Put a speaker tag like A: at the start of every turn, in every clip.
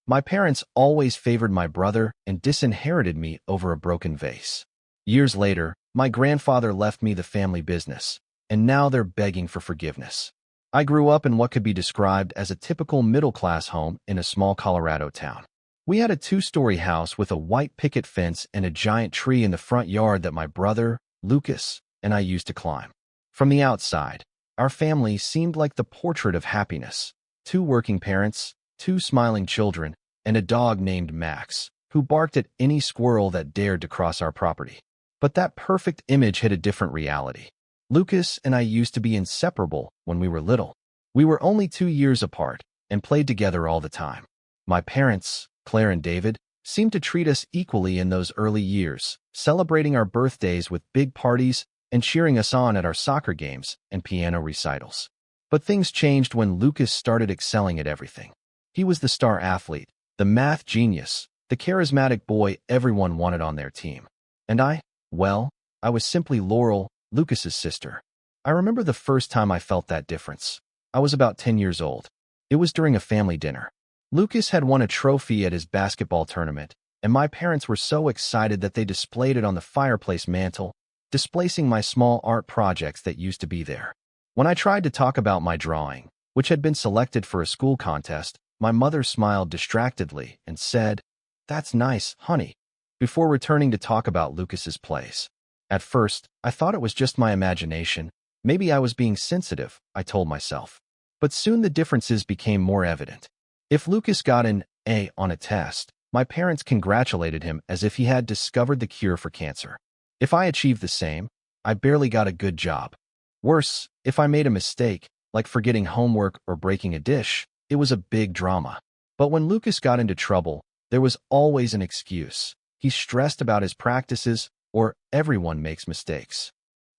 A: My parents always favored my brother and disinherited me over a broken vase. Years later, my grandfather left me the family business, and now they're begging for forgiveness. I grew up in what could be described as a typical middle-class home in a small Colorado town. We had a two-story house with a white picket fence and a giant tree in the front yard that my brother, Lucas, and I used to climb. From the outside, our family seemed like the portrait of happiness. Two working parents, two smiling children, and a dog named Max, who barked at any squirrel that dared to cross our property. But that perfect image hid a different reality. Lucas and I used to be inseparable when we were little. We were only 2 years apart and played together all the time. My parents, Claire and David, seemed to treat us equally in those early years, celebrating our birthdays with big parties and cheering us on at our soccer games and piano recitals. But things changed when Lucas started excelling at everything. He was the star athlete, the math genius, the charismatic boy everyone wanted on their team. And I was simply Laurel, Lucas's sister. I remember the first time I felt that difference. I was about 10 years old. It was during a family dinner. Lucas had won a trophy at his basketball tournament, and my parents were so excited that they displayed it on the fireplace mantel, displacing my small art projects that used to be there. When I tried to talk about my drawing, which had been selected for a school contest, my mother smiled distractedly and said, "That's nice, honey," before returning to talk about Lucas's plays. At first, I thought it was just my imagination. Maybe I was being sensitive, I told myself. But soon the differences became more evident. If Lucas got an A on a test, my parents congratulated him as if he had discovered the cure for cancer. If I achieved the same, I barely got a good job. Worse, if I made a mistake, like forgetting homework or breaking a dish, it was a big drama. But when Lucas got into trouble, there was always an excuse. He stressed about his practices, or everyone makes mistakes.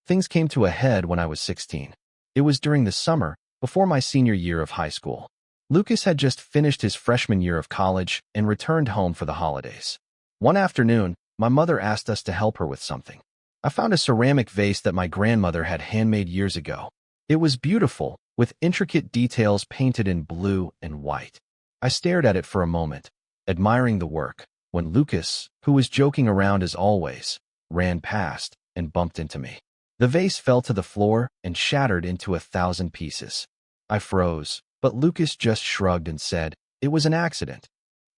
A: Things came to a head when I was 16. It was during the summer, before my senior year of high school. Lucas had just finished his freshman year of college and returned home for the holidays. One afternoon, my mother asked us to help her with something. I found a ceramic vase that my grandmother had handmade years ago. It was beautiful, with intricate details painted in blue and white. I stared at it for a moment, admiring the work, when Lucas, who was joking around as always, ran past and bumped into me. The vase fell to the floor and shattered into 1,000 pieces. I froze, but Lucas just shrugged and said, "It was an accident."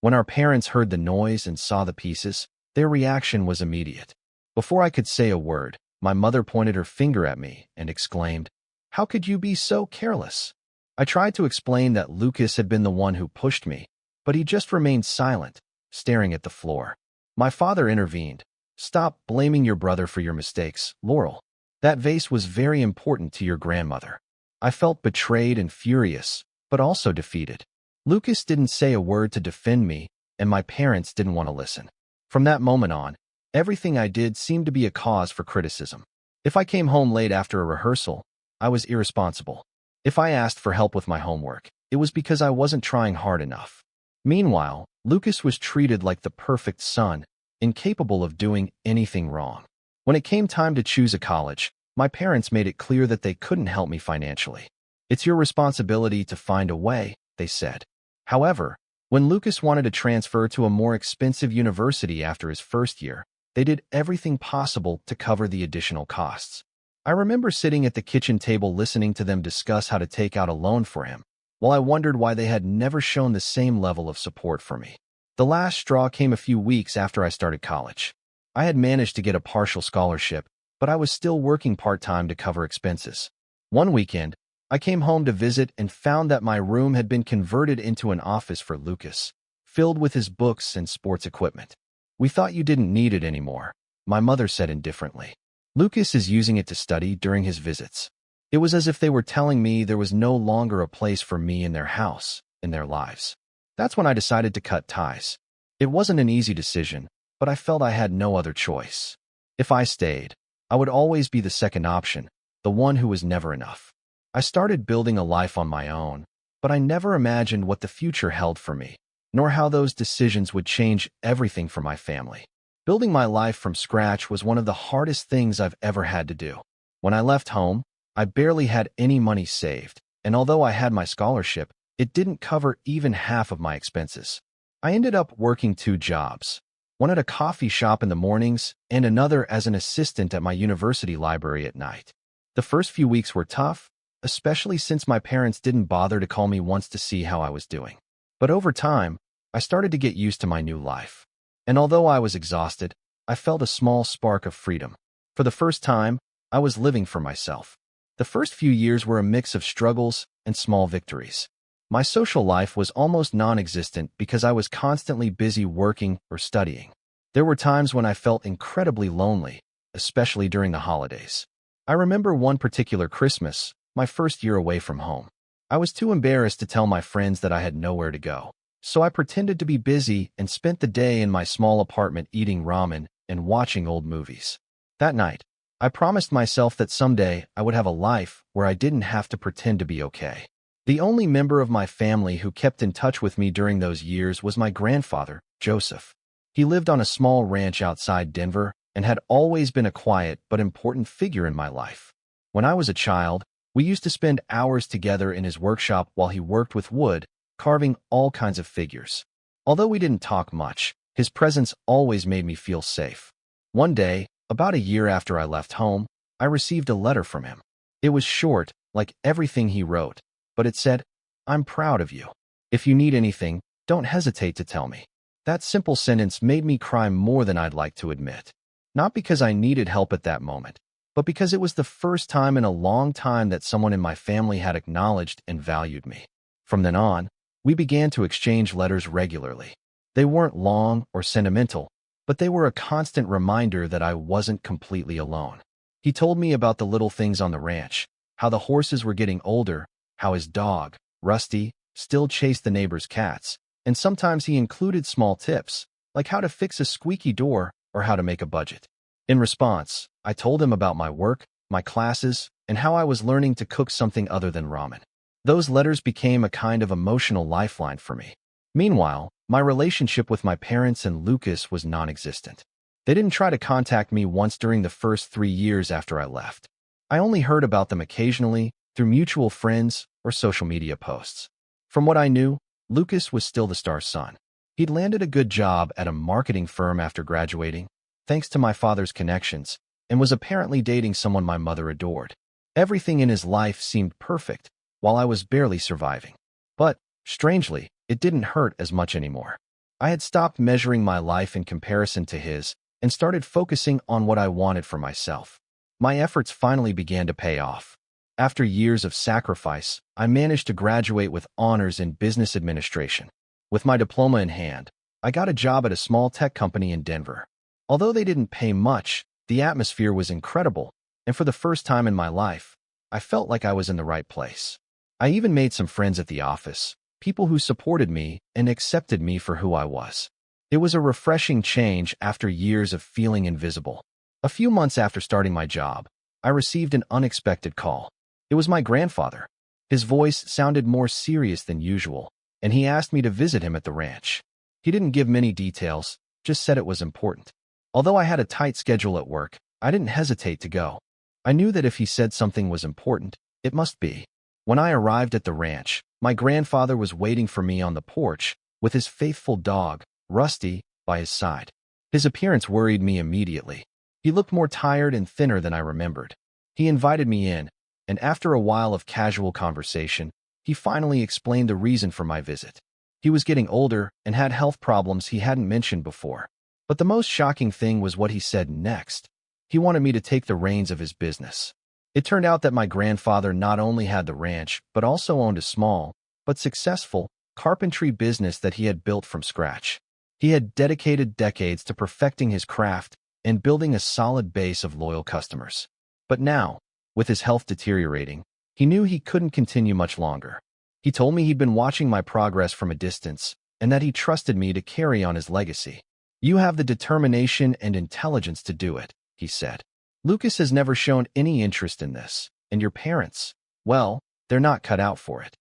A: When our parents heard the noise and saw the pieces, their reaction was immediate. Before I could say a word, my mother pointed her finger at me and exclaimed, "How could you be so careless?" I tried to explain that Lucas had been the one who pushed me, but he just remained silent, staring at the floor. My father intervened. "Stop blaming your brother for your mistakes, Laurel. That vase was very important to your grandmother." I felt betrayed and furious, but also defeated. Lucas didn't say a word to defend me, and my parents didn't want to listen. From that moment on, everything I did seemed to be a cause for criticism. If I came home late after a rehearsal, I was irresponsible. If I asked for help with my homework, it was because I wasn't trying hard enough. Meanwhile, Lucas was treated like the perfect son, incapable of doing anything wrong. When it came time to choose a college, my parents made it clear that they couldn't help me financially. "It's your responsibility to find a way," they said. However, when Lucas wanted to transfer to a more expensive university after his first year, they did everything possible to cover the additional costs. I remember sitting at the kitchen table listening to them discuss how to take out a loan for him, while I wondered why they had never shown the same level of support for me. The last straw came a few weeks after I started college. I had managed to get a partial scholarship, but I was still working part-time to cover expenses. One weekend, I came home to visit and found that my room had been converted into an office for Lucas, filled with his books and sports equipment. "We thought you didn't need it anymore," my mother said indifferently. "Lucas is using it to study during his visits." It was as if they were telling me there was no longer a place for me in their house, in their lives. That's when I decided to cut ties. It wasn't an easy decision, but I felt I had no other choice. If I stayed, I would always be the second option, the one who was never enough. I started building a life on my own, but I never imagined what the future held for me, nor how those decisions would change everything for my family. Building my life from scratch was one of the hardest things I've ever had to do. When I left home, I barely had any money saved, and although I had my scholarship, it didn't cover even half of my expenses. I ended up working two jobs, one at a coffee shop in the mornings and another as an assistant at my university library at night. The first few weeks were tough, especially since my parents didn't bother to call me once to see how I was doing. But over time, I started to get used to my new life. And although I was exhausted, I felt a small spark of freedom. For the first time, I was living for myself. The first few years were a mix of struggles and small victories. My social life was almost non-existent because I was constantly busy working or studying. There were times when I felt incredibly lonely, especially during the holidays. I remember one particular Christmas, my first year away from home. I was too embarrassed to tell my friends that I had nowhere to go. So I pretended to be busy and spent the day in my small apartment eating ramen and watching old movies. That night, I promised myself that someday I would have a life where I didn't have to pretend to be okay. The only member of my family who kept in touch with me during those years was my grandfather, Joseph. He lived on a small ranch outside Denver and had always been a quiet but important figure in my life. When I was a child, we used to spend hours together in his workshop while he worked with wood, carving all kinds of figures. Although we didn't talk much, his presence always made me feel safe. One day, about a year after I left home, I received a letter from him. It was short, like everything he wrote, but it said, "I'm proud of you. If you need anything, don't hesitate to tell me." That simple sentence made me cry more than I'd like to admit. Not because I needed help at that moment, but because it was the first time in a long time that someone in my family had acknowledged and valued me. From then on, we began to exchange letters regularly. They weren't long or sentimental, but they were a constant reminder that I wasn't completely alone. He told me about the little things on the ranch, how the horses were getting older, how his dog, Rusty, still chased the neighbor's cats, and sometimes he included small tips, like how to fix a squeaky door or how to make a budget. In response, I told him about my work, my classes, and how I was learning to cook something other than ramen. Those letters became a kind of emotional lifeline for me. Meanwhile, my relationship with my parents and Lucas was non-existent. They didn't try to contact me once during the first 3 years after I left. I only heard about them occasionally, through mutual friends or social media posts. From what I knew, Lucas was still the star's son. He'd landed a good job at a marketing firm after graduating, thanks to my father's connections, and was apparently dating someone my mother adored. Everything in his life seemed perfect, while I was barely surviving. But, strangely, it didn't hurt as much anymore. I had stopped measuring my life in comparison to his and started focusing on what I wanted for myself. My efforts finally began to pay off. After years of sacrifice, I managed to graduate with honors in business administration. With my diploma in hand, I got a job at a small tech company in Denver. Although they didn't pay much, the atmosphere was incredible, and for the first time in my life, I felt like I was in the right place. I even made some friends at the office, people who supported me and accepted me for who I was. It was a refreshing change after years of feeling invisible. A few months after starting my job, I received an unexpected call. It was my grandfather. His voice sounded more serious than usual, and he asked me to visit him at the ranch. He didn't give many details, just said it was important. Although I had a tight schedule at work, I didn't hesitate to go. I knew that if he said something was important, it must be. When I arrived at the ranch, my grandfather was waiting for me on the porch with his faithful dog, Rusty, by his side. His appearance worried me immediately. He looked more tired and thinner than I remembered. He invited me in, and after a while of casual conversation, he finally explained the reason for my visit. He was getting older and had health problems he hadn't mentioned before. But the most shocking thing was what he said next. He wanted me to take the reins of his business. It turned out that my grandfather not only had the ranch, but also owned a small, but successful, carpentry business that he had built from scratch. He had dedicated decades to perfecting his craft and building a solid base of loyal customers. But now, with his health deteriorating, he knew he couldn't continue much longer. He told me he'd been watching my progress from a distance and that he trusted me to carry on his legacy. "You have the determination and intelligence to do it," he said. "Lucas has never shown any interest in this, and your parents, well, they're not cut out for it."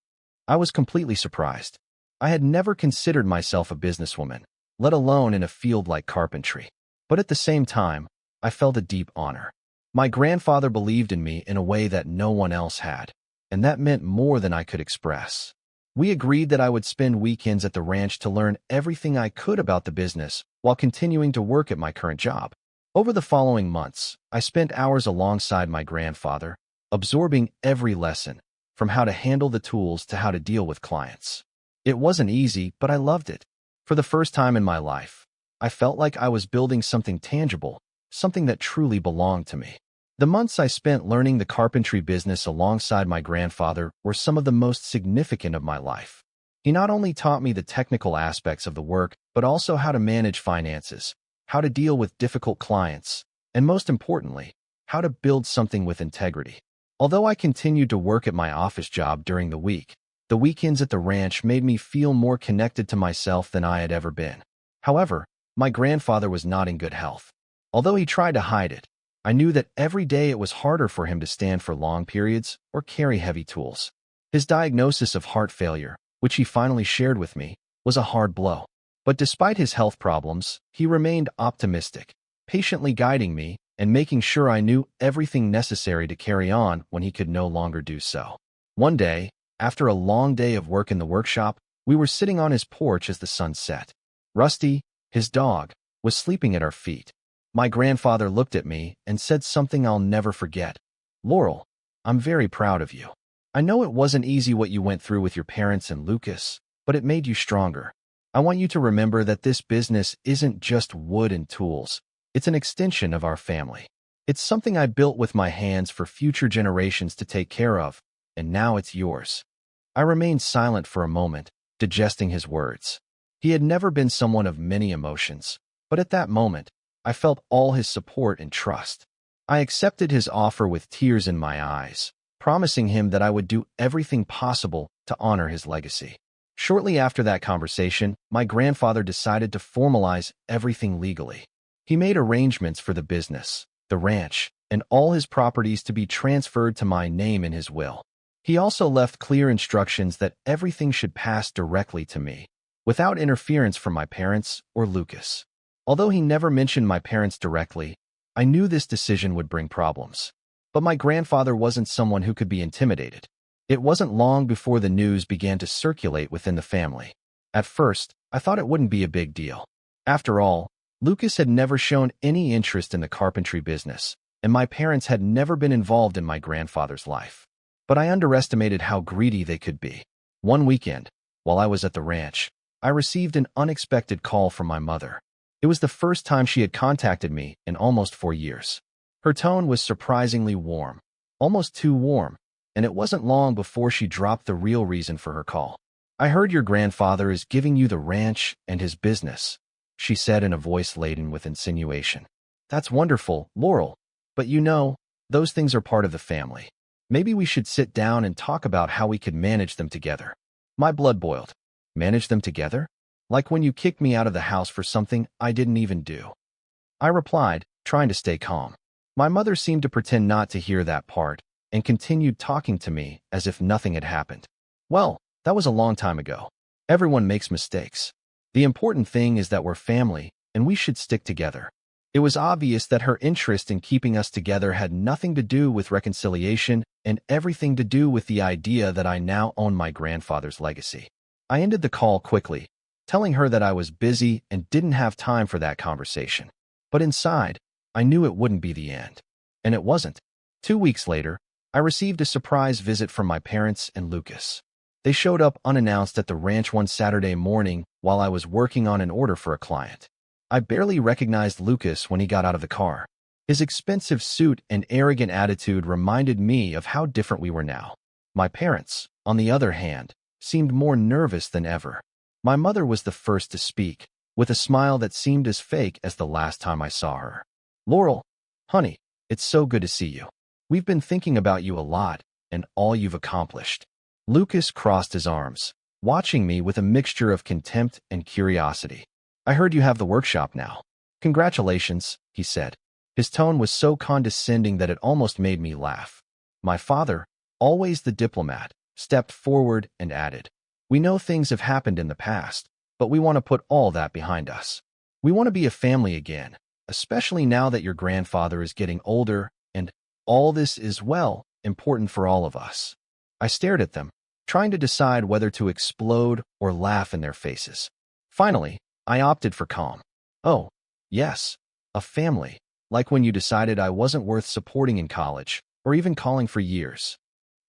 A: I was completely surprised. I had never considered myself a businesswoman, let alone in a field like carpentry. But at the same time, I felt a deep honor. My grandfather believed in me in a way that no one else had, and that meant more than I could express. We agreed that I would spend weekends at the ranch to learn everything I could about the business while continuing to work at my current job. Over the following months, I spent hours alongside my grandfather, absorbing every lesson, from how to handle the tools to how to deal with clients. It wasn't easy, but I loved it. For the first time in my life, I felt like I was building something tangible, something that truly belonged to me. The months I spent learning the carpentry business alongside my grandfather were some of the most significant of my life. He not only taught me the technical aspects of the work, but also how to manage finances, how to deal with difficult clients, and most importantly, how to build something with integrity. Although I continued to work at my office job during the week, the weekends at the ranch made me feel more connected to myself than I had ever been. However, my grandfather was not in good health. Although he tried to hide it, I knew that every day it was harder for him to stand for long periods or carry heavy tools. His diagnosis of heart failure, which he finally shared with me, was a hard blow. But despite his health problems, he remained optimistic, patiently guiding me and making sure I knew everything necessary to carry on when he could no longer do so. One day, after a long day of work in the workshop, we were sitting on his porch as the sun set. Rusty, his dog, was sleeping at our feet. My grandfather looked at me and said something I'll never forget. "Laurel, I'm very proud of you. I know it wasn't easy what you went through with your parents and Lucas, but it made you stronger. I want you to remember that this business isn't just wood and tools. It's an extension of our family. It's something I built with my hands for future generations to take care of, and now it's yours." I remained silent for a moment, digesting his words. He had never been someone of many emotions, but at that moment, I felt all his support and trust. I accepted his offer with tears in my eyes, promising him that I would do everything possible to honor his legacy. Shortly after that conversation, my grandfather decided to formalize everything legally. He made arrangements for the business, the ranch, and all his properties to be transferred to my name in his will. He also left clear instructions that everything should pass directly to me, without interference from my parents or Lucas. Although he never mentioned my parents directly, I knew this decision would bring problems. But my grandfather wasn't someone who could be intimidated. It wasn't long before the news began to circulate within the family. At first, I thought it wouldn't be a big deal. After all, Lucas had never shown any interest in the carpentry business, and my parents had never been involved in my grandfather's life. But I underestimated how greedy they could be. One weekend, while I was at the ranch, I received an unexpected call from my mother. It was the first time she had contacted me in almost 4 years. Her tone was surprisingly warm, almost too warm, and it wasn't long before she dropped the real reason for her call. "I heard your grandfather is giving you the ranch and his business," she said in a voice laden with insinuation. "That's wonderful, Laurel, but you know, those things are part of the family. Maybe we should sit down and talk about how we could manage them together." My blood boiled. Manage them together? Like when you kicked me out of the house for something I didn't even do. I replied, trying to stay calm. My mother seemed to pretend not to hear that part and continued talking to me as if nothing had happened. "Well, that was a long time ago. Everyone makes mistakes. The important thing is that we're family and we should stick together." It was obvious that her interest in keeping us together had nothing to do with reconciliation and everything to do with the idea that I now own my grandfather's legacy. I ended the call quickly, telling her that I was busy and didn't have time for that conversation. But inside, I knew it wouldn't be the end. And it wasn't. 2 weeks later, I received a surprise visit from my parents and Lucas. They showed up unannounced at the ranch one Saturday morning while I was working on an order for a client. I barely recognized Lucas when he got out of the car. His expensive suit and arrogant attitude reminded me of how different we were now. My parents, on the other hand, seemed more nervous than ever. My mother was the first to speak, with a smile that seemed as fake as the last time I saw her. "Laurel, honey, it's so good to see you. We've been thinking about you a lot and all you've accomplished." Lucas crossed his arms, watching me with a mixture of contempt and curiosity. "I heard you have the workshop now. Congratulations," he said. His tone was so condescending that it almost made me laugh. My father, always the diplomat, stepped forward and added, "We know things have happened in the past, but we want to put all that behind us. We want to be a family again, especially now that your grandfather is getting older and all this is, well, important for all of us." I stared at them, trying to decide whether to explode or laugh in their faces. Finally, I opted for calm. Oh, yes, a family, like when you decided I wasn't worth supporting in college, or even calling for years.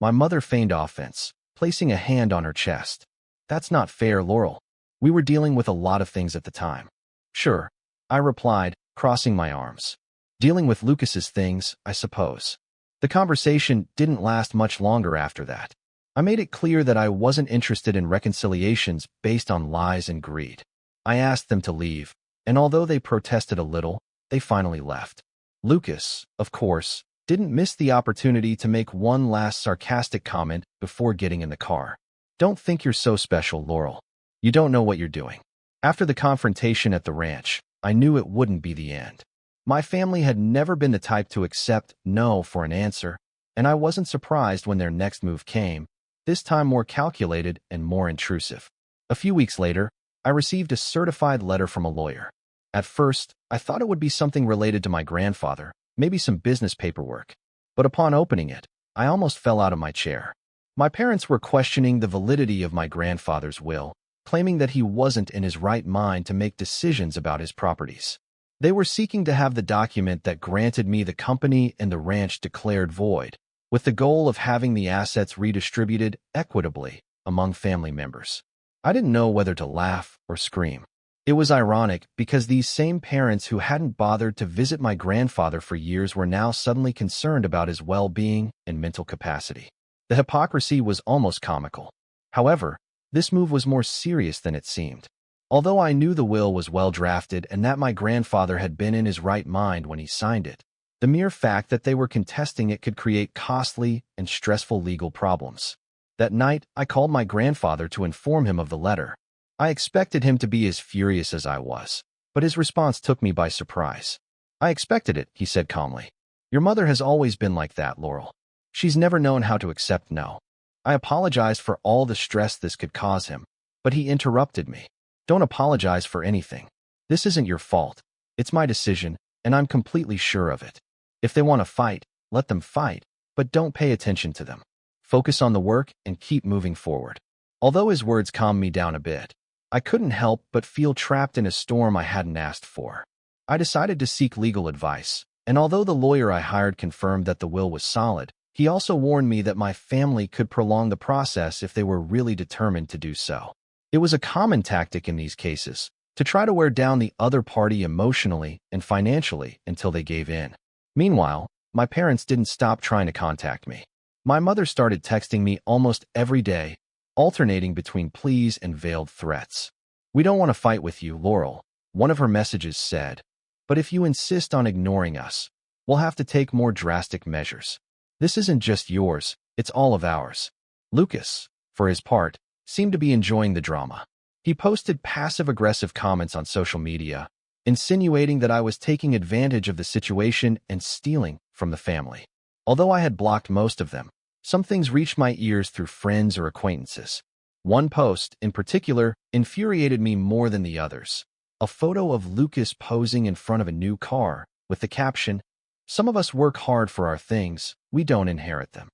A: My mother feigned offense, placing a hand on her chest. That's not fair, Laurel. We were dealing with a lot of things at the time. Sure, I replied, crossing my arms. Dealing with Lucas's things, I suppose. The conversation didn't last much longer after that. I made it clear that I wasn't interested in reconciliations based on lies and greed. I asked them to leave, and although they protested a little, they finally left. Lucas, of course, didn't miss the opportunity to make one last sarcastic comment before getting in the car. Don't think you're so special, Laurel. You don't know what you're doing. After the confrontation at the ranch, I knew it wouldn't be the end. My family had never been the type to accept no for an answer, and I wasn't surprised when their next move came, this time more calculated and more intrusive. A few weeks later, I received a certified letter from a lawyer. At first, I thought it would be something related to my grandfather, maybe some business paperwork. But upon opening it, I almost fell out of my chair. My parents were questioning the validity of my grandfather's will, claiming that he wasn't in his right mind to make decisions about his properties. They were seeking to have the document that granted me the company and the ranch declared void, with the goal of having the assets redistributed equitably among family members. I didn't know whether to laugh or scream. It was ironic because these same parents who hadn't bothered to visit my grandfather for years were now suddenly concerned about his well-being and mental capacity. The hypocrisy was almost comical. However, this move was more serious than it seemed. Although I knew the will was well-drafted and that my grandfather had been in his right mind when he signed it, the mere fact that they were contesting it could create costly and stressful legal problems. That night, I called my grandfather to inform him of the letter. I expected him to be as furious as I was, but his response took me by surprise. I expected it, he said calmly. Your mother has always been like that, Laurel. She's never known how to accept no. I apologized for all the stress this could cause him, but he interrupted me. Don't apologize for anything. This isn't your fault. It's my decision, and I'm completely sure of it. If they want to fight, let them fight, but don't pay attention to them. Focus on the work and keep moving forward. Although his words calmed me down a bit, I couldn't help but feel trapped in a storm I hadn't asked for. I decided to seek legal advice, and although the lawyer I hired confirmed that the will was solid, he also warned me that my family could prolong the process if they were really determined to do so. It was a common tactic in these cases, to try to wear down the other party emotionally and financially until they gave in. Meanwhile, my parents didn't stop trying to contact me. My mother started texting me almost every day, alternating between pleas and veiled threats. We don't want to fight with you, Laurel, one of her messages said, but if you insist on ignoring us, we'll have to take more drastic measures. This isn't just yours, it's all of ours. Lucas, for his part, seemed to be enjoying the drama. He posted passive-aggressive comments on social media, insinuating that I was taking advantage of the situation and stealing from the family. Although I had blocked most of them, some things reached my ears through friends or acquaintances. One post, in particular, infuriated me more than the others. A photo of Lucas posing in front of a new car, with the caption, "Some of us work hard for our things, we don't inherit them."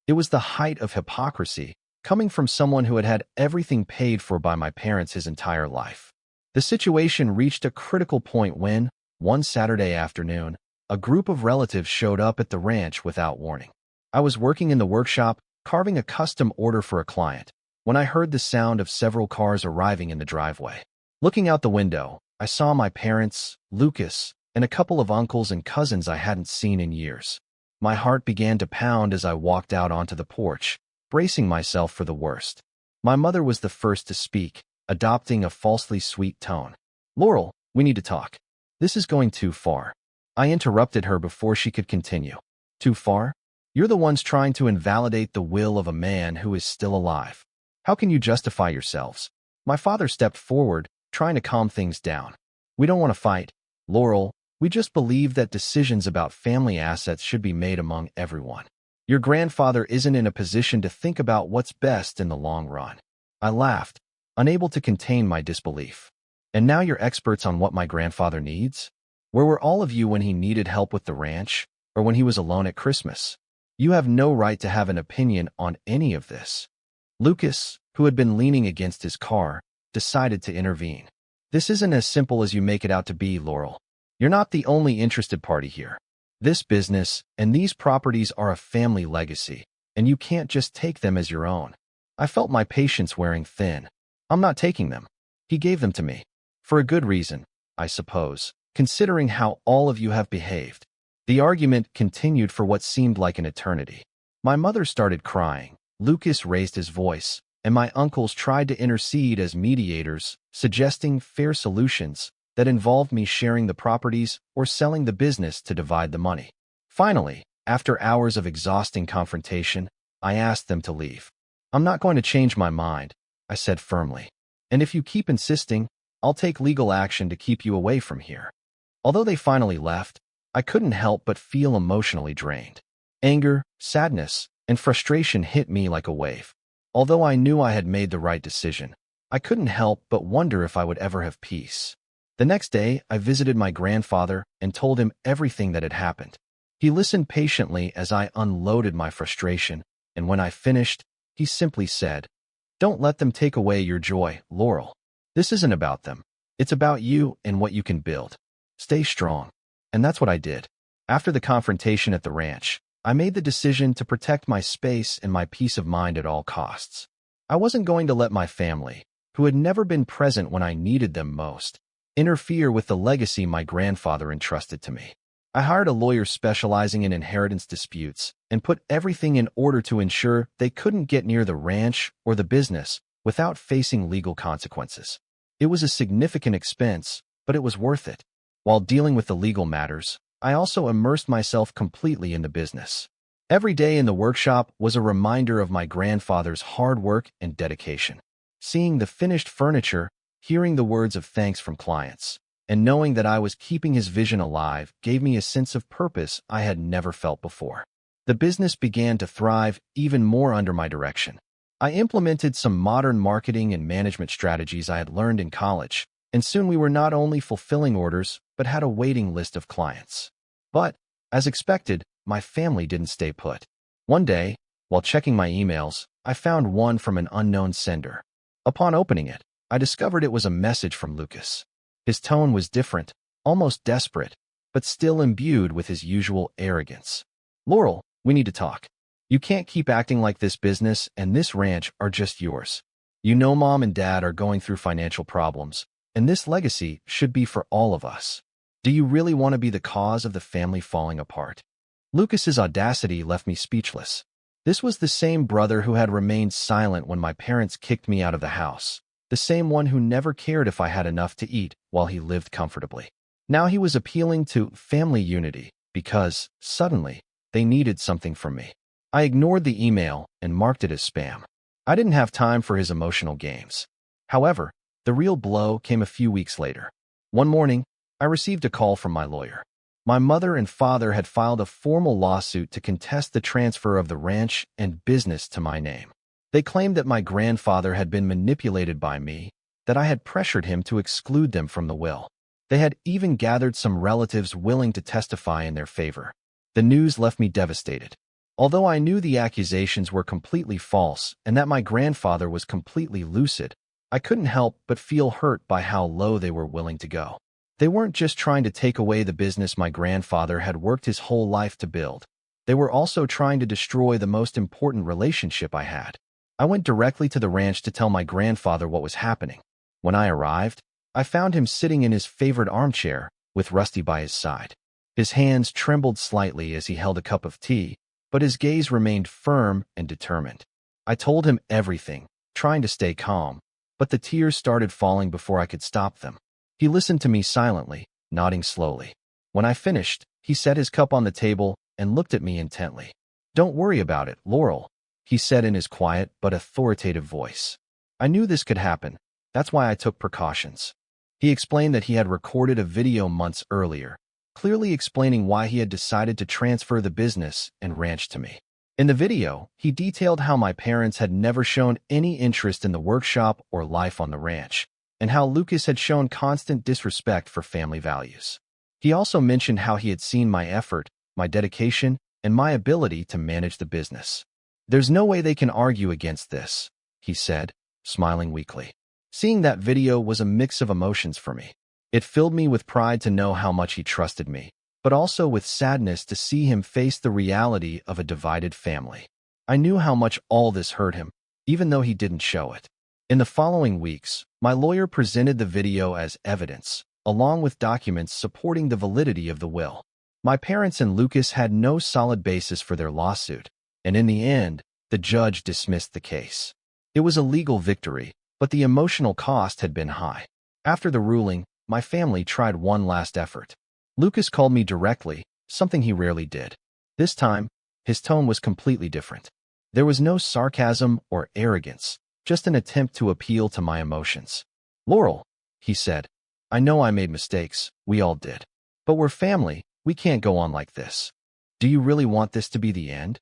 A: It was the height of hypocrisy, coming from someone who had had everything paid for by my parents his entire life. The situation reached a critical point when, one Saturday afternoon, a group of relatives showed up at the ranch without warning. I was working in the workshop, carving a custom order for a client, when I heard the sound of several cars arriving in the driveway. Looking out the window, I saw my parents, Lucas, and a couple of uncles and cousins I hadn't seen in years. My heart began to pound as I walked out onto the porch, bracing myself for the worst. My mother was the first to speak, adopting a falsely sweet tone. "Laurel, we need to talk. This is going too far." I interrupted her before she could continue. "Too far? You're the ones trying to invalidate the will of a man who is still alive. How can you justify yourselves?" My father stepped forward, trying to calm things down. "We don't want to fight, Laurel. We just believe that decisions about family assets should be made among everyone. Your grandfather isn't in a position to think about what's best in the long run." I laughed, unable to contain my disbelief. "And now you're experts on what my grandfather needs? Where were all of you when he needed help with the ranch, or when he was alone at Christmas? You have no right to have an opinion on any of this." Lucas, who had been leaning against his car, decided to intervene. This isn't as simple as you make it out to be, Laurel. You're not the only interested party here. This business and these properties are a family legacy, and you can't just take them as your own. I felt my patience wearing thin. I'm not taking them. He gave them to me. For a good reason, I suppose, considering how all of you have behaved. The argument continued for what seemed like an eternity. My mother started crying, Lucas raised his voice, and my uncles tried to intercede as mediators, suggesting fair solutions that involved me sharing the properties or selling the business to divide the money. Finally, after hours of exhausting confrontation, I asked them to leave. I'm not going to change my mind, I said firmly. And if you keep insisting, I'll take legal action to keep you away from here. Although they finally left, I couldn't help but feel emotionally drained. Anger, sadness, and frustration hit me like a wave. Although I knew I had made the right decision, I couldn't help but wonder if I would ever have peace. The next day, I visited my grandfather and told him everything that had happened. He listened patiently as I unloaded my frustration, and when I finished, he simply said, "Don't let them take away your joy, Laurel. This isn't about them. It's about you and what you can build. Stay strong." And that's what I did. After the confrontation at the ranch, I made the decision to protect my space and my peace of mind at all costs. I wasn't going to let my family, who had never been present when I needed them most, interfere with the legacy my grandfather entrusted to me. I hired a lawyer specializing in inheritance disputes and put everything in order to ensure they couldn't get near the ranch or the business without facing legal consequences. It was a significant expense, but it was worth it. While dealing with the legal matters, I also immersed myself completely in the business. Every day in the workshop was a reminder of my grandfather's hard work and dedication. Seeing the finished furniture, hearing the words of thanks from clients, and knowing that I was keeping his vision alive gave me a sense of purpose I had never felt before. The business began to thrive even more under my direction. I implemented some modern marketing and management strategies I had learned in college, and soon we were not only fulfilling orders, but had a waiting list of clients. But, as expected, my family didn't stay put. One day, while checking my emails, I found one from an unknown sender. Upon opening it, I discovered it was a message from Lucas. His tone was different, almost desperate, but still imbued with his usual arrogance. "Laurel, we need to talk. You can't keep acting like this business and this ranch are just yours. You know Mom and Dad are going through financial problems, and this legacy should be for all of us. Do you really want to be the cause of the family falling apart?" Lucas's audacity left me speechless. This was the same brother who had remained silent when my parents kicked me out of the house, the same one who never cared if I had enough to eat while he lived comfortably. Now he was appealing to family unity because, suddenly, they needed something from me. I ignored the email and marked it as spam. I didn't have time for his emotional games. However, the real blow came a few weeks later. One morning, I received a call from my lawyer. My mother and father had filed a formal lawsuit to contest the transfer of the ranch and business to my name. They claimed that my grandfather had been manipulated by me, that I had pressured him to exclude them from the will. They had even gathered some relatives willing to testify in their favor. The news left me devastated. Although I knew the accusations were completely false and that my grandfather was completely lucid, I couldn't help but feel hurt by how low they were willing to go. They weren't just trying to take away the business my grandfather had worked his whole life to build. They were also trying to destroy the most important relationship I had. I went directly to the ranch to tell my grandfather what was happening. When I arrived, I found him sitting in his favorite armchair, with Rusty by his side. His hands trembled slightly as he held a cup of tea, but his gaze remained firm and determined. I told him everything, trying to stay calm, but the tears started falling before I could stop them. He listened to me silently, nodding slowly. When I finished, he set his cup on the table and looked at me intently. "Don't worry about it, Laurel," he said in his quiet but authoritative voice. "I knew this could happen. That's why I took precautions." He explained that he had recorded a video months earlier, clearly explaining why he had decided to transfer the business and ranch to me. In the video, he detailed how my parents had never shown any interest in the workshop or life on the ranch, and how Lucas had shown constant disrespect for family values. He also mentioned how he had seen my effort, my dedication, and my ability to manage the business. "There's no way they can argue against this," he said, smiling weakly. Seeing that video was a mix of emotions for me. It filled me with pride to know how much he trusted me, but also with sadness to see him face the reality of a divided family. I knew how much all this hurt him, even though he didn't show it. In the following weeks, my lawyer presented the video as evidence, along with documents supporting the validity of the will. My parents and Lucas had no solid basis for their lawsuit, and in the end, the judge dismissed the case. It was a legal victory, but the emotional cost had been high. After the ruling, my family tried one last effort. Lucas called me directly, something he rarely did. This time, his tone was completely different. There was no sarcasm or arrogance, just an attempt to appeal to my emotions. "Laurel," he said, "I know I made mistakes, we all did. But we're family, we can't go on like this. Do you really want this to be the end?"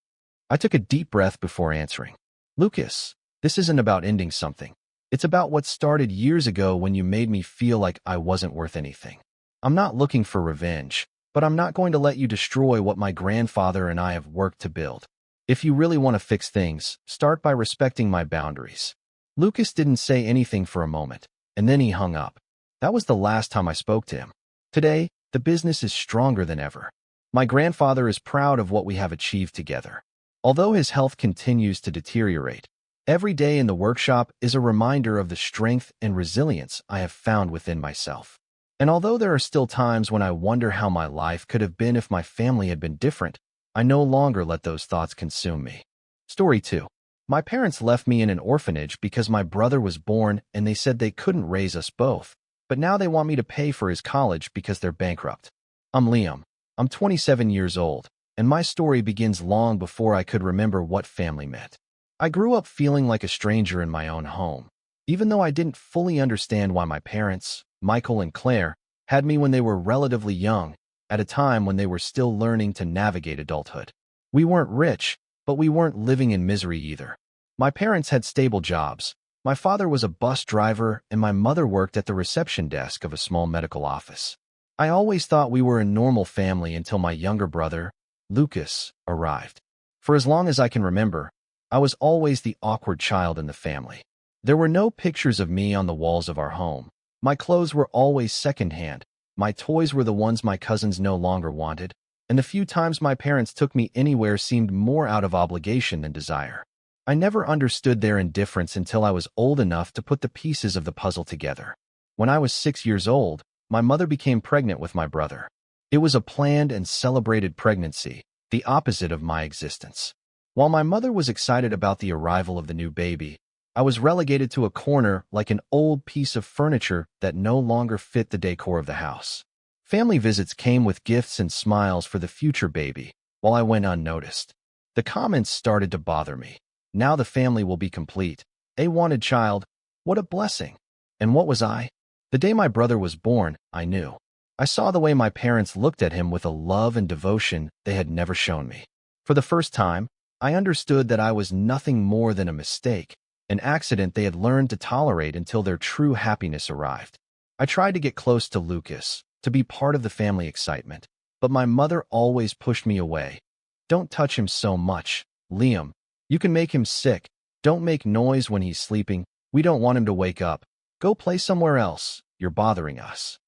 A: I took a deep breath before answering. "Lucas, this isn't about ending something. It's about what started years ago when you made me feel like I wasn't worth anything. I'm not looking for revenge, but I'm not going to let you destroy what my grandfather and I have worked to build. If you really want to fix things, start by respecting my boundaries." Lucas didn't say anything for a moment, and then he hung up. That was the last time I spoke to him. Today, the business is stronger than ever. My grandfather is proud of what we have achieved together. Although his health continues to deteriorate, every day in the workshop is a reminder of the strength and resilience I have found within myself. And although there are still times when I wonder how my life could have been if my family had been different, I no longer let those thoughts consume me. Story 2. My parents left me in an orphanage because my brother was born and they said they couldn't raise us both, but now they want me to pay for his college because they're bankrupt. I'm Liam. I'm 27 years old, and my story begins long before I could remember what family meant. I grew up feeling like a stranger in my own home, even though I didn't fully understand why my parents, Michael and Claire, had me when they were relatively young, at a time when they were still learning to navigate adulthood. We weren't rich, but we weren't living in misery either. My parents had stable jobs. My father was a bus driver, and my mother worked at the reception desk of a small medical office. I always thought we were a normal family until my younger brother, Lucas, arrived. For as long as I can remember, I was always the awkward child in the family. There were no pictures of me on the walls of our home. My clothes were always secondhand. My toys were the ones my cousins no longer wanted, and the few times my parents took me anywhere seemed more out of obligation than desire. I never understood their indifference until I was old enough to put the pieces of the puzzle together. When I was 6 years old, my mother became pregnant with my brother. It was a planned and celebrated pregnancy, the opposite of my existence. While my mother was excited about the arrival of the new baby, I was relegated to a corner like an old piece of furniture that no longer fit the decor of the house. Family visits came with gifts and smiles for the future baby, while I went unnoticed. The comments started to bother me. Now the family will be complete. A wanted child. What a blessing. And what was I? The day my brother was born, I knew. I saw the way my parents looked at him with a love and devotion they had never shown me. For the first time, I understood that I was nothing more than a mistake, an accident they had learned to tolerate until their true happiness arrived. I tried to get close to Lucas, to be part of the family excitement, but my mother always pushed me away. "Don't touch him so much, Liam. You can make him sick. Don't make noise when he's sleeping. We don't want him to wake up. Go play somewhere else. You're bothering us."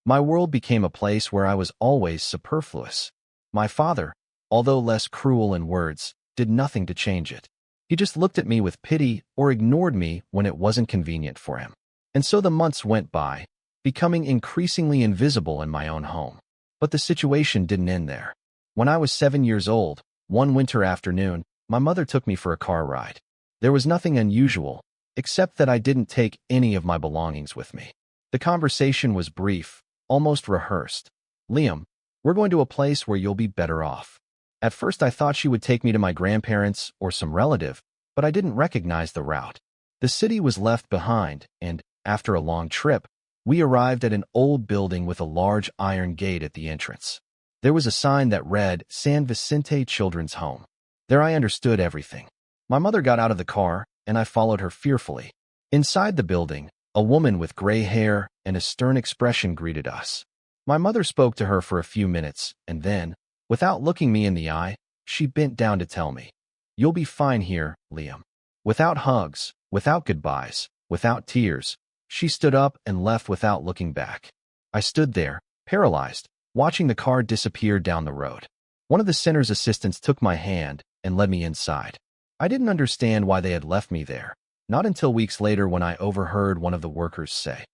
A: My world became a place where I was always superfluous. My father, although less cruel in words, did nothing to change it. He just looked at me with pity or ignored me when it wasn't convenient for him. And so the months went by, becoming increasingly invisible in my own home. But the situation didn't end there. When I was 7 years old, one winter afternoon, my mother took me for a car ride. There was nothing unusual, except that I didn't take any of my belongings with me. The conversation was brief, almost rehearsed. "Liam, we're going to a place where you'll be better off." At first I thought she would take me to my grandparents or some relative, but I didn't recognize the route. The city was left behind, and, after a long trip, we arrived at an old building with a large iron gate at the entrance. There was a sign that read, "San Vicente Children's Home." There I understood everything. My mother got out of the car, and I followed her fearfully. Inside the building, a woman with gray hair and a stern expression greeted us. My mother spoke to her for a few minutes, and then, without looking me in the eye, she bent down to tell me, "You'll be fine here, Liam." Without hugs, Without goodbyes, without tears, she stood up and left without looking back. I stood there, paralyzed, watching the car disappear down the road. One of the center's assistants took my hand and led me inside. I didn't understand why they had left me there, not until weeks later when I overheard one of the workers say,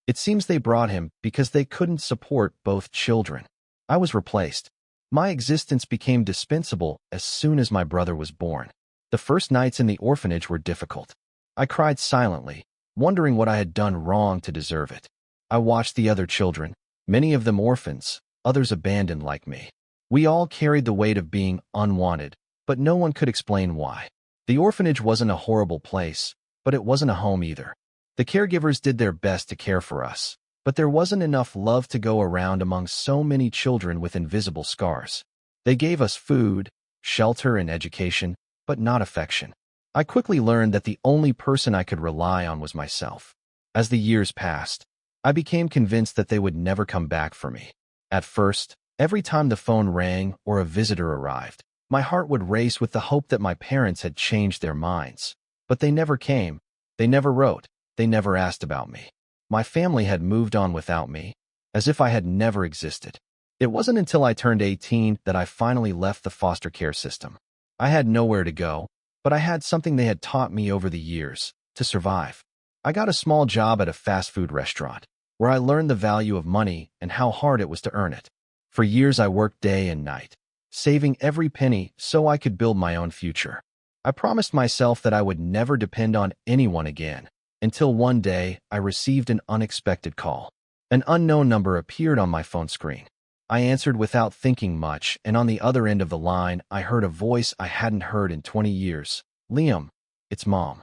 A: "It seems they brought him because they couldn't support both children." I was replaced. My existence became dispensable as soon as my brother was born. The first nights in the orphanage were difficult. I cried silently, wondering what I had done wrong to deserve it. I watched the other children, many of them orphans, others abandoned like me. We all carried the weight of being unwanted, but no one could explain why. The orphanage wasn't a horrible place, but it wasn't a home either. The caregivers did their best to care for us, but there wasn't enough love to go around among so many children with invisible scars. They gave us food, shelter, and education, but not affection. I quickly learned that the only person I could rely on was myself. As the years passed, I became convinced that they would never come back for me. At first, every time the phone rang or a visitor arrived, my heart would race with the hope that my parents had changed their minds. But they never came. They never wrote. They never asked about me. My family had moved on without me, as if I had never existed. It wasn't until I turned 18 that I finally left the foster care system. I had nowhere to go, but I had something they had taught me over the years: to survive. I got a small job at a fast food restaurant, where I learned the value of money and how hard it was to earn it. For years I worked day and night, saving every penny so I could build my own future. I promised myself that I would never depend on anyone again, until one day I received an unexpected call. An unknown number appeared on my phone screen. I answered without thinking much, and on the other end of the line, I heard a voice I hadn't heard in 20 years. "Liam, it's Mom."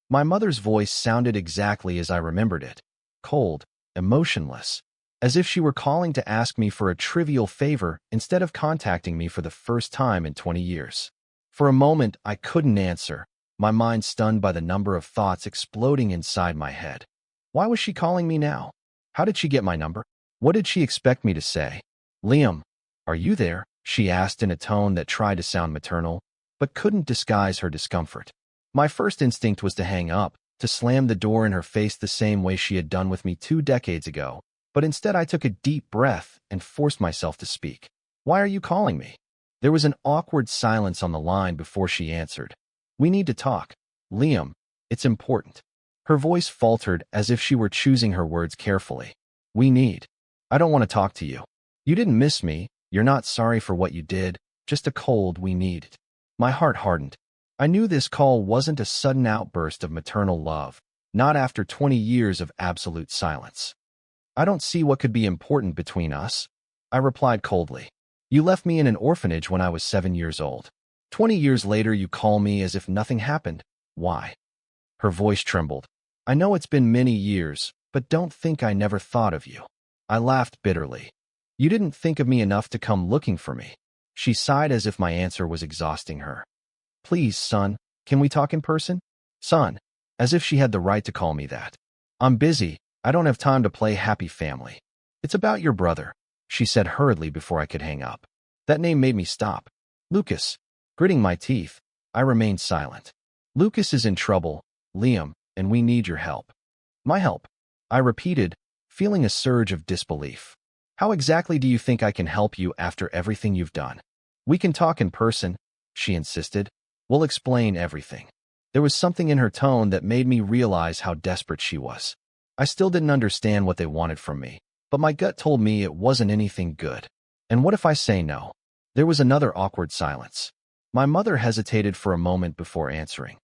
A: My mother's voice sounded exactly as I remembered it: cold, emotionless, as if she were calling to ask me for a trivial favor instead of contacting me for the first time in 20 years. For a moment, I couldn't answer, my mind stunned by the number of thoughts exploding inside my head. Why was she calling me now? How did she get my number? What did she expect me to say? "Liam, are you there?" she asked in a tone that tried to sound maternal, but couldn't disguise her discomfort. My first instinct was to hang up, to slam the door in her face the same way she had done with me 2 decades ago, but instead I took a deep breath and forced myself to speak. "Why are you calling me?" There was an awkward silence on the line before she answered. "We need to talk. Liam, it's important." Her voice faltered as if she were choosing her words carefully. "We need. I don't want to talk to you. You didn't miss me. You're not sorry for what you did. Just a cold we needed." My heart hardened. I knew this call wasn't a sudden outburst of maternal love, not after 20 years of absolute silence. "I don't see what could be important between us," I replied coldly. "You left me in an orphanage when I was 7 years old. 20 years later you call me as if nothing happened. Why?" Her voice trembled. "I know it's been many years, but don't think I never thought of you." I laughed bitterly. "You didn't think of me enough to come looking for me." She sighed as if my answer was exhausting her. "Please, son, can we talk in person?" "Son," as if she had the right to call me that. "I'm busy. I don't have time to play happy family." "It's about your brother," she said hurriedly before I could hang up. That name made me stop. "Lucas." Gritting my teeth, I remained silent. "Lucas is in trouble, Liam, and we need your help." "My help?" I repeated, feeling a surge of disbelief. "How exactly do you think I can help you after everything you've done?" "We can talk in person," she insisted. "We'll explain everything." There was something in her tone that made me realize how desperate she was. I still didn't understand what they wanted from me, but my gut told me it wasn't anything good. And what if I say no? There was another awkward silence. My mother hesitated for a moment before answering.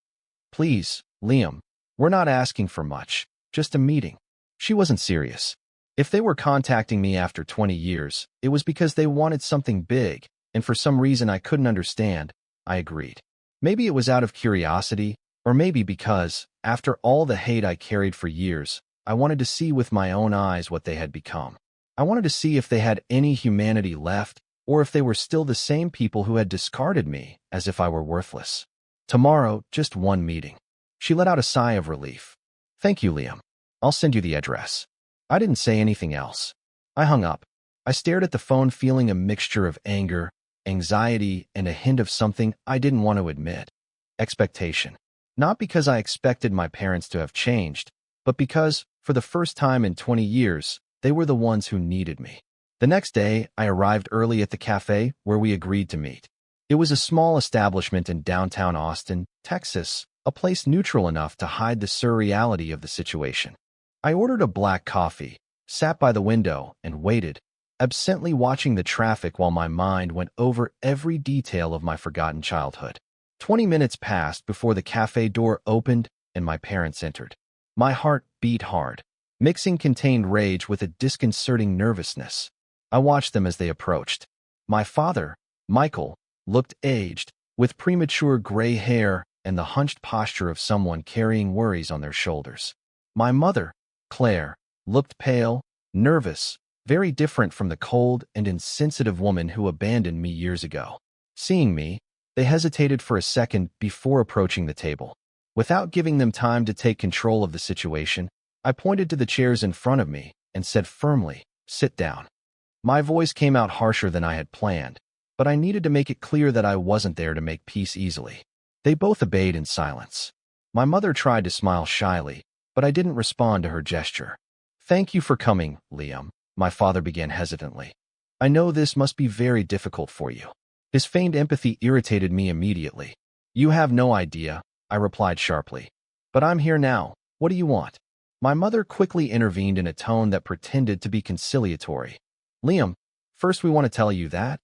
A: "Please, Liam, we're not asking for much, just a meeting." She wasn't serious. If they were contacting me after 20 years, it was because they wanted something big, and for some reason I couldn't understand. I agreed. Maybe it was out of curiosity, or maybe because, after all the hate I carried for years, I wanted to see with my own eyes what they had become. I wanted to see if they had any humanity left, or if they were still the same people who had discarded me as if I were worthless. "Tomorrow, just one meeting." She let out a sigh of relief. "Thank you, Liam. I'll send you the address." I didn't say anything else. I hung up. I stared at the phone feeling a mixture of anger, anxiety, and a hint of something I didn't want to admit: expectation. Not because I expected my parents to have changed, but because, for the first time in 20 years, they were the ones who needed me. The next day, I arrived early at the cafe where we agreed to meet. It was a small establishment in downtown Austin, Texas, a place neutral enough to hide the surreality of the situation. I ordered a black coffee, sat by the window, and waited, absently watching the traffic while my mind went over every detail of my forgotten childhood. 20 minutes passed before the cafe door opened and my parents entered. My heart beat hard, mixing contained rage with a disconcerting nervousness. I watched them as they approached. My father, Michael, looked aged, with premature gray hair and the hunched posture of someone carrying worries on their shoulders. My mother, Claire, looked pale, nervous, very different from the cold and insensitive woman who abandoned me years ago. Seeing me, they hesitated for a second before approaching the table. Without giving them time to take control of the situation, I pointed to the chairs in front of me and said firmly, "Sit down." My voice came out harsher than I had planned, but I needed to make it clear that I wasn't there to make peace easily. They both obeyed in silence. My mother tried to smile shyly, but I didn't respond to her gesture. "Thank you for coming, Liam," my father began hesitantly. "I know this must be very difficult for you." His feigned empathy irritated me immediately. "You have no idea," I replied sharply. "But I'm here now. What do you want?" My mother quickly intervened in a tone that pretended to be conciliatory. "Liam, first we want to tell you that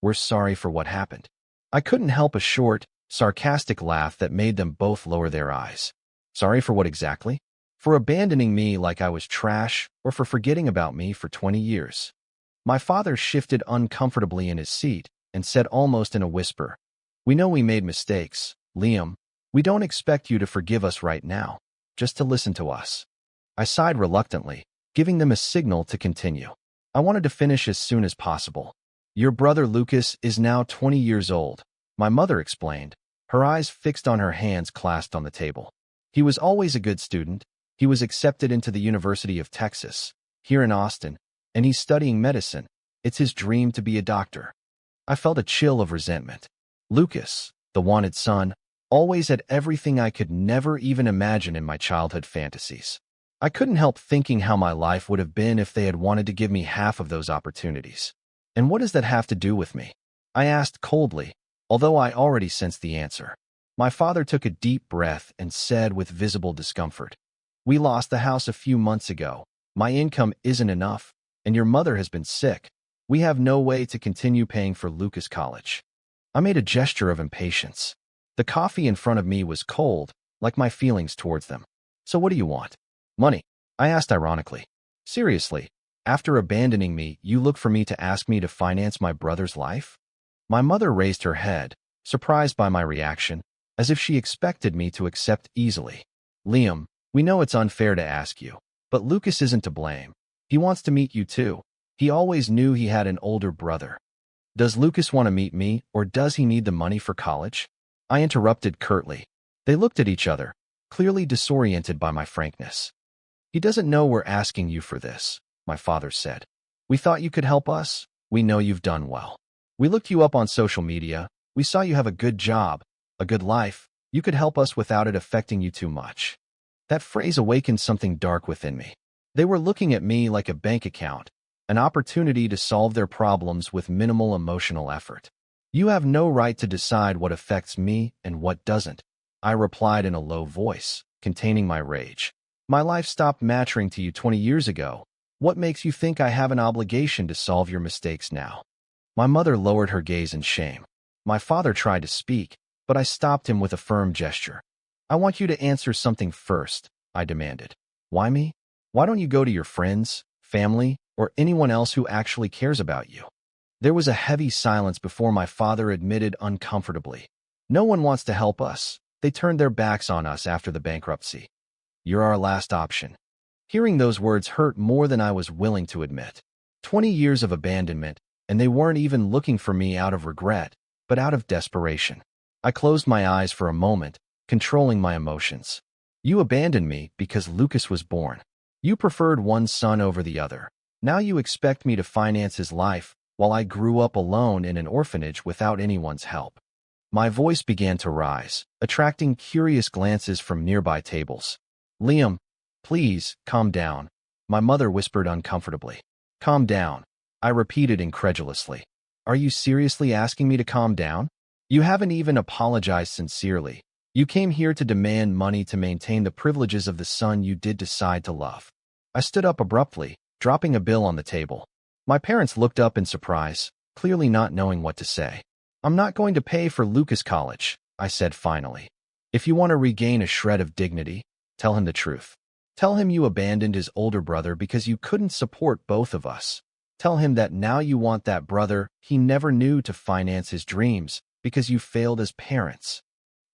A: we're sorry for what happened." I couldn't help a short, sarcastic laugh that made them both lower their eyes. "Sorry for what exactly?" "For abandoning me like I was trash or for forgetting about me for 20 years. My father shifted uncomfortably in his seat and said almost in a whisper, "We know we made mistakes, Liam. We don't expect you to forgive us right now, just to listen to us." I sighed reluctantly, giving them a signal to continue. I wanted to finish as soon as possible. "Your brother Lucas is now 20 years old," my mother explained, her eyes fixed on her hands clasped on the table. "He was always a good student. He was accepted into the University of Texas, here in Austin, and he's studying medicine. It's his dream to be a doctor." I felt a chill of resentment. Lucas, the wanted son, always had everything I could never even imagine in my childhood fantasies. I couldn't help thinking how my life would have been if they had wanted to give me half of those opportunities. "And what does that have to do with me?" I asked coldly, although I already sensed the answer. My father took a deep breath and said with visible discomfort, "We lost the house a few months ago. My income isn't enough, and your mother has been sick. We have no way to continue paying for Lucas College." I made a gesture of impatience. The coffee in front of me was cold, like my feelings towards them. "So what do you want?" "Money," I asked ironically. "Seriously, after abandoning me, you look for me to ask me to finance my brother's life?" My mother raised her head, surprised by my reaction, as if she expected me to accept easily. "Liam, we know it's unfair to ask you, but Lucas isn't to blame. He wants to meet you too. He always knew he had an older brother. Does Lucas want to meet me, or does he need the money for college?" I interrupted curtly. They looked at each other, clearly disoriented by my frankness. "He doesn't know we're asking you for this," my father said. "We thought you could help us. We know you've done well. We looked you up on social media. We saw you have a good job, a good life. You could help us without it affecting you too much." That phrase awakened something dark within me. They were looking at me like a bank account, an opportunity to solve their problems with minimal emotional effort. "You have no right to decide what affects me and what doesn't," I replied in a low voice, containing my rage. "My life stopped mattering to you 20 years ago. What makes you think I have an obligation to solve your mistakes now?" My mother lowered her gaze in shame. My father tried to speak, but I stopped him with a firm gesture. "I want you to answer something first," I demanded. "Why me? Why don't you go to your friends, family, or anyone else who actually cares about you?" There was a heavy silence before my father admitted uncomfortably, "No one wants to help us. They turned their backs on us after the bankruptcy. You're our last option." Hearing those words hurt more than I was willing to admit. 20 years of abandonment, and they weren't even looking for me out of regret, but out of desperation. I closed my eyes for a moment, controlling my emotions. "You abandoned me because Lucas was born. You preferred one son over the other. Now you expect me to finance his life while I grew up alone in an orphanage without anyone's help." My voice began to rise, attracting curious glances from nearby tables. Liam, please, calm down, my mother whispered uncomfortably. Calm down, I repeated incredulously. Are you seriously asking me to calm down? You haven't even apologized sincerely. You came here to demand money to maintain the privileges of the son you did decide to love. I stood up abruptly, dropping a bill on the table. My parents looked up in surprise, clearly not knowing what to say. I'm not going to pay for Lucas college, I said finally. If you want to regain a shred of dignity, tell him the truth. Tell him you abandoned his older brother because you couldn't support both of us. Tell him that now you want that brother he never knew to finance his dreams because you failed as parents.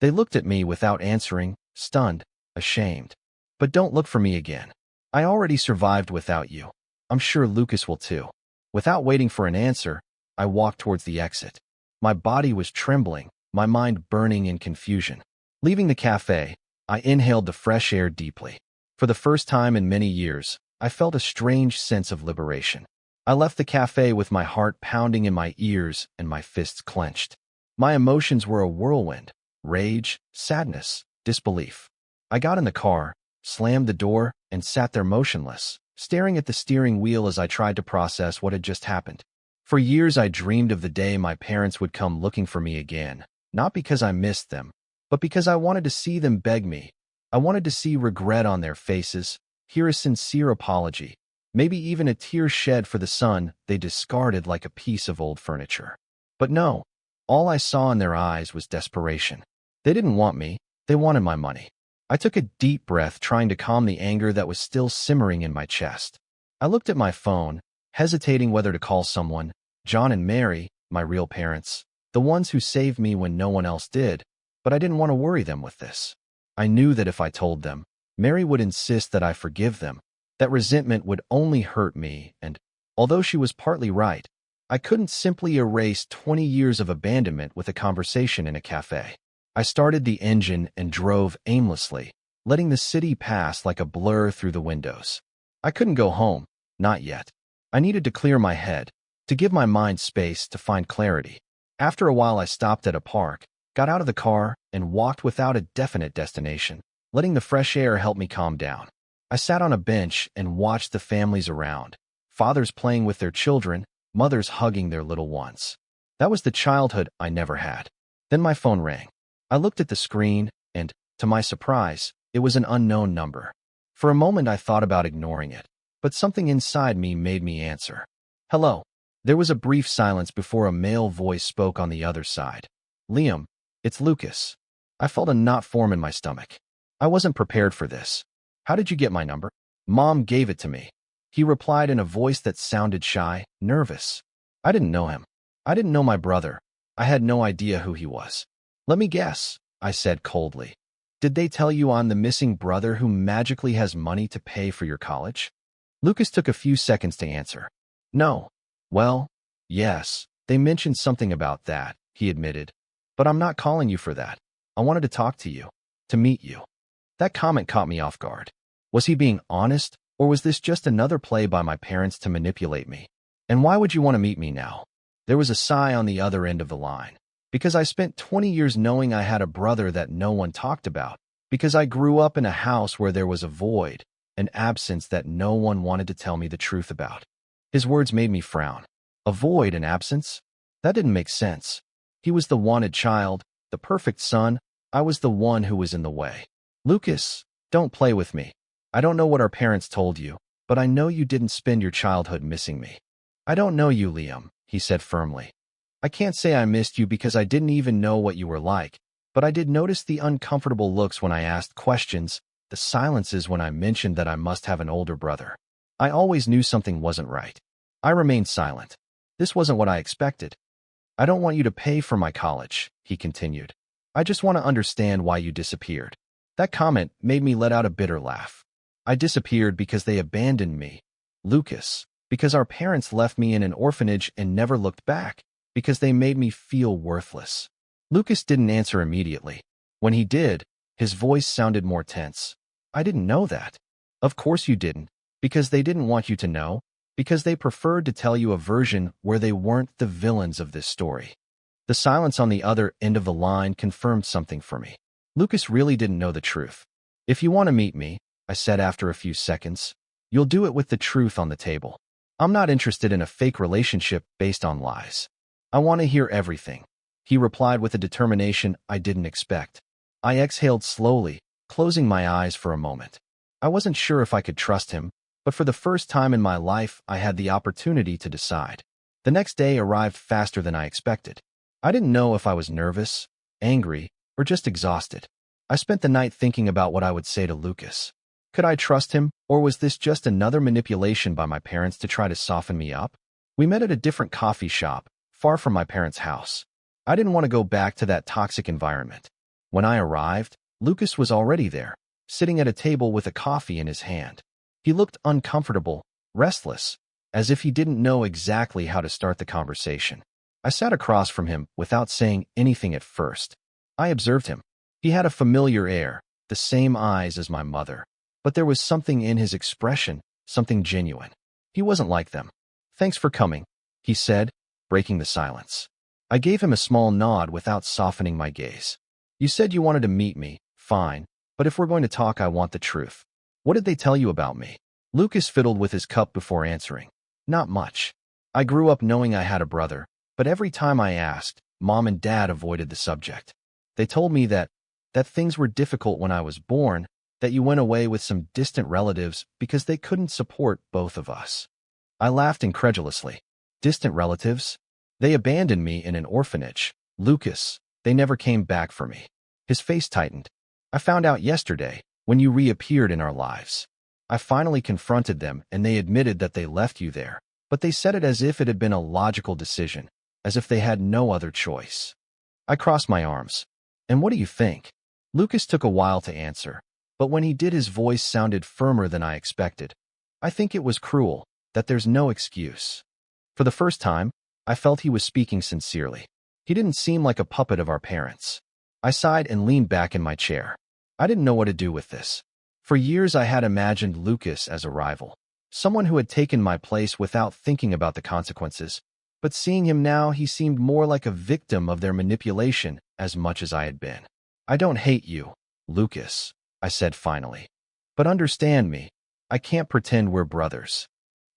A: They looked at me without answering, stunned, ashamed. But don't look for me again. I already survived without you. I'm sure Lucas will too. Without waiting for an answer, I walked towards the exit. My body was trembling, my mind burning in confusion. Leaving the cafe, I inhaled the fresh air deeply. For the first time in many years, I felt a strange sense of liberation. I left the cafe with my heart pounding in my ears and my fists clenched. My emotions were a whirlwind: rage, sadness, disbelief. I got in the car, slammed the door, and sat there motionless, staring at the steering wheel as I tried to process what had just happened. For years I dreamed of the day my parents would come looking for me again, not because I missed them, but because I wanted to see them beg me. I wanted to see regret on their faces, hear a sincere apology, maybe even a tear shed for the son they discarded like a piece of old furniture. But no, all I saw in their eyes was desperation. They didn't want me, they wanted my money. I took a deep breath, trying to calm the anger that was still simmering in my chest. I looked at my phone, hesitating whether to call someone. John and Mary, my real parents, the ones who saved me when no one else did, but I didn't want to worry them with this. I knew that if I told them, Mary would insist that I forgive them, that resentment would only hurt me, and, although she was partly right, I couldn't simply erase 20 years of abandonment with a conversation in a cafe. I started the engine and drove aimlessly, letting the city pass like a blur through the windows. I couldn't go home, not yet. I needed to clear my head, to give my mind space to find clarity. After a while I stopped at a park, got out of the car, and walked without a definite destination, letting the fresh air help me calm down. I sat on a bench and watched the families around, fathers playing with their children, mothers hugging their little ones. That was the childhood I never had. Then my phone rang. I looked at the screen, and, to my surprise, it was an unknown number. For a moment I thought about ignoring it, but something inside me made me answer. Hello. There was a brief silence before a male voice spoke on the other side. Liam, it's Lucas. I felt a knot form in my stomach. I wasn't prepared for this. How did you get my number? Mom gave it to me. He replied in a voice that sounded shy, nervous. I didn't know him. I didn't know my brother. I had no idea who he was. Let me guess, I said coldly. Did they tell you I'm the missing brother who magically has money to pay for your college? Lucas took a few seconds to answer. No. Well, yes, they mentioned something about that, he admitted. But I'm not calling you for that. I wanted to talk to you, to meet you. That comment caught me off guard. Was he being honest, or was this just another play by my parents to manipulate me? And why would you want to meet me now? There was a sigh on the other end of the line. Because I spent 20 years knowing I had a brother that no one talked about. Because I grew up in a house where there was a void, an absence that no one wanted to tell me the truth about. His words made me frown. A void, an absence? That didn't make sense. He was the wanted child, the perfect son. I was the one who was in the way. Lucas, don't play with me. I don't know what our parents told you, but I know you didn't spend your childhood missing me. I don't know you, Liam, he said firmly. I can't say I missed you because I didn't even know what you were like, but I did notice the uncomfortable looks when I asked questions, the silences when I mentioned that I must have an older brother. I always knew something wasn't right. I remained silent. This wasn't what I expected. I don't want you to pay for my college, he continued. I just want to understand why you disappeared. That comment made me let out a bitter laugh. I disappeared because they abandoned me. Lucas, because our parents left me in an orphanage and never looked back, because they made me feel worthless. Lucas didn't answer immediately. When he did, his voice sounded more tense. I didn't know that. Of course you didn't. Because they didn't want you to know, because they preferred to tell you a version where they weren't the villains of this story. The silence on the other end of the line confirmed something for me. Lucas really didn't know the truth. "If you want to meet me," I said after a few seconds, "you'll do it with the truth on the table. I'm not interested in a fake relationship based on lies. I want to hear everything." He replied with a determination I didn't expect. I exhaled slowly, closing my eyes for a moment. I wasn't sure if I could trust him, but for the first time in my life, I had the opportunity to decide. The next day arrived faster than I expected. I didn't know if I was nervous, angry, or just exhausted. I spent the night thinking about what I would say to Lucas. Could I trust him, or was this just another manipulation by my parents to try to soften me up? We met at a different coffee shop, far from my parents' house. I didn't want to go back to that toxic environment. When I arrived, Lucas was already there, sitting at a table with a coffee in his hand. He looked uncomfortable, restless, as if he didn't know exactly how to start the conversation. I sat across from him without saying anything at first. I observed him. He had a familiar air, the same eyes as my mother. But there was something in his expression, something genuine. He wasn't like them. "Thanks for coming," he said, breaking the silence. I gave him a small nod without softening my gaze. "You said you wanted to meet me, fine, but if we're going to talk, I want the truth. What did they tell you about me?" Lucas fiddled with his cup before answering. "Not much. I grew up knowing I had a brother, but every time I asked, Mom and Dad avoided the subject. They told me that things were difficult when I was born, that you went away with some distant relatives because they couldn't support both of us." I laughed incredulously. "Distant relatives? They abandoned me in an orphanage. Lucas, they never came back for me." His face tightened. "I found out yesterday, when you reappeared in our lives. I finally confronted them and they admitted that they left you there, but they said it as if it had been a logical decision, as if they had no other choice." I crossed my arms. "And what do you think?" Lucas took a while to answer, but when he did, his voice sounded firmer than I expected. "I think it was cruel, that there's no excuse." For the first time, I felt he was speaking sincerely. He didn't seem like a puppet of our parents. I sighed and leaned back in my chair. I didn't know what to do with this. For years I had imagined Lucas as a rival, someone who had taken my place without thinking about the consequences. But seeing him now, he seemed more like a victim of their manipulation as much as I had been. "I don't hate you, Lucas," I said finally. "But understand me. I can't pretend we're brothers."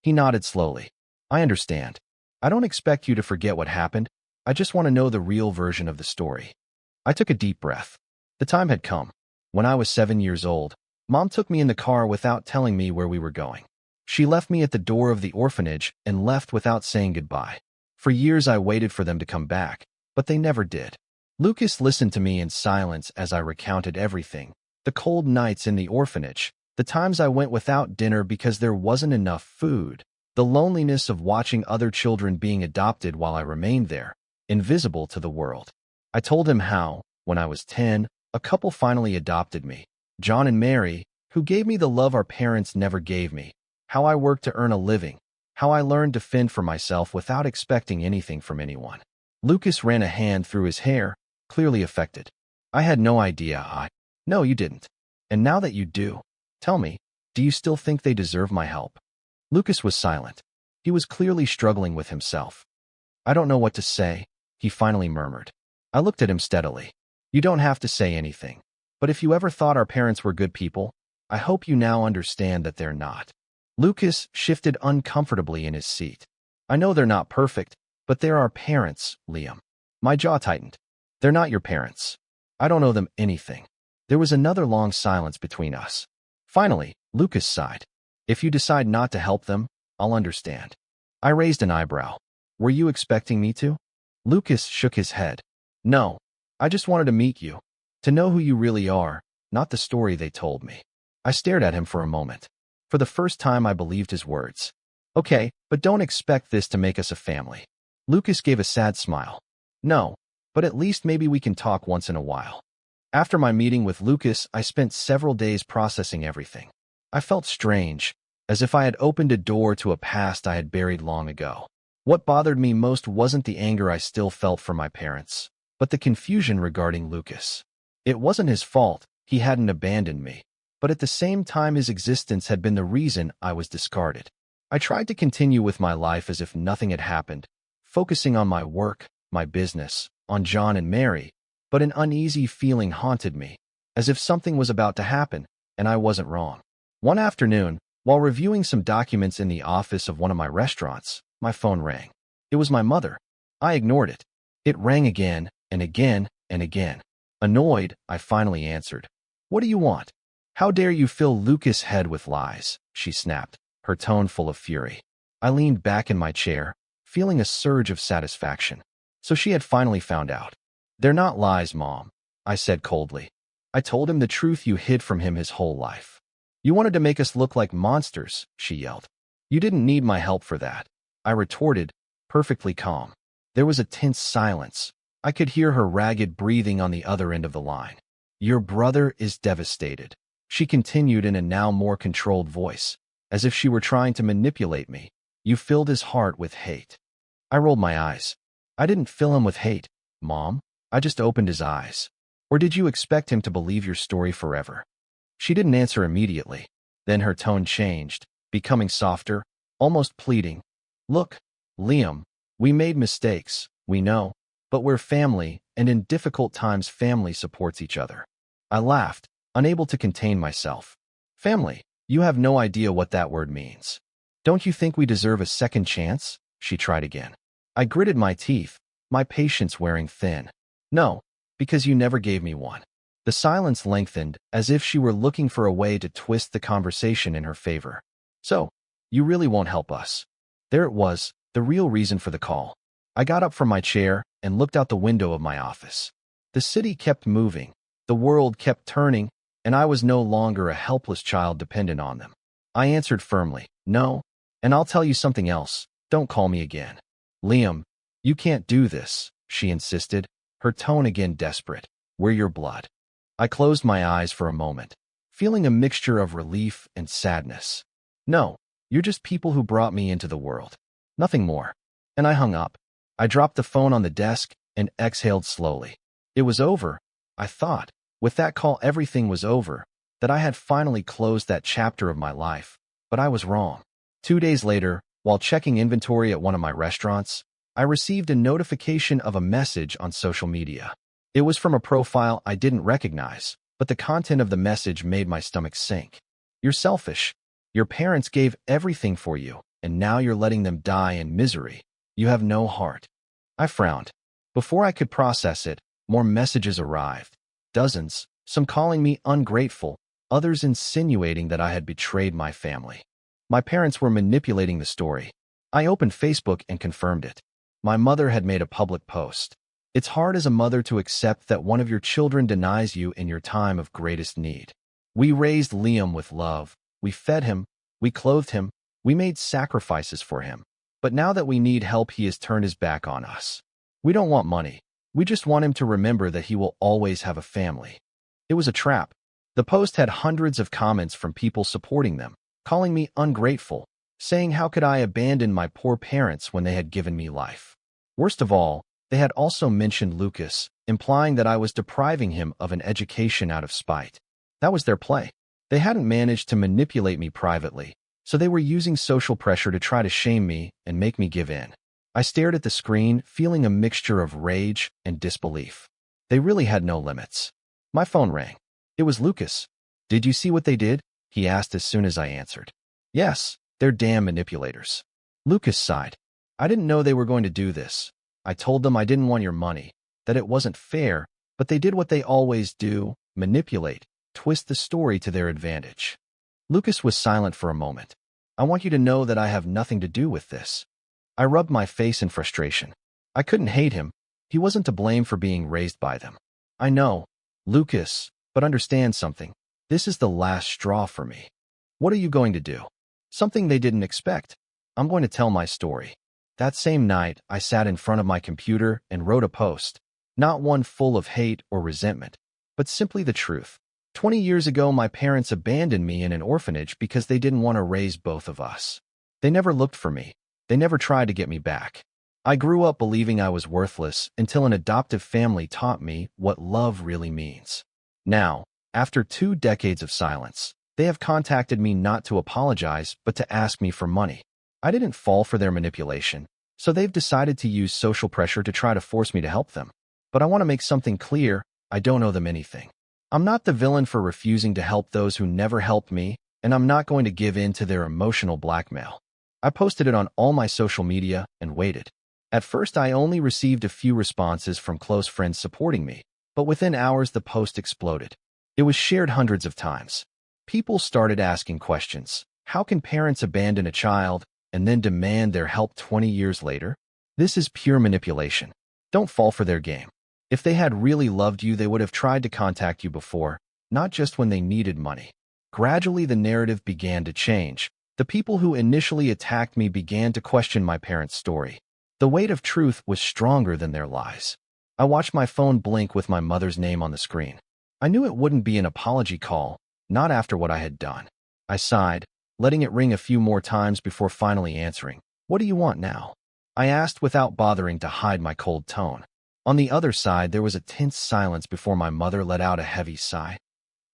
A: He nodded slowly. "I understand. I don't expect you to forget what happened. I just want to know the real version of the story." I took a deep breath. The time had come. When I was 7 years old, Mom took me in the car without telling me where we were going. She left me at the door of the orphanage and left without saying goodbye. For years I waited for them to come back, but they never did. Lucas listened to me in silence as I recounted everything. The cold nights in the orphanage, the times I went without dinner because there wasn't enough food, the loneliness of watching other children being adopted while I remained there, invisible to the world. I told him how, when I was 10, a couple finally adopted me, John and Mary, who gave me the love our parents never gave me, how I worked to earn a living, how I learned to fend for myself without expecting anything from anyone. Lucas ran a hand through his hair, clearly affected. "I had no idea. No, you didn't. And now that you do, tell me, do you still think they deserve my help?" Lucas was silent. He was clearly struggling with himself. "I don't know what to say," he finally murmured. I looked at him steadily. "You don't have to say anything. But if you ever thought our parents were good people, I hope you now understand that they're not." Lucas shifted uncomfortably in his seat. "I know they're not perfect, but they're our parents, Liam." My jaw tightened. "They're not your parents. I don't owe them anything." There was another long silence between us. Finally, Lucas sighed. "If you decide not to help them, I'll understand." I raised an eyebrow. "Were you expecting me to?" Lucas shook his head. "No, I just wanted to meet you, to know who you really are, not the story they told me." I stared at him for a moment. For the first time, I believed his words. "Okay, but don't expect this to make us a family." Lucas gave a sad smile. "No, but at least maybe we can talk once in a while." After my meeting with Lucas, I spent several days processing everything. I felt strange, as if I had opened a door to a past I had buried long ago. What bothered me most wasn't the anger I still felt for my parents, but the confusion regarding Lucas. It wasn't his fault, he hadn't abandoned me, but at the same time his existence had been the reason I was discarded. I tried to continue with my life as if nothing had happened, focusing on my work, my business, on John and Mary, but an uneasy feeling haunted me, as if something was about to happen, and I wasn't wrong. One afternoon, while reviewing some documents in the office of one of my restaurants, my phone rang. It was my mother. I ignored it. It rang again, and again, and again. Annoyed, I finally answered. "What do you want?" "How dare you fill Lucas' head with lies?" she snapped, her tone full of fury. I leaned back in my chair, feeling a surge of satisfaction. So she had finally found out. "They're not lies, Mom," I said coldly. "I told him the truth you hid from him his whole life." "You wanted to make us look like monsters," she yelled. "You didn't need my help for that," I retorted, perfectly calm. There was a tense silence. I could hear her ragged breathing on the other end of the line. "Your brother is devastated," she continued in a now more controlled voice, as if she were trying to manipulate me. "You filled his heart with hate." I rolled my eyes. "I didn't fill him with hate, Mom. I just opened his eyes. Or did you expect him to believe your story forever?" She didn't answer immediately. Then her tone changed, becoming softer, almost pleading. "Look, Liam, we made mistakes, we know, but we're family, and in difficult times family supports each other." I laughed, unable to contain myself. "Family? You have no idea what that word means. Don't you think we deserve a second chance?" She tried again. I gritted my teeth, my patience wearing thin. "No, because you never gave me one." The silence lengthened, as if she were looking for a way to twist the conversation in her favor. "So, you really won't help us." There it was, the real reason for the call. I got up from my chair and looked out the window of my office. The city kept moving, the world kept turning, and I was no longer a helpless child dependent on them. I answered firmly, "No, and I'll tell you something else. Don't call me again." "Liam, you can't do this," she insisted, her tone again desperate. "We're your blood." I closed my eyes for a moment, feeling a mixture of relief and sadness. "No, you're just people who brought me into the world. Nothing more." And I hung up. I dropped the phone on the desk and exhaled slowly. It was over, I thought. With that call, everything was over, that I had finally closed that chapter of my life. But I was wrong. 2 days later, while checking inventory at one of my restaurants, I received a notification of a message on social media. It was from a profile I didn't recognize, but the content of the message made my stomach sink. "You're selfish. Your parents gave everything for you, and now you're letting them die in misery. You have no heart." I frowned. Before I could process it, more messages arrived. Dozens, some calling me ungrateful, others insinuating that I had betrayed my family. My parents were manipulating the story. I opened Facebook and confirmed it. My mother had made a public post. "It's hard as a mother to accept that one of your children denies you in your time of greatest need. We raised Liam with love. We fed him. We clothed him. We made sacrifices for him. But now that we need help, he has turned his back on us. We don't want money. We just want him to remember that he will always have a family." It was a trap. The post had hundreds of comments from people supporting them, calling me ungrateful, saying how could I abandon my poor parents when they had given me life. Worst of all, they had also mentioned Lucas, implying that I was depriving him of an education out of spite. That was their play. They hadn't managed to manipulate me privately, so they were using social pressure to try to shame me and make me give in. I stared at the screen, feeling a mixture of rage and disbelief. They really had no limits. My phone rang. It was Lucas. "Did you see what they did?" he asked as soon as I answered. "Yes, they're damn manipulators." Lucas sighed. "I didn't know they were going to do this. I told them I didn't want your money, that it wasn't fair, but they did what they always do, manipulate, twist the story to their advantage." Lucas was silent for a moment. "I want you to know that I have nothing to do with this." I rubbed my face in frustration. I couldn't hate him. He wasn't to blame for being raised by them. "I know, Lucas, but understand something. This is the last straw for me." "What are you going to do?" "Something they didn't expect. I'm going to tell my story." That same night, I sat in front of my computer and wrote a post, not one full of hate or resentment, but simply the truth. 20 years ago, my parents abandoned me in an orphanage because they didn't want to raise both of us. They never looked for me. They never tried to get me back. I grew up believing I was worthless until an adoptive family taught me what love really means. Now, after 2 decades of silence, they have contacted me not to apologize, but to ask me for money. I didn't fall for their manipulation, so they've decided to use social pressure to try to force me to help them. But I want to make something clear, I don't owe them anything. I'm not the villain for refusing to help those who never helped me, and I'm not going to give in to their emotional blackmail. I posted it on all my social media and waited. At first, I only received a few responses from close friends supporting me, but within hours the post exploded. It was shared hundreds of times. People started asking questions. How can parents abandon a child and then demand their help 20 years later? This is pure manipulation. Don't fall for their game. If they had really loved you, they would have tried to contact you before, not just when they needed money. Gradually, the narrative began to change. The people who initially attacked me began to question my parents' story. The weight of truth was stronger than their lies. I watched my phone blink with my mother's name on the screen. I knew it wouldn't be an apology call, not after what I had done. I sighed, letting it ring a few more times before finally answering. What do you want now? I asked without bothering to hide my cold tone. On the other side, there was a tense silence before my mother let out a heavy sigh.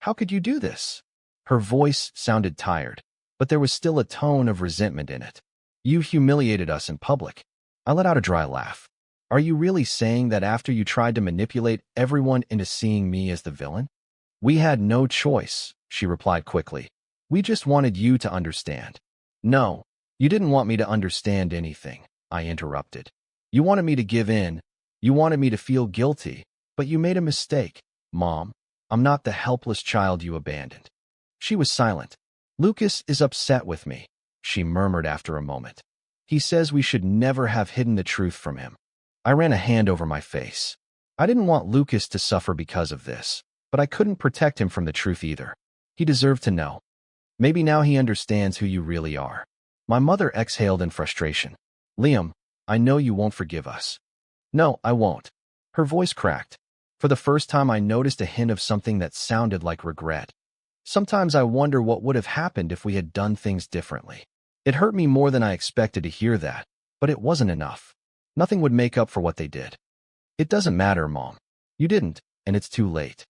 A: How could you do this? Her voice sounded tired, but there was still a tone of resentment in it. You humiliated us in public. I let out a dry laugh. Are you really saying that after you tried to manipulate everyone into seeing me as the villain? We had no choice, she replied quickly. We just wanted you to understand. No, you didn't want me to understand anything, I interrupted. You wanted me to give in. You wanted me to feel guilty, but you made a mistake, Mom. I'm not the helpless child you abandoned. She was silent. Lucas is upset with me, she murmured after a moment. He says we should never have hidden the truth from him. I ran a hand over my face. I didn't want Lucas to suffer because of this, but I couldn't protect him from the truth either. He deserved to know. Maybe now he understands who you really are. My mother exhaled in frustration. Liam, I know you won't forgive us. No, I won't. Her voice cracked. For the first time, I noticed a hint of something that sounded like regret. Sometimes I wonder what would have happened if we had done things differently. It hurt me more than I expected to hear that, but it wasn't enough. Nothing would make up for what they did. It doesn't matter, Mom. You didn't, and it's too late.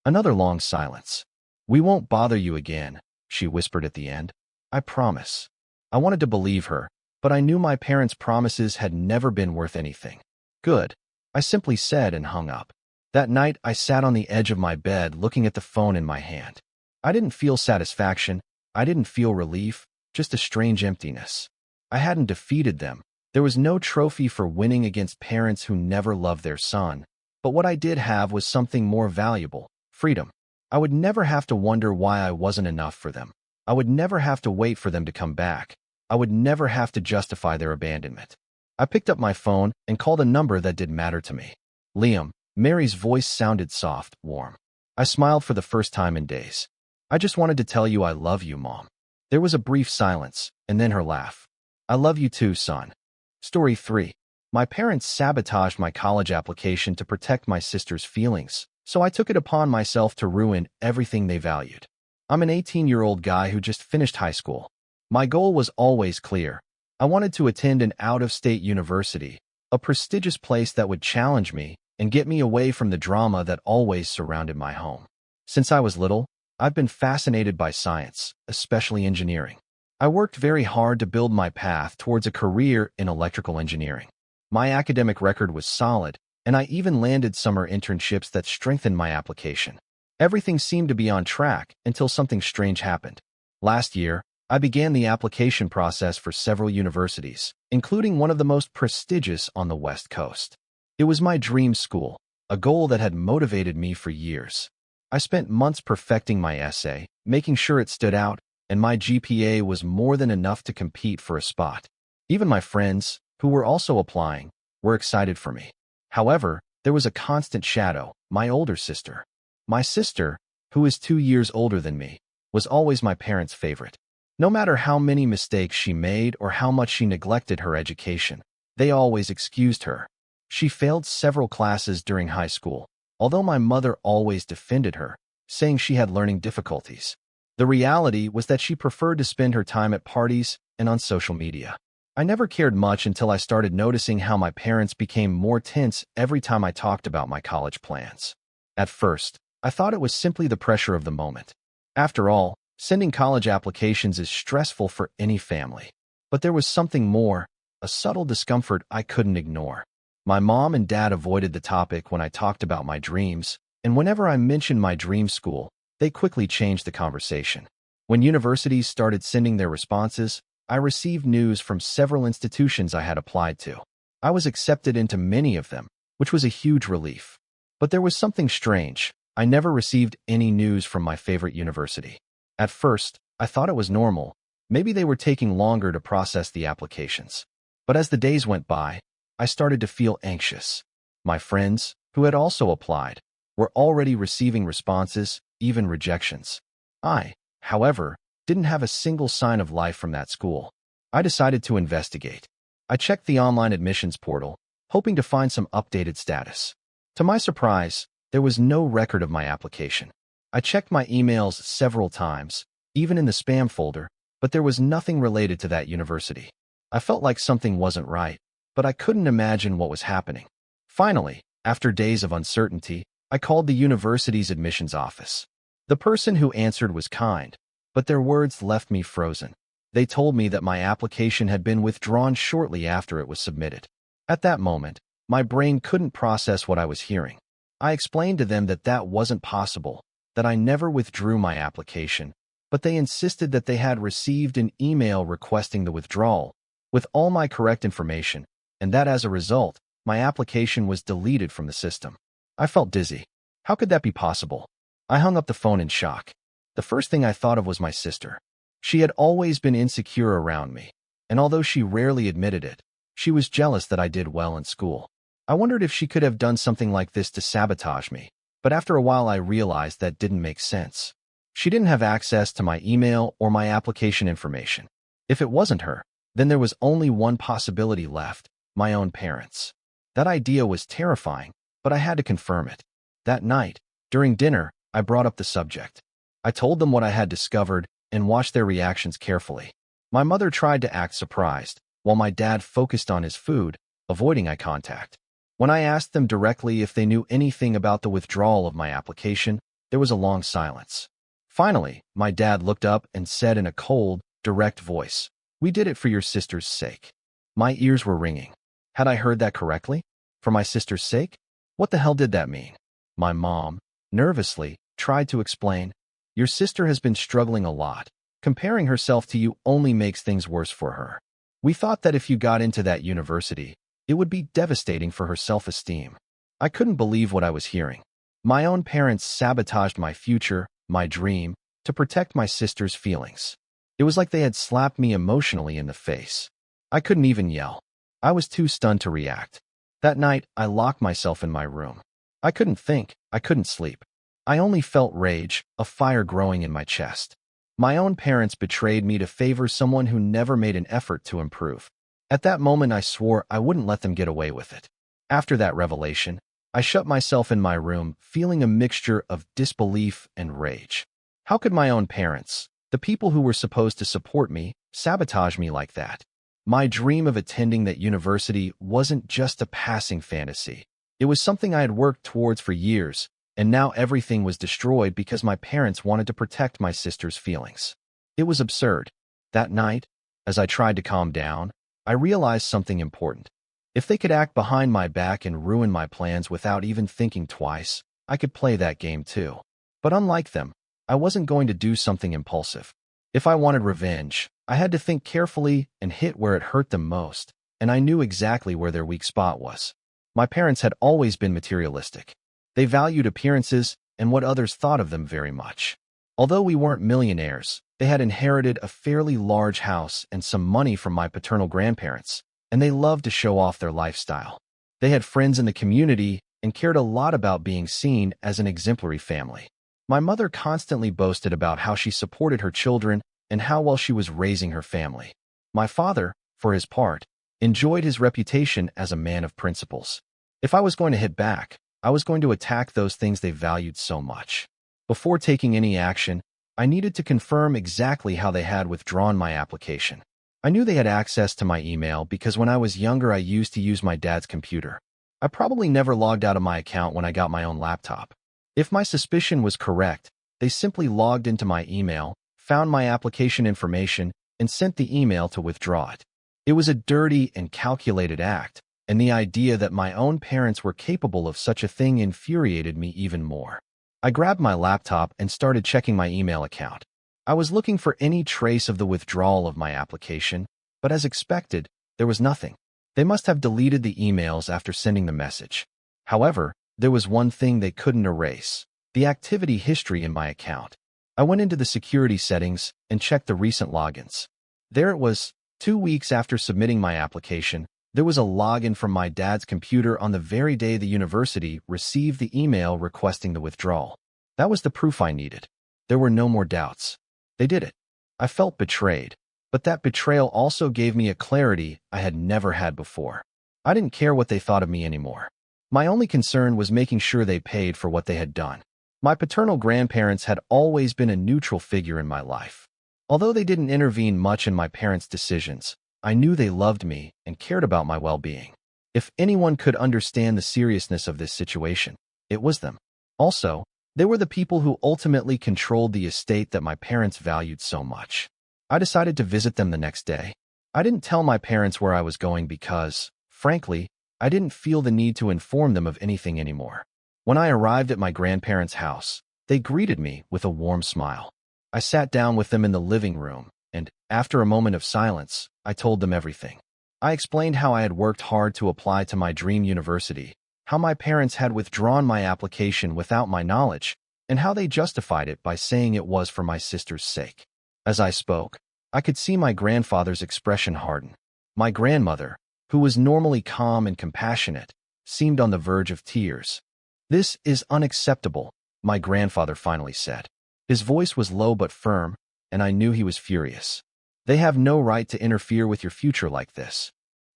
A: Another long silence. We won't bother you again, she whispered at the end. I promise. I wanted to believe her, but I knew my parents' promises had never been worth anything. Good, I simply said and hung up. That night, I sat on the edge of my bed looking at the phone in my hand. I didn't feel satisfaction. I didn't feel relief. Just a strange emptiness. I hadn't defeated them. There was no trophy for winning against parents who never loved their son. But what I did have was something more valuable, freedom. I would never have to wonder why I wasn't enough for them. I would never have to wait for them to come back. I would never have to justify their abandonment. I picked up my phone and called a number that did matter to me. Liam. Mary's voice sounded soft, warm. I smiled for the first time in days. I just wanted to tell you I love you, Mom. There was a brief silence, and then her laugh. I love you too, son. Story 3. My parents sabotaged my college application to protect my sister's feelings, so I took it upon myself to ruin everything they valued. I'm an 18-year-old guy who just finished high school. My goal was always clear. I wanted to attend an out-of-state university, a prestigious place that would challenge me and get me away from the drama that always surrounded my home. Since I was little, I've been fascinated by science, especially engineering. I worked very hard to build my path towards a career in electrical engineering. My academic record was solid, and I even landed summer internships that strengthened my application. Everything seemed to be on track until something strange happened. Last year, I began the application process for several universities, including one of the most prestigious on the West Coast. It was my dream school, a goal that had motivated me for years. I spent months perfecting my essay, making sure it stood out, and my GPA was more than enough to compete for a spot. Even my friends, who were also applying, were excited for me. However, there was a constant shadow, my older sister. My sister, who is 2 years older than me, was always my parents' favorite. No matter how many mistakes she made or how much she neglected her education, they always excused her. She failed several classes during high school, although my mother always defended her, saying she had learning difficulties. The reality was that she preferred to spend her time at parties and on social media. I never cared much until I started noticing how my parents became more tense every time I talked about my college plans. At first, I thought it was simply the pressure of the moment. After all, sending college applications is stressful for any family. But there was something more, a subtle discomfort I couldn't ignore. My mom and dad avoided the topic when I talked about my dreams, and whenever I mentioned my dream school, they quickly changed the conversation. When universities started sending their responses, I received news from several institutions I had applied to. I was accepted into many of them, which was a huge relief. But there was something strange. I never received any news from my favorite university. At first, I thought it was normal. Maybe they were taking longer to process the applications. But as the days went by, I started to feel anxious. My friends, who had also applied, were already receiving responses, even rejections. I, however, didn't have a single sign of life from that school. I decided to investigate. I checked the online admissions portal, hoping to find some updated status. To my surprise, there was no record of my application. I checked my emails several times, even in the spam folder, but there was nothing related to that university. I felt like something wasn't right, but I couldn't imagine what was happening. Finally, after days of uncertainty, I called the university's admissions office. The person who answered was kind, but their words left me frozen. They told me that my application had been withdrawn shortly after it was submitted. At that moment, my brain couldn't process what I was hearing. I explained to them that that wasn't possible, that I never withdrew my application, but they insisted that they had received an email requesting the withdrawal, with all my correct information, and that as a result, my application was deleted from the system. I felt dizzy. How could that be possible? I hung up the phone in shock. The first thing I thought of was my sister. She had always been insecure around me, and although she rarely admitted it, she was jealous that I did well in school. I wondered if she could have done something like this to sabotage me, but after a while I realized that didn't make sense. She didn't have access to my email or my application information. If it wasn't her, then there was only one possibility left: my own parents. That idea was terrifying, but I had to confirm it. That night, during dinner, I brought up the subject. I told them what I had discovered and watched their reactions carefully. My mother tried to act surprised, while my dad focused on his food, avoiding eye contact. When I asked them directly if they knew anything about the withdrawal of my application, there was a long silence. Finally, my dad looked up and said in a cold, direct voice, "We did it for your sister's sake." My ears were ringing. Had I heard that correctly? For my sister's sake? What the hell did that mean? My mom, nervously, tried to explain, "Your sister has been struggling a lot. Comparing herself to you only makes things worse for her. We thought that if you got into that university, it would be devastating for her self-esteem." I couldn't believe what I was hearing. My own parents sabotaged my future, my dream, to protect my sister's feelings. It was like they had slapped me emotionally in the face. I couldn't even yell. I was too stunned to react. That night, I locked myself in my room. I couldn't think, I couldn't sleep. I only felt rage, a fire growing in my chest. My own parents betrayed me to favor someone who never made an effort to improve. At that moment, I swore I wouldn't let them get away with it. After that revelation, I shut myself in my room, feeling a mixture of disbelief and rage. How could my own parents, the people who were supposed to support me, sabotage me like that? My dream of attending that university wasn't just a passing fantasy. It was something I had worked towards for years, and now everything was destroyed because my parents wanted to protect my sister's feelings. It was absurd. That night, as I tried to calm down, I realized something important. If they could act behind my back and ruin my plans without even thinking twice, I could play that game too. But unlike them, I wasn't going to do something impulsive. If I wanted revenge, I had to think carefully and hit where it hurt them most, and I knew exactly where their weak spot was. My parents had always been materialistic. They valued appearances and what others thought of them very much. Although we weren't millionaires, they had inherited a fairly large house and some money from my paternal grandparents, and they loved to show off their lifestyle. They had friends in the community and cared a lot about being seen as an exemplary family. My mother constantly boasted about how she supported her children and how well she was raising her family. My father, for his part, enjoyed his reputation as a man of principles. If I was going to hit back, I was going to attack those things they valued so much. Before taking any action, I needed to confirm exactly how they had withdrawn my application. I knew they had access to my email because when I was younger I used to use my dad's computer. I probably never logged out of my account when I got my own laptop. If my suspicion was correct, they simply logged into my email, found my application information, and sent the email to withdraw it. It was a dirty and calculated act, and the idea that my own parents were capable of such a thing infuriated me even more. I grabbed my laptop and started checking my email account. I was looking for any trace of the withdrawal of my application, but as expected, there was nothing. They must have deleted the emails after sending the message. However, there was one thing they couldn't erase: the activity history in my account. I went into the security settings and checked the recent logins. There it was. 2 weeks after submitting my application, there was a login from my dad's computer on the very day the university received the email requesting the withdrawal. That was the proof I needed. There were no more doubts. They did it. I felt betrayed, but that betrayal also gave me a clarity I had never had before. I didn't care what they thought of me anymore. My only concern was making sure they paid for what they had done. My paternal grandparents had always been a neutral figure in my life. Although they didn't intervene much in my parents' decisions, I knew they loved me and cared about my well-being. If anyone could understand the seriousness of this situation, it was them. Also, they were the people who ultimately controlled the estate that my parents valued so much. I decided to visit them the next day. I didn't tell my parents where I was going because, frankly, I didn't feel the need to inform them of anything anymore. When I arrived at my grandparents' house, they greeted me with a warm smile. I sat down with them in the living room, and, after a moment of silence, I told them everything. I explained how I had worked hard to apply to my dream university, how my parents had withdrawn my application without my knowledge, and how they justified it by saying it was for my sister's sake. As I spoke, I could see my grandfather's expression harden. My grandmother, who was normally calm and compassionate, seemed on the verge of tears. "This is unacceptable," my grandfather finally said. His voice was low but firm, and I knew he was furious. "They have no right to interfere with your future like this."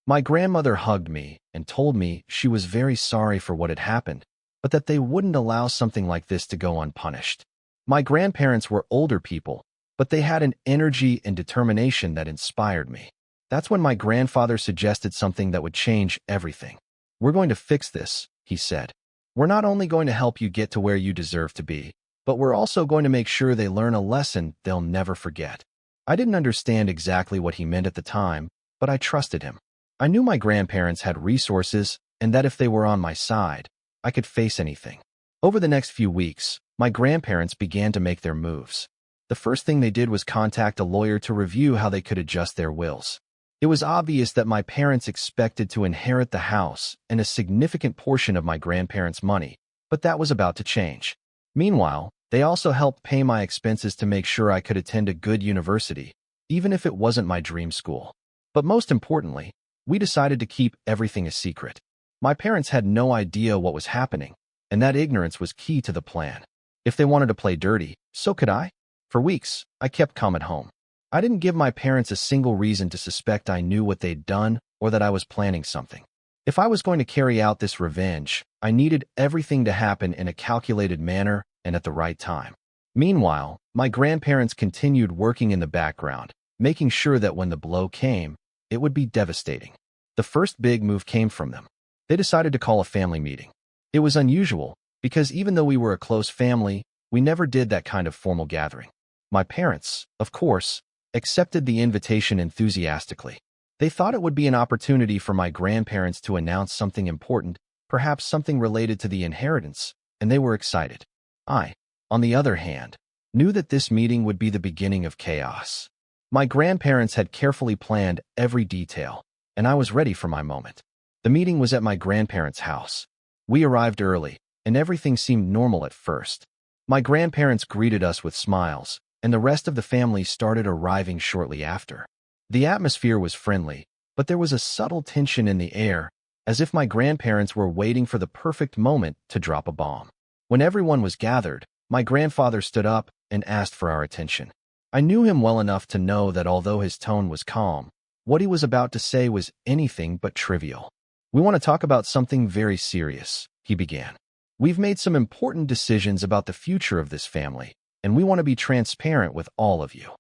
A: My grandmother hugged me and told me she was very sorry for what had happened, but that they wouldn't allow something like this to go unpunished. My grandparents were older people, but they had an energy and determination that inspired me. That's when my grandfather suggested something that would change everything. "We're going to fix this," he said. "We're not only going to help you get to where you deserve to be, but we're also going to make sure they learn a lesson they'll never forget." I didn't understand exactly what he meant at the time, but I trusted him. I knew my grandparents had resources and that if they were on my side, I could face anything. Over the next few weeks, my grandparents began to make their moves. The first thing they did was contact a lawyer to review how they could adjust their wills. It was obvious that my parents expected to inherit the house and a significant portion of my grandparents' money, but that was about to change. Meanwhile, they also helped pay my expenses to make sure I could attend a good university, even if it wasn't my dream school. But most importantly, we decided to keep everything a secret. My parents had no idea what was happening, and that ignorance was key to the plan. If they wanted to play dirty, so could I. For weeks, I kept calm at home. I didn't give my parents a single reason to suspect I knew what they'd done or that I was planning something. If I was going to carry out this revenge, I needed everything to happen in a calculated manner and at the right time. Meanwhile, my grandparents continued working in the background, making sure that when the blow came, it would be devastating. The first big move came from them. They decided to call a family meeting. It was unusual, because even though we were a close family, we never did that kind of formal gathering. My parents, of course, accepted the invitation enthusiastically. They thought it would be an opportunity for my grandparents to announce something important, perhaps something related to the inheritance, and they were excited. I, on the other hand, knew that this meeting would be the beginning of chaos. My grandparents had carefully planned every detail, and I was ready for my moment. The meeting was at my grandparents' house. We arrived early, and everything seemed normal at first. My grandparents greeted us with smiles, and the rest of the family started arriving shortly after. The atmosphere was friendly, but there was a subtle tension in the air, as if my grandparents were waiting for the perfect moment to drop a bomb. When everyone was gathered, my grandfather stood up and asked for our attention. I knew him well enough to know that although his tone was calm, what he was about to say was anything but trivial. "We want to talk about something very serious," he began. "We've made some important decisions about the future of this family, and we want to be transparent with all of you."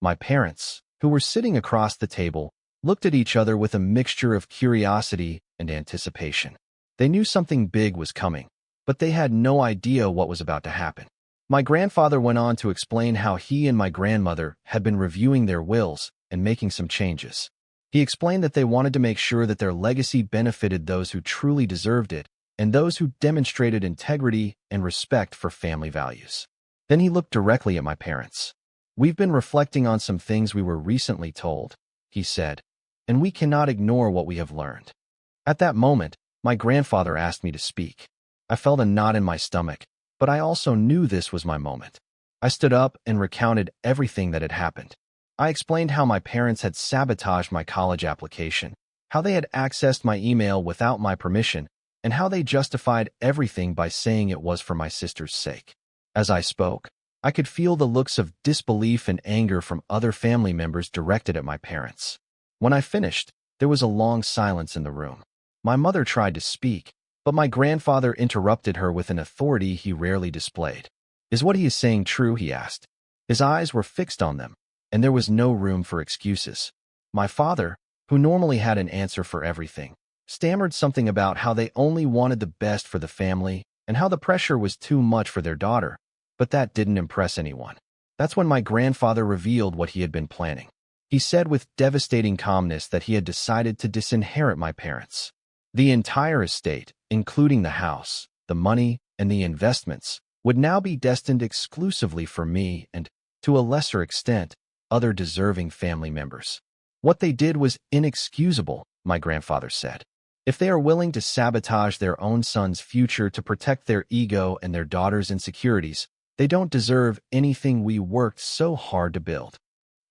A: My parents, who were sitting across the table, looked at each other with a mixture of curiosity and anticipation. They knew something big was coming, but they had no idea what was about to happen. My grandfather went on to explain how he and my grandmother had been reviewing their wills and making some changes. He explained that they wanted to make sure that their legacy benefited those who truly deserved it and those who demonstrated integrity and respect for family values. Then he looked directly at my parents. "We've been reflecting on some things we were recently told," he said, "and we cannot ignore what we have learned." At that moment, my grandfather asked me to speak. I felt a knot in my stomach, but I also knew this was my moment. I stood up and recounted everything that had happened. I explained how my parents had sabotaged my college application, how they had accessed my email without my permission, and how they justified everything by saying it was for my sister's sake. As I spoke, I could feel the looks of disbelief and anger from other family members directed at my parents. When I finished, there was a long silence in the room. My mother tried to speak, but my grandfather interrupted her with an authority he rarely displayed. "Is what he is saying true?" he asked. His eyes were fixed on them, and there was no room for excuses. My father, who normally had an answer for everything, stammered something about how they only wanted the best for the family and how the pressure was too much for their daughter, but that didn't impress anyone. That's when my grandfather revealed what he had been planning. He said with devastating calmness that he had decided to disinherit my parents. The entire estate, including the house, the money, and the investments, would now be destined exclusively for me and, to a lesser extent, other deserving family members. What they did was inexcusable, my grandfather said. If they are willing to sabotage their own son's future to protect their ego and their daughter's insecurities, they don't deserve anything we worked so hard to build.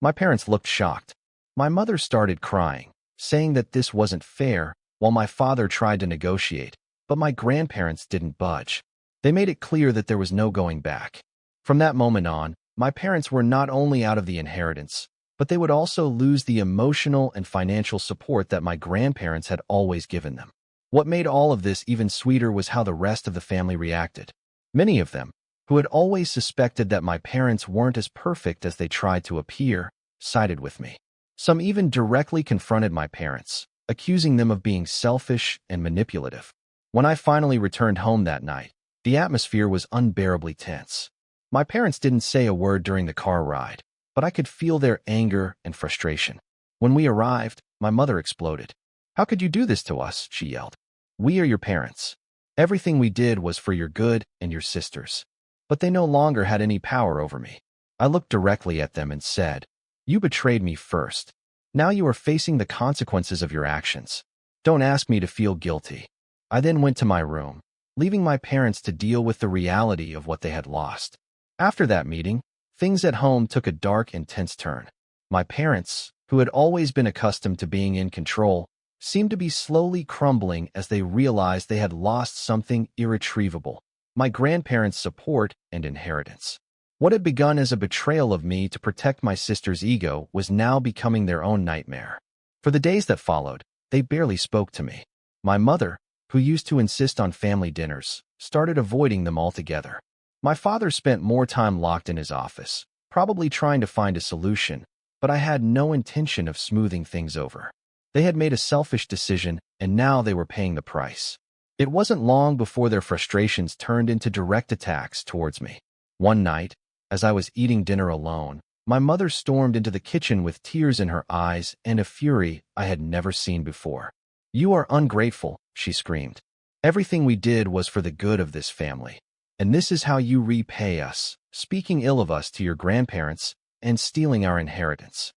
A: My parents looked shocked. My mother started crying, saying that this wasn't fair, while my father tried to negotiate, but my grandparents didn't budge. They made it clear that there was no going back. From that moment on, my parents were not only out of the inheritance, but they would also lose the emotional and financial support that my grandparents had always given them. What made all of this even sweeter was how the rest of the family reacted. Many of them, who had always suspected that my parents weren't as perfect as they tried to appear, sided with me. Some even directly confronted my parents, accusing them of being selfish and manipulative. When I finally returned home that night, the atmosphere was unbearably tense. My parents didn't say a word during the car ride, but I could feel their anger and frustration. When we arrived, my mother exploded. "How could you do this to us?" she yelled. "We are your parents. Everything we did was for your good and your sister's." But they no longer had any power over me. I looked directly at them and said, "You betrayed me first. Now you are facing the consequences of your actions. Don't ask me to feel guilty." I then went to my room, leaving my parents to deal with the reality of what they had lost. After that meeting, things at home took a dark and tense turn. My parents, who had always been accustomed to being in control, seemed to be slowly crumbling as they realized they had lost something irretrievable: my grandparents' support and inheritance. What had begun as a betrayal of me to protect my sister's ego was now becoming their own nightmare. For the days that followed, they barely spoke to me. My mother, who used to insist on family dinners, started avoiding them altogether. My father spent more time locked in his office, probably trying to find a solution, but I had no intention of smoothing things over. They had made a selfish decision, and now they were paying the price. It wasn't long before their frustrations turned into direct attacks towards me. One night, as I was eating dinner alone, my mother stormed into the kitchen with tears in her eyes and a fury I had never seen before. "You are ungrateful," she screamed. "Everything we did was for the good of this family. And this is how you repay us, speaking ill of us to your grandparents and stealing our inheritance."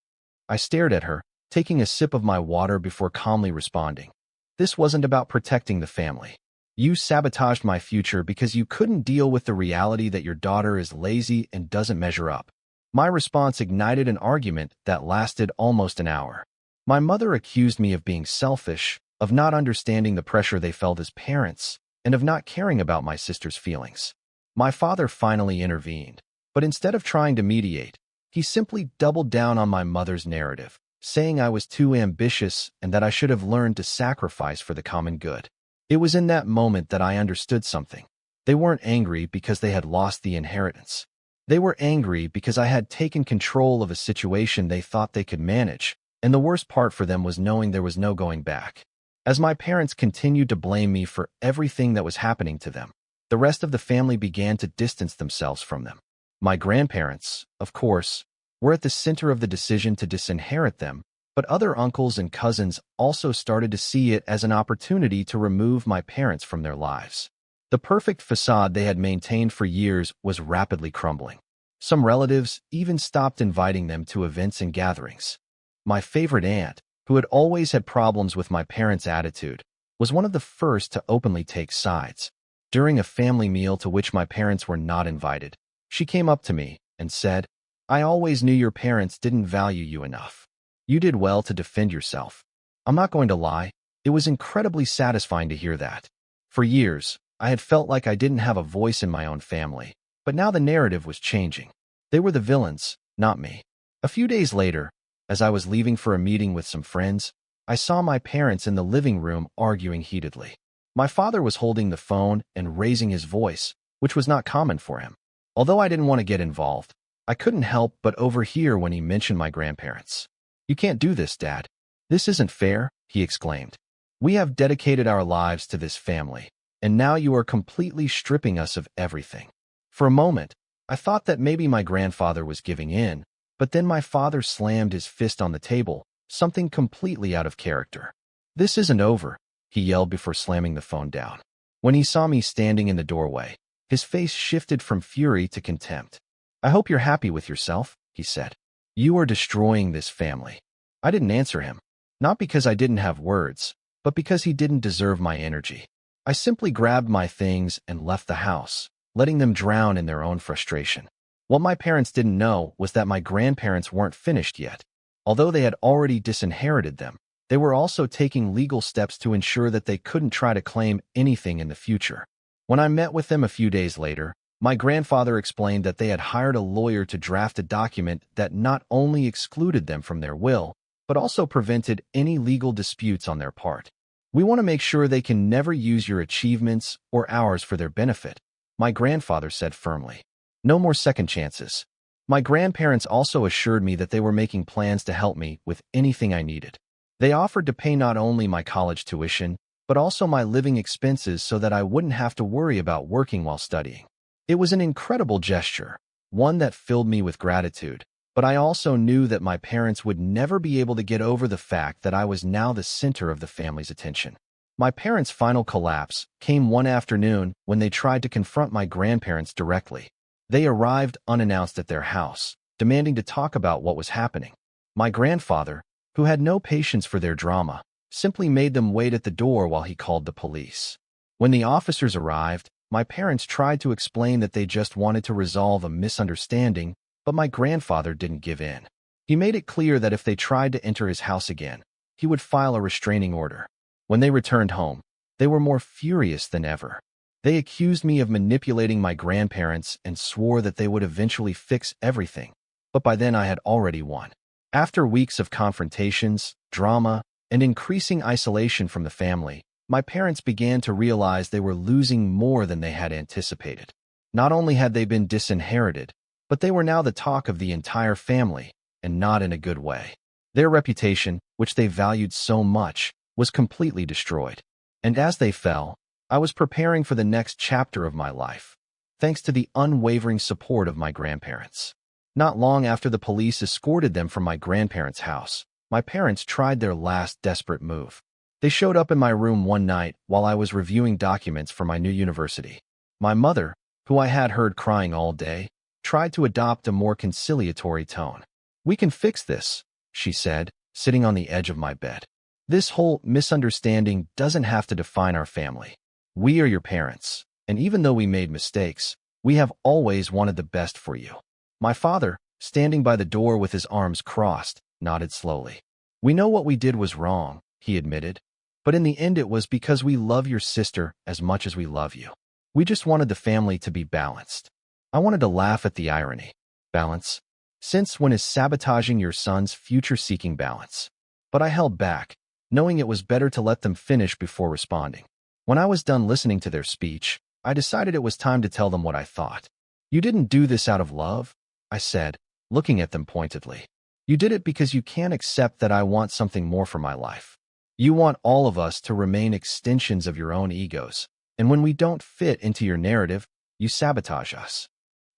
A: I stared at her, taking a sip of my water before calmly responding. "This wasn't about protecting the family. You sabotaged my future because you couldn't deal with the reality that your daughter is lazy and doesn't measure up." My response ignited an argument that lasted almost an hour. My mother accused me of being selfish, of not understanding the pressure they felt as parents, and of not caring about my sister's feelings. My father finally intervened, but instead of trying to mediate, he simply doubled down on my mother's narrative, saying I was too ambitious and that I should have learned to sacrifice for the common good. It was in that moment that I understood something. They weren't angry because they had lost the inheritance. They were angry because I had taken control of a situation they thought they could manage, and the worst part for them was knowing there was no going back. As my parents continued to blame me for everything that was happening to them, the rest of the family began to distance themselves from them. My grandparents, of course, were at the center of the decision to disinherit them, But other uncles and cousins also started to see it as an opportunity to remove my parents from their lives. The perfect facade they had maintained for years was rapidly crumbling. Some relatives even stopped inviting them to events and gatherings. My favorite aunt, who had always had problems with my parents' attitude, was one of the first to openly take sides. During a family meal to which my parents were not invited, she came up to me and said, "I always knew your parents didn't value you enough. You did well to defend yourself." I'm not going to lie, it was incredibly satisfying to hear that. For years, I had felt like I didn't have a voice in my own family, but now the narrative was changing. They were the villains, not me. A few days later, as I was leaving for a meeting with some friends, I saw my parents in the living room arguing heatedly. My father was holding the phone and raising his voice, which was not common for him. Although I didn't want to get involved, I couldn't help but overhear when he mentioned my grandparents. "You can't do this, Dad. This isn't fair," he exclaimed. "We have dedicated our lives to this family, and now you are completely stripping us of everything." For a moment, I thought that maybe my grandfather was giving in, but then my father slammed his fist on the table, something completely out of character. "This isn't over," he yelled before slamming the phone down. When he saw me standing in the doorway, his face shifted from fury to contempt. "I hope you're happy with yourself," he said. "You are destroying this family." I didn't answer him, not because I didn't have words, but because he didn't deserve my energy. I simply grabbed my things and left the house, letting them drown in their own frustration. What my parents didn't know was that my grandparents weren't finished yet. Although they had already disinherited them, they were also taking legal steps to ensure that they couldn't try to claim anything in the future. When I met with them a few days later, my grandfather explained that they had hired a lawyer to draft a document that not only excluded them from their will, but also prevented any legal disputes on their part. "We want to make sure they can never use your achievements or ours for their benefit," my grandfather said firmly. "No more second chances." My grandparents also assured me that they were making plans to help me with anything I needed. They offered to pay not only my college tuition, but also my living expenses so that I wouldn't have to worry about working while studying. It was an incredible gesture, one that filled me with gratitude, but I also knew that my parents would never be able to get over the fact that I was now the center of the family's attention. My parents' final collapse came one afternoon when they tried to confront my grandparents directly. They arrived unannounced at their house, demanding to talk about what was happening. My grandfather, who had no patience for their drama, simply made them wait at the door while he called the police. When the officers arrived, my parents tried to explain that they just wanted to resolve a misunderstanding, but my grandfather didn't give in. He made it clear that if they tried to enter his house again, he would file a restraining order. When they returned home, they were more furious than ever. They accused me of manipulating my grandparents and swore that they would eventually fix everything, but by then I had already won. After weeks of confrontations, drama, and increasing isolation from the family, my parents began to realize they were losing more than they had anticipated. Not only had they been disinherited, but they were now the talk of the entire family, and not in a good way. Their reputation, which they valued so much, was completely destroyed. And as they fell, I was preparing for the next chapter of my life, thanks to the unwavering support of my grandparents. Not long after the police escorted them from my grandparents' house, my parents tried their last desperate move. They showed up in my room one night while I was reviewing documents for my new university. My mother, who I had heard crying all day, tried to adopt a more conciliatory tone. "We can fix this," she said, sitting on the edge of my bed. "This whole misunderstanding doesn't have to define our family. We are your parents, and even though we made mistakes, we have always wanted the best for you." My father, standing by the door with his arms crossed, nodded slowly. "We know what we did was wrong," he admitted, "but in the end it was because we love your sister as much as we love you. We just wanted the family to be balanced." I wanted to laugh at the irony. Balance? Since when is sabotaging your son's future-seeking balance? But I held back, knowing it was better to let them finish before responding. When I was done listening to their speech, I decided it was time to tell them what I thought. "You didn't do this out of love," I said, looking at them pointedly. "You did it because you can't accept that I want something more for my life. You want all of us to remain extensions of your own egos, and when we don't fit into your narrative, you sabotage us."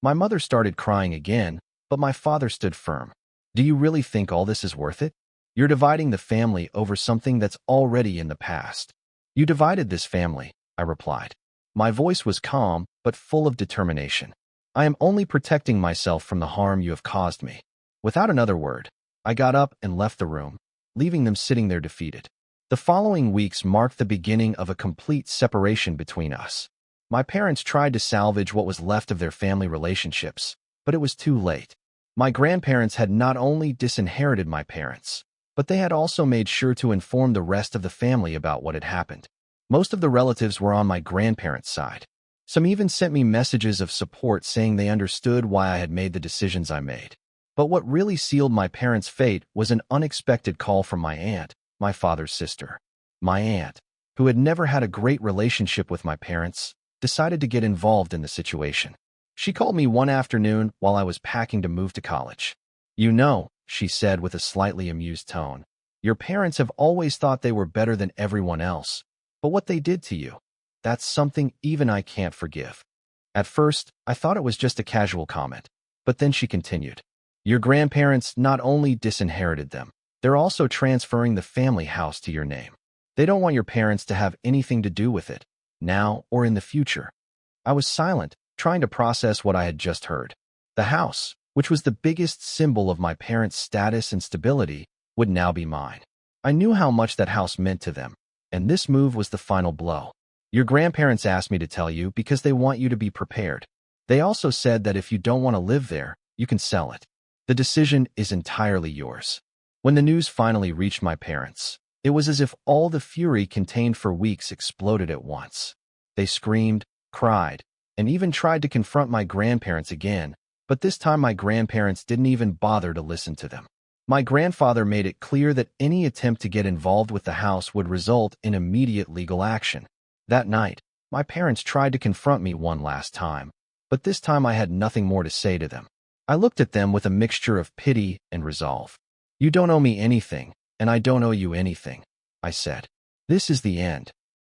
A: My mother started crying again, but my father stood firm. "Do you really think all this is worth it? You're dividing the family over something that's already in the past. You divided this family, I replied. My voice was calm, but full of determination. I am only protecting myself from the harm you have caused me. Without another word, I got up and left the room, leaving them sitting there defeated. The following weeks marked the beginning of a complete separation between us. My parents tried to salvage what was left of their family relationships, but it was too late. My grandparents had not only disinherited my parents, but they had also made sure to inform the rest of the family about what had happened. Most of the relatives were on my grandparents' side. Some even sent me messages of support saying they understood why I had made the decisions I made. But what really sealed my parents' fate was an unexpected call from my aunt, my father's sister. My aunt, who had never had a great relationship with my parents, decided to get involved in the situation. She called me one afternoon while I was packing to move to college. "You know," she said with a slightly amused tone, "your parents have always thought they were better than everyone else, but what they did to you, that's something even I can't forgive." At first, I thought it was just a casual comment, but then she continued, "Your grandparents not only disinherited them, they're also transferring the family house to your name. They don't want your parents to have anything to do with it, now or in the future." I was silent, trying to process what I had just heard. The house, which was the biggest symbol of my parents' status and stability, would now be mine. I knew how much that house meant to them, and this move was the final blow. "Your grandparents asked me to tell you because they want you to be prepared. They also said that if you don't want to live there, you can sell it. The decision is entirely yours." When the news finally reached my parents, it was as if all the fury contained for weeks exploded at once. They screamed, cried, and even tried to confront my grandparents again, but this time my grandparents didn't even bother to listen to them. My grandfather made it clear that any attempt to get involved with the house would result in immediate legal action. That night, my parents tried to confront me one last time, but this time I had nothing more to say to them. I looked at them with a mixture of pity and resolve. "You don't owe me anything, and I don't owe you anything," I said. "This is the end."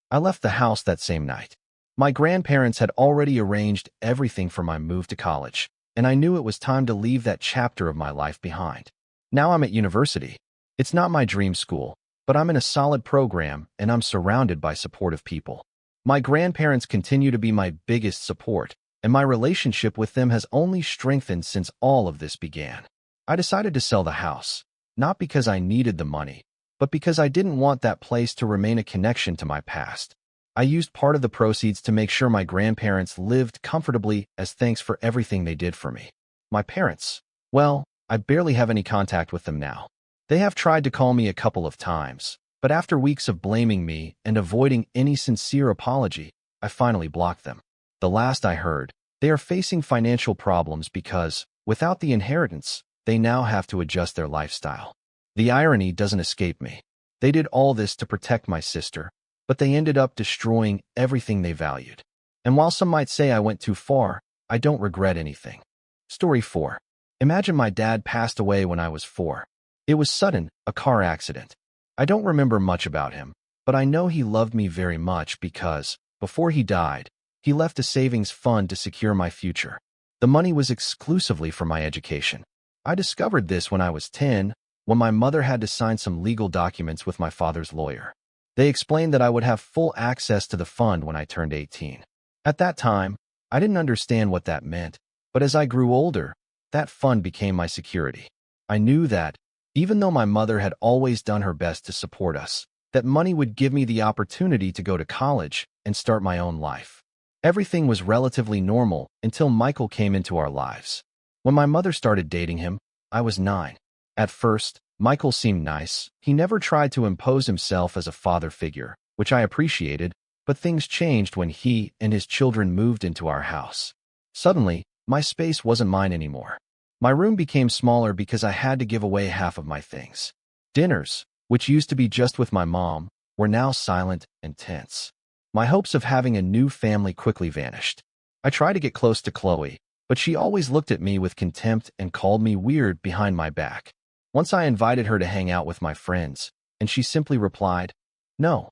A: I left the house that same night. My grandparents had already arranged everything for my move to college, and I knew it was time to leave that chapter of my life behind. Now I'm at university. It's not my dream school, but I'm in a solid program and I'm surrounded by supportive people. My grandparents continue to be my biggest support, and my relationship with them has only strengthened since all of this began. I decided to sell the house, not because I needed the money, but because I didn't want that place to remain a connection to my past. I used part of the proceeds to make sure my grandparents lived comfortably as thanks for everything they did for me. My parents, well, I barely have any contact with them now. They have tried to call me a couple of times, but after weeks of blaming me and avoiding any sincere apology, I finally blocked them. The last I heard, they are facing financial problems because, without the inheritance, they now have to adjust their lifestyle. The irony doesn't escape me. They did all this to protect my sister, but they ended up destroying everything they valued. And while some might say I went too far, I don't regret anything. Story 4. Imagine my dad passed away when I was 4. It was sudden, a car accident. I don't remember much about him, but I know he loved me very much because, before he died, he left a savings fund to secure my future. The money was exclusively for my education. I discovered this when I was 10, when my mother had to sign some legal documents with my father's lawyer. They explained that I would have full access to the fund when I turned 18. At that time, I didn't understand what that meant, but as I grew older, that fund became my security. I knew that, even though my mother had always done her best to support us, that money would give me the opportunity to go to college and start my own life. Everything was relatively normal until Michael came into our lives. When my mother started dating him, I was 9. At first, Michael seemed nice. He never tried to impose himself as a father figure, which I appreciated, but things changed when he and his children moved into our house. Suddenly, my space wasn't mine anymore. My room became smaller because I had to give away half of my things. Dinners, which used to be just with my mom, were now silent and tense. My hopes of having a new family quickly vanished. I tried to get close to Chloe, but she always looked at me with contempt and called me weird behind my back. Once I invited her to hang out with my friends, and she simply replied, "No,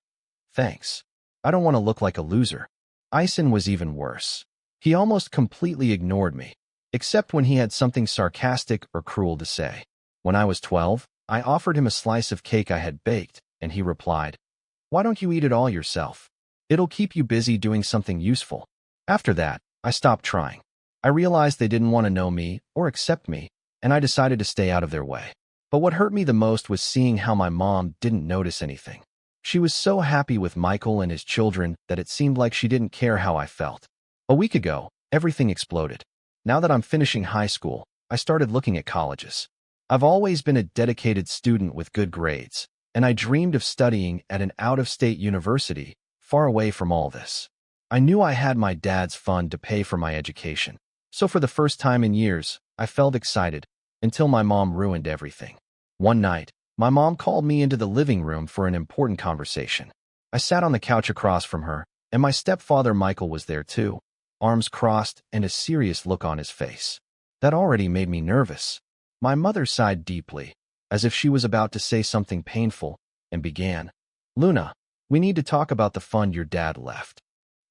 A: thanks. I don't want to look like a loser." Ison was even worse. He almost completely ignored me, except when he had something sarcastic or cruel to say. When I was 12, I offered him a slice of cake I had baked, and he replied, "Why don't you eat it all yourself? It'll keep you busy doing something useful." After that, I stopped trying. I realized they didn't want to know me or accept me, and I decided to stay out of their way. But what hurt me the most was seeing how my mom didn't notice anything. She was so happy with Michael and his children that it seemed like she didn't care how I felt. A week ago, everything exploded. Now that I'm finishing high school, I started looking at colleges. I've always been a dedicated student with good grades, and I dreamed of studying at an out-of-state university, far away from all this. I knew I had my dad's fund to pay for my education, so for the first time in years, I felt excited, until my mom ruined everything. One night, my mom called me into the living room for an important conversation. I sat on the couch across from her, and my stepfather Michael was there too, arms crossed and a serious look on his face. That already made me nervous. My mother sighed deeply, as if she was about to say something painful, and began, "Luna, we need to talk about the fund your dad left."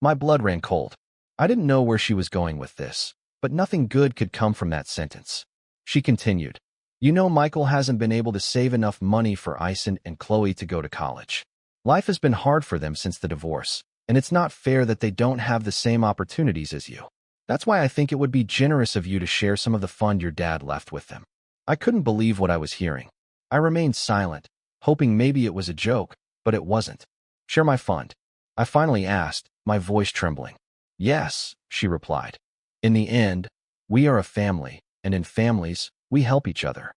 A: My blood ran cold. I didn't know where she was going with this, but nothing good could come from that sentence. She continued, "You know Michael hasn't been able to save enough money for Ison and Chloe to go to college. Life has been hard for them since the divorce, and it's not fair that they don't have the same opportunities as you. That's why I think it would be generous of you to share some of the fund your dad left with them." I couldn't believe what I was hearing. I remained silent, hoping maybe it was a joke, but it wasn't. "Share my fund?" I finally asked, my voice trembling. "Yes," she replied. "In the end, we are a family, and in families, we help each other."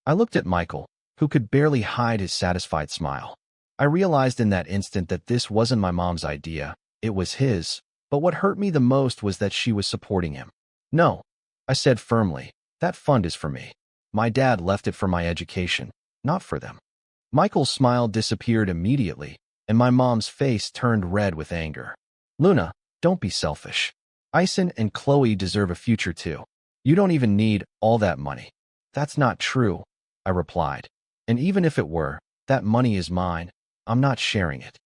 A: I looked at Michael, who could barely hide his satisfied smile. I realized in that instant that this wasn't my mom's idea, it was his, but what hurt me the most was that she was supporting him. "No," I said firmly, "that fund is for me. My dad left it for my education, not for them." Michael's smile disappeared immediately, and my mom's face turned red with anger. "Luna, don't be selfish. Ison and Chloe deserve a future too. You don't even need all that money." "That's not true," I replied. "And even if it were, that money is mine. I'm not sharing it."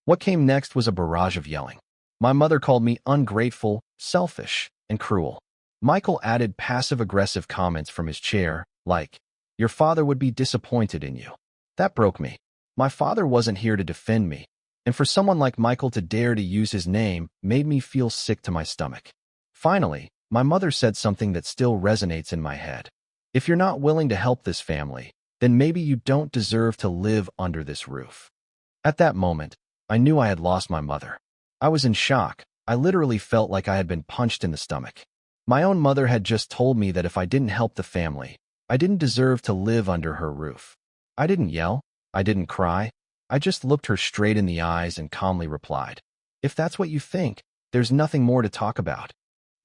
A: What came next was a barrage of yelling. My mother called me ungrateful, selfish, and cruel. Michael added passive-aggressive comments from his chair, like, "Your father would be disappointed in you." That broke me. My father wasn't here to defend me, and for someone like Michael to dare to use his name made me feel sick to my stomach. Finally, my mother said something that still resonates in my head. "If you're not willing to help this family, then maybe you don't deserve to live under this roof." At that moment, I knew I had lost my mother. I was in shock. I literally felt like I had been punched in the stomach. My own mother had just told me that if I didn't help the family, I didn't deserve to live under her roof. I didn't yell. I didn't cry. I just looked her straight in the eyes and calmly replied, "If that's what you think, there's nothing more to talk about."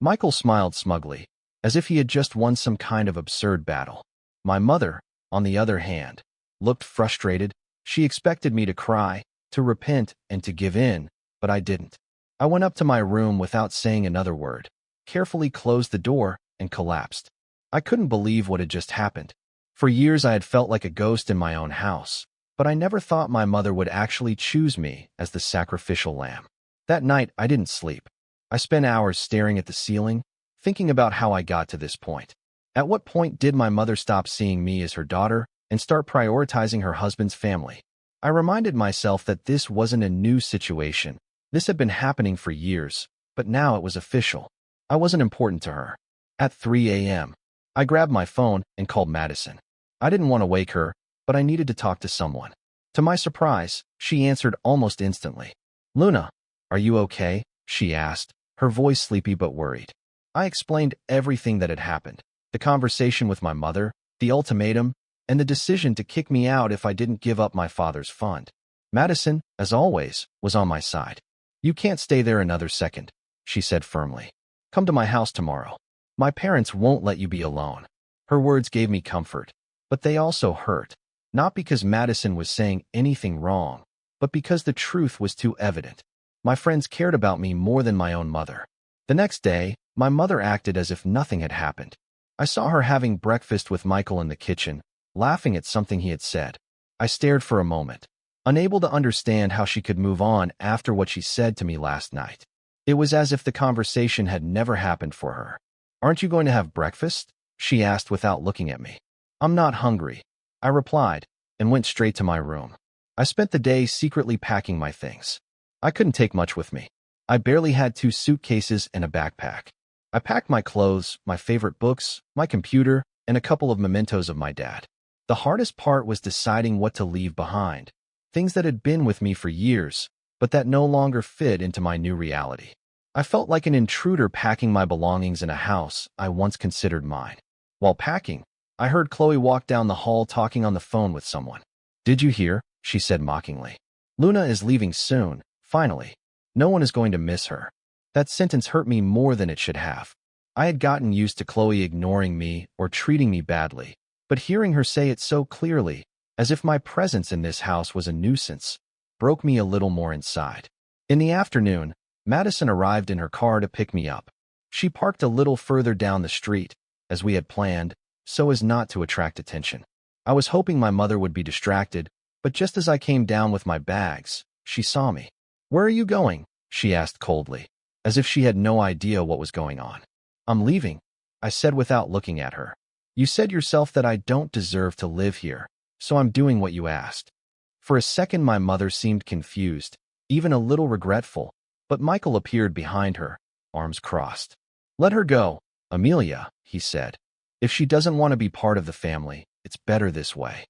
A: Michael smiled smugly, as if he had just won some kind of absurd battle. My mother, on the other hand, looked frustrated. She expected me to cry, to repent, and to give in, but I didn't. I went up to my room without saying another word, carefully closed the door, and collapsed. I couldn't believe what had just happened. For years I had felt like a ghost in my own house, but I never thought my mother would actually choose me as the sacrificial lamb. That night, I didn't sleep. I spent hours staring at the ceiling, thinking about how I got to this point. At what point did my mother stop seeing me as her daughter and start prioritizing her husband's family? I reminded myself that this wasn't a new situation. This had been happening for years, but now it was official. I wasn't important to her. At 3 a.m., I grabbed my phone and called Madison. I didn't want to wake her, but I needed to talk to someone. To my surprise, she answered almost instantly. "Luna, are you okay?" she asked, her voice sleepy but worried. I explained everything that had happened, the conversation with my mother, the ultimatum, and the decision to kick me out if I didn't give up my father's fund. Madison, as always, was on my side. "You can't stay there another second," she said firmly. "Come to my house tomorrow. My parents won't let you be alone." Her words gave me comfort, but they also hurt, not because Madison was saying anything wrong, but because the truth was too evident. My friends cared about me more than my own mother. The next day, my mother acted as if nothing had happened. I saw her having breakfast with Michael in the kitchen, laughing at something he had said. I stared for a moment, unable to understand how she could move on after what she said to me last night. It was as if the conversation had never happened for her. "Aren't you going to have breakfast?" she asked without looking at me. "I'm not hungry," I replied, and went straight to my room. I spent the day secretly packing my things. I couldn't take much with me. I barely had 2 suitcases and a backpack. I packed my clothes, my favorite books, my computer, and a couple of mementos of my dad. The hardest part was deciding what to leave behind, things that had been with me for years, but that no longer fit into my new reality. I felt like an intruder packing my belongings in a house I once considered mine. While packing, I heard Chloe walk down the hall talking on the phone with someone. "Did you hear?" she said mockingly. "Luna is leaving soon, finally. No one is going to miss her." That sentence hurt me more than it should have. I had gotten used to Chloe ignoring me or treating me badly, but hearing her say it so clearly, as if my presence in this house was a nuisance, broke me a little more inside. In the afternoon, Madison arrived in her car to pick me up. She parked a little further down the street, as we had planned, so as not to attract attention. I was hoping my mother would be distracted, but just as I came down with my bags, she saw me. "Where are you going?" she asked coldly, as if she had no idea what was going on. "I'm leaving," I said without looking at her. "You said yourself that I don't deserve to live here, so I'm doing what you asked." For a second my mother seemed confused, even a little regretful, but Michael appeared behind her, arms crossed. "Let her go, Amelia," he said. "If she doesn't want to be part of the family, it's better this way."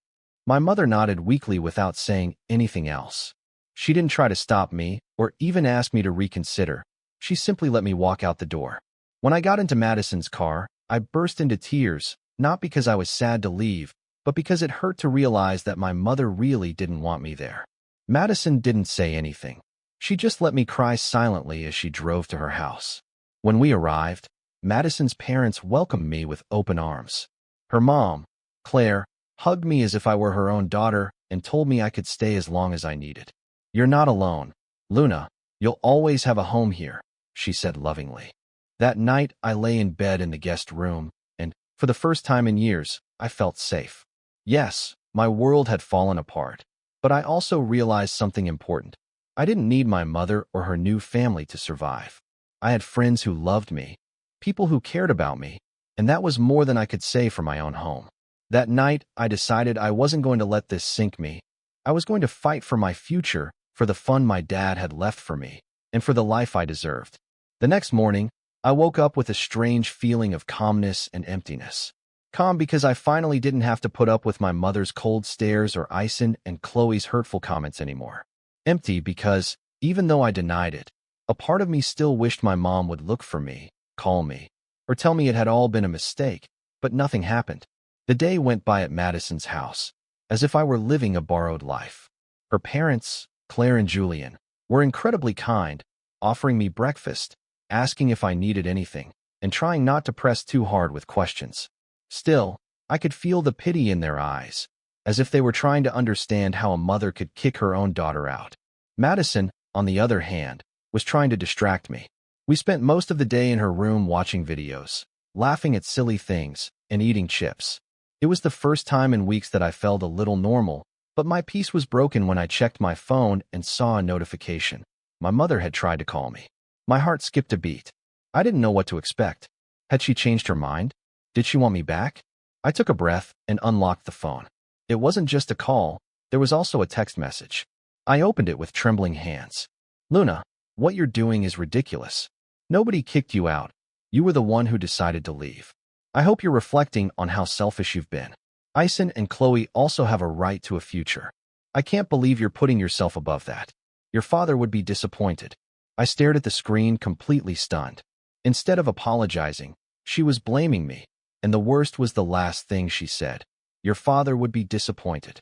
A: My mother nodded weakly without saying anything else. She didn't try to stop me or even ask me to reconsider. She simply let me walk out the door. When I got into Madison's car, I burst into tears, not because I was sad to leave, but because it hurt to realize that my mother really didn't want me there. Madison didn't say anything. She just let me cry silently as she drove to her house. When we arrived, Madison's parents welcomed me with open arms. Her mom, Claire, hugged me as if I were her own daughter and told me I could stay as long as I needed. "You're not alone, Luna. You'll always have a home here," she said lovingly. That night, I lay in bed in the guest room, and, for the first time in years, I felt safe. Yes, my world had fallen apart, but I also realized something important. I didn't need my mother or her new family to survive. I had friends who loved me, people who cared about me, and that was more than I could say for my own home. That night, I decided I wasn't going to let this sink me. I was going to fight for my future, for the fun my dad had left for me, and for the life I deserved. The next morning, I woke up with a strange feeling of calmness and emptiness. Calm because I finally didn't have to put up with my mother's cold stares or Ison and Chloe's hurtful comments anymore. Empty because, even though I denied it, a part of me still wished my mom would look for me, call me, or tell me it had all been a mistake, but nothing happened. The day went by at Madison's house, as if I were living a borrowed life. Her parents, Claire and Julian, were incredibly kind, offering me breakfast, asking if I needed anything, and trying not to press too hard with questions. Still, I could feel the pity in their eyes, as if they were trying to understand how a mother could kick her own daughter out. Madison, on the other hand, was trying to distract me. We spent most of the day in her room watching videos, laughing at silly things, and eating chips. It was the first time in weeks that I felt a little normal, but my peace was broken when I checked my phone and saw a notification. My mother had tried to call me. My heart skipped a beat. I didn't know what to expect. Had she changed her mind? Did she want me back? I took a breath and unlocked the phone. It wasn't just a call, there was also a text message. I opened it with trembling hands. "Luna, what you're doing is ridiculous. Nobody kicked you out. You were the one who decided to leave. I hope you're reflecting on how selfish you've been. Ison and Chloe also have a right to a future. I can't believe you're putting yourself above that. Your father would be disappointed." I stared at the screen, completely stunned. Instead of apologizing, she was blaming me, and the worst was the last thing she said. "Your father would be disappointed."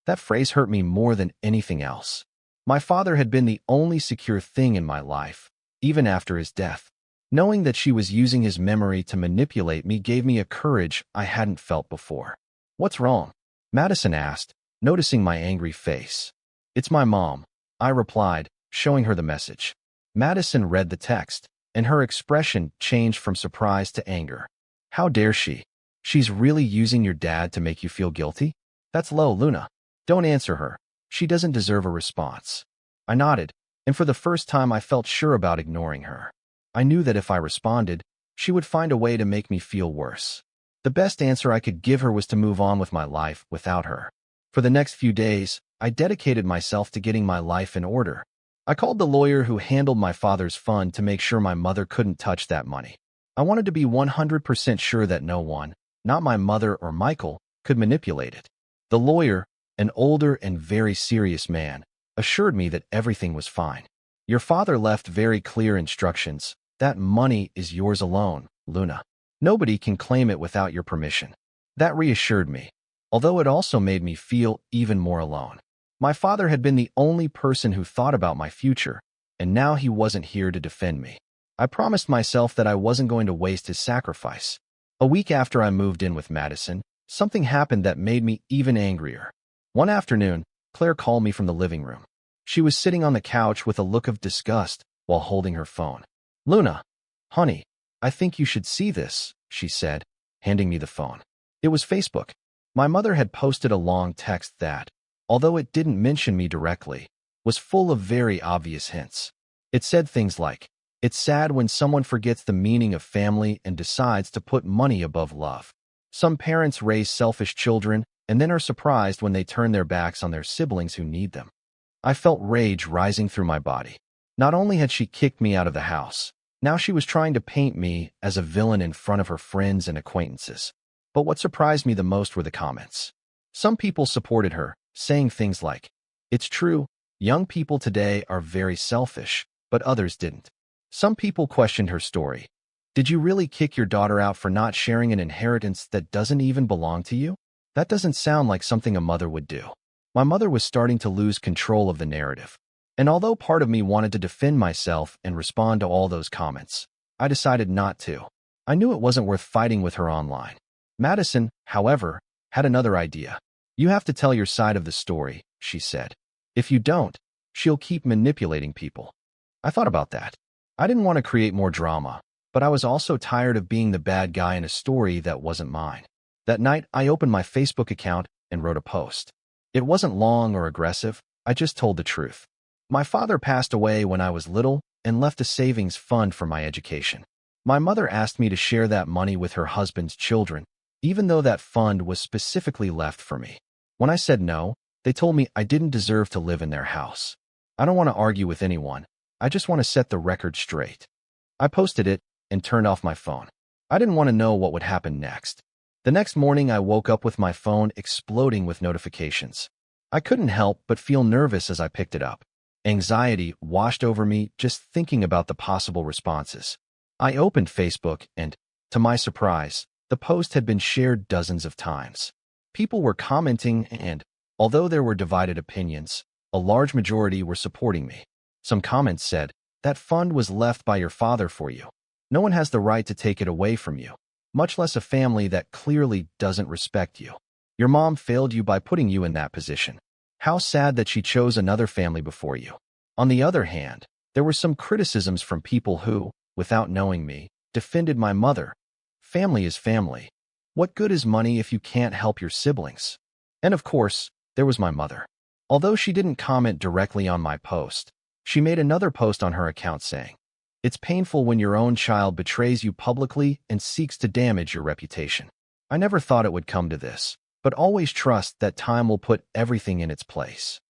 A: That phrase hurt me more than anything else. My father had been the only secure thing in my life, even after his death. Knowing that she was using his memory to manipulate me gave me a courage I hadn't felt before. "What's wrong?" Madison asked, noticing my angry face. "It's my mom," I replied, showing her the message. Madison read the text, and her expression changed from surprise to anger. "How dare she? She's really using your dad to make you feel guilty? That's low, Luna. Don't answer her. She doesn't deserve a response." I nodded, and for the first time I felt sure about ignoring her. I knew that if I responded, she would find a way to make me feel worse. The best answer I could give her was to move on with my life without her. For the next few days, I dedicated myself to getting my life in order. I called the lawyer who handled my father's fund to make sure my mother couldn't touch that money. I wanted to be 100% sure that no one, not my mother or Michael, could manipulate it. The lawyer, an older and very serious man, assured me that everything was fine. Your father left very clear instructions. That money is yours alone, Luna. Nobody can claim it without your permission. That reassured me, although it also made me feel even more alone. My father had been the only person who thought about my future, and now he wasn't here to defend me. I promised myself that I wasn't going to waste his sacrifice. A week after I moved in with Madison, something happened that made me even angrier. One afternoon, Claire called me from the living room. She was sitting on the couch with a look of disgust while holding her phone. Luna, honey, I think you should see this, she said, handing me the phone. It was Facebook. My mother had posted a long text that, although it didn't mention me directly, was full of very obvious hints. It said things like, "It's sad when someone forgets the meaning of family and decides to put money above love. Some parents raise selfish children and then are surprised when they turn their backs on their siblings who need them." I felt rage rising through my body. Not only had she kicked me out of the house, now she was trying to paint me as a villain in front of her friends and acquaintances. But what surprised me the most were the comments. Some people supported her, saying things like, "It's true, young people today are very selfish," but others didn't. Some people questioned her story. Did you really kick your daughter out for not sharing an inheritance that doesn't even belong to you? That doesn't sound like something a mother would do. My mother was starting to lose control of the narrative. And although part of me wanted to defend myself and respond to all those comments, I decided not to. I knew it wasn't worth fighting with her online. Madison, however, had another idea. "You have to tell your side of the story," she said. "If you don't, she'll keep manipulating people." I thought about that. I didn't want to create more drama, but I was also tired of being the bad guy in a story that wasn't mine. That night, I opened my Facebook account and wrote a post. It wasn't long or aggressive. I just told the truth. My father passed away when I was little and left a savings fund for my education. My mother asked me to share that money with her husband's children, even though that fund was specifically left for me. When I said no, they told me I didn't deserve to live in their house. I don't want to argue with anyone. I just want to set the record straight. I posted it and turned off my phone. I didn't want to know what would happen next. The next morning, I woke up with my phone exploding with notifications. I couldn't help but feel nervous as I picked it up. Anxiety washed over me just thinking about the possible responses. I opened Facebook and, to my surprise, the post had been shared dozens of times. People were commenting and, although there were divided opinions, a large majority were supporting me. Some comments said, "That fund was left by your father for you. No one has the right to take it away from you, much less a family that clearly doesn't respect you. Your mom failed you by putting you in that position. How sad that she chose another family before you." On the other hand, there were some criticisms from people who, without knowing me, defended my mother. Family is family. What good is money if you can't help your siblings? And of course, there was my mother. Although she didn't comment directly on my post, she made another post on her account saying, "It's painful when your own child betrays you publicly and seeks to damage your reputation. I never thought it would come to this, but always trust that time will put everything in its place."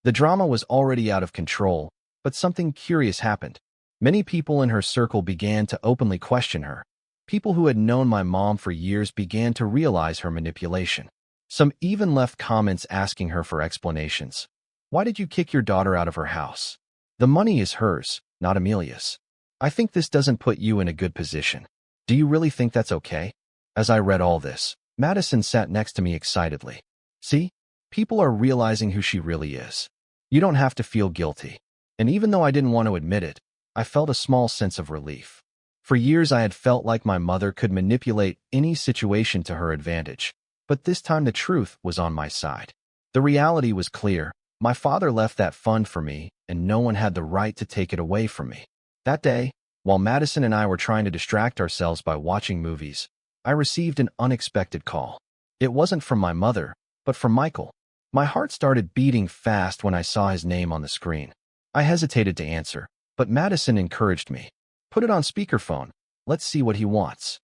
A: The drama was already out of control, but something curious happened. Many people in her circle began to openly question her. People who had known my mom for years began to realize her manipulation. Some even left comments asking her for explanations. "Why did you kick your daughter out of her house? The money is hers, not Amelia's. I think this doesn't put you in a good position. Do you really think that's okay?" As I read all this, Madison sat next to me excitedly. "See? People are realizing who she really is. You don't have to feel guilty." And even though I didn't want to admit it, I felt a small sense of relief. For years, I had felt like my mother could manipulate any situation to her advantage, but this time the truth was on my side. The reality was clear. My father left that fund for me, and no one had the right to take it away from me. That day, while Madison and I were trying to distract ourselves by watching movies, I received an unexpected call. It wasn't from my mother, but from Michael. My heart started beating fast when I saw his name on the screen. I hesitated to answer, but Madison encouraged me. "Put it on speakerphone. Let's see what he wants."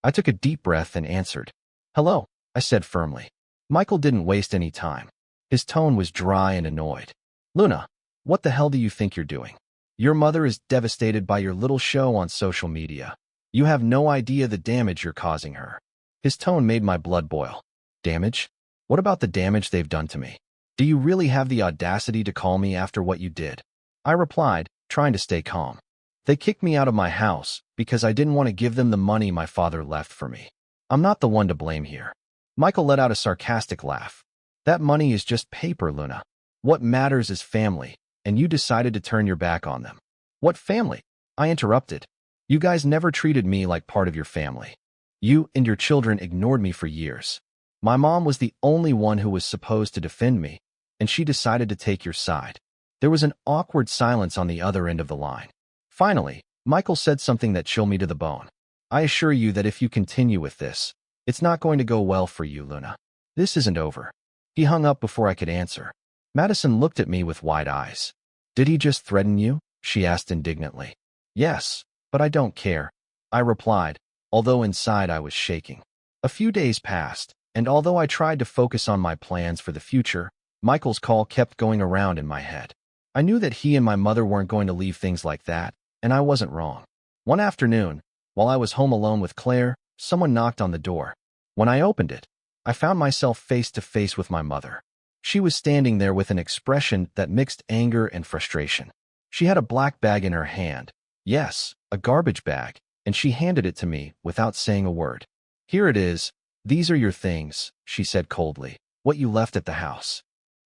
A: I took a deep breath and answered. "Hello," I said firmly. Michael didn't waste any time. His tone was dry and annoyed. "Luna, what the hell do you think you're doing? Your mother is devastated by your little show on social media. You have no idea the damage you're causing her." His tone made my blood boil. "Damage? What about the damage they've done to me? Do you really have the audacity to call me after what you did?" I replied, trying to stay calm. "They kicked me out of my house because I didn't want to give them the money my father left for me. I'm not the one to blame here." Michael let out a sarcastic laugh. "That money is just paper, Luna. What matters is family, and you decided to turn your back on them." "What family?" I interrupted. "You guys never treated me like part of your family. You and your children ignored me for years. My mom was the only one who was supposed to defend me, and she decided to take your side." There was an awkward silence on the other end of the line. Finally, Michael said something that chilled me to the bone. "I assure you that if you continue with this, it's not going to go well for you, Luna. This isn't over." He hung up before I could answer. Madison looked at me with wide eyes. "Did he just threaten you?" she asked indignantly. "Yes, but I don't care," I replied, although inside I was shaking. A few days passed, and although I tried to focus on my plans for the future, Michael's call kept going around in my head. I knew that he and my mother weren't going to leave things like that, and I wasn't wrong. One afternoon, while I was home alone with Claire, someone knocked on the door. When I opened it, I found myself face to face with my mother. She was standing there with an expression that mixed anger and frustration. She had a black bag in her hand. Yes, a garbage bag, and she handed it to me without saying a word. "Here it is. These are your things," she said coldly. "What you left at the house."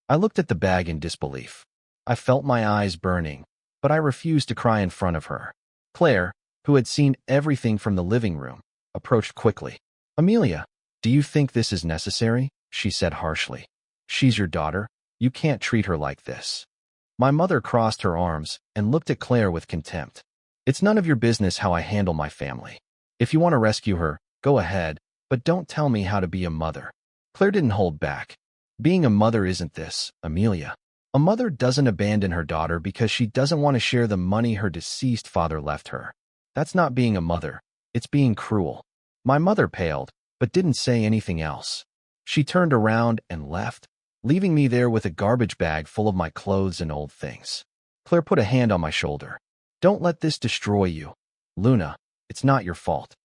A: I looked at the bag in disbelief. I felt my eyes burning, but I refused to cry in front of her. Claire, who had seen everything from the living room, approached quickly. "Amelia, do you think this is necessary?" she said harshly. "She's your daughter. You can't treat her like this." My mother crossed her arms and looked at Claire with contempt. "It's none of your business how I handle my family. If you want to rescue her, go ahead, but don't tell me how to be a mother." Claire didn't hold back. "Being a mother isn't this, Amelia. A mother doesn't abandon her daughter because she doesn't want to share the money her deceased father left her. That's not being a mother. It's being cruel." My mother paled, but didn't say anything else. She turned around and left, leaving me there with a garbage bag full of my clothes and old things. Claire put a hand on my shoulder. "Don't let this destroy you. Luna, it's not your fault."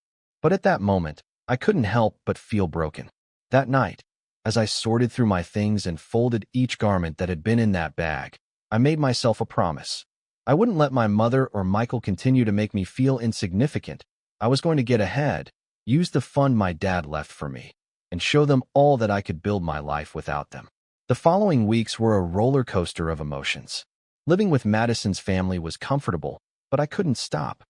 A: But at that moment, I couldn't help but feel broken. That night, as I sorted through my things and folded each garment that had been in that bag, I made myself a promise. I wouldn't let my mother or Michael continue to make me feel insignificant. I was going to get ahead, use the fund my dad left for me, and show them all that I could build my life without them. The following weeks were a roller coaster of emotions. Living with Madison's family was comfortable, but I couldn't stop.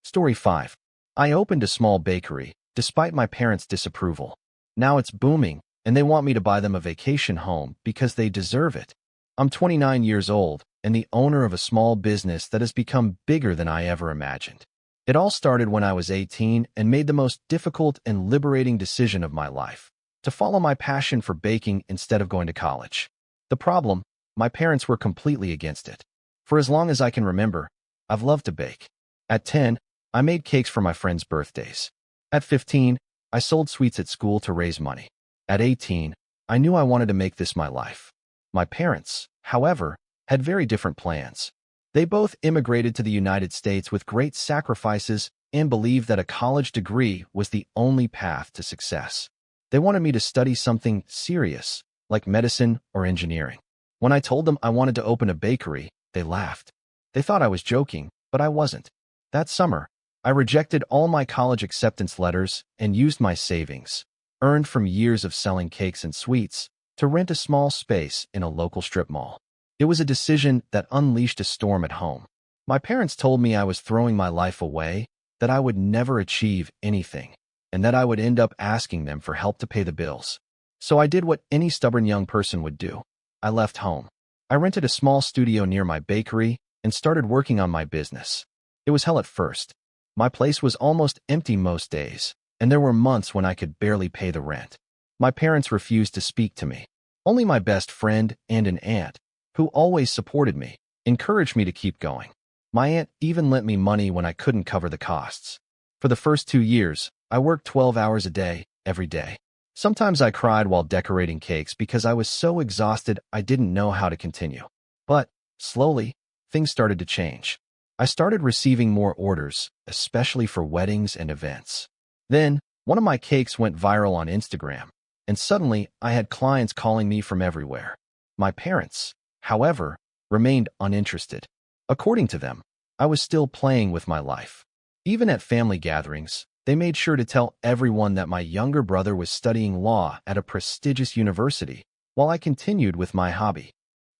A: Story 5. I opened a small bakery, despite my parents' disapproval. Now it's booming, and they want me to buy them a vacation home because they deserve it. I'm 29 years old and the owner of a small business that has become bigger than I ever imagined. It all started when I was 18 and made the most difficult and liberating decision of my life, to follow my passion for baking instead of going to college. The problem, my parents were completely against it. For as long as I can remember, I've loved to bake. At 10, I made cakes for my friends' birthdays. At 15, I sold sweets at school to raise money. At 18, I knew I wanted to make this my life. My parents, however, had very different plans. They both immigrated to the United States with great sacrifices and believed that a college degree was the only path to success. They wanted me to study something serious, like medicine or engineering. When I told them I wanted to open a bakery, they laughed. They thought I was joking, but I wasn't. That summer, I rejected all my college acceptance letters and used my savings, earned from years of selling cakes and sweets, to rent a small space in a local strip mall. It was a decision that unleashed a storm at home. My parents told me I was throwing my life away, that I would never achieve anything, and that I would end up asking them for help to pay the bills. So I did what any stubborn young person would do. I left home. I rented a small studio near my bakery and started working on my business. It was hell at first. My place was almost empty most days, and there were months when I could barely pay the rent. My parents refused to speak to me. Only my best friend and an aunt, who always supported me, encouraged me to keep going. My aunt even lent me money when I couldn't cover the costs. For the first 2 years, I worked 12 hours a day, every day. Sometimes I cried while decorating cakes because I was so exhausted I didn't know how to continue. But, slowly, things started to change. I started receiving more orders, especially for weddings and events. Then, one of my cakes went viral on Instagram, and suddenly I had clients calling me from everywhere. My parents, however, remained uninterested. According to them, I was still playing with my life. Even at family gatherings, they made sure to tell everyone that my younger brother was studying law at a prestigious university, while I continued with my hobby.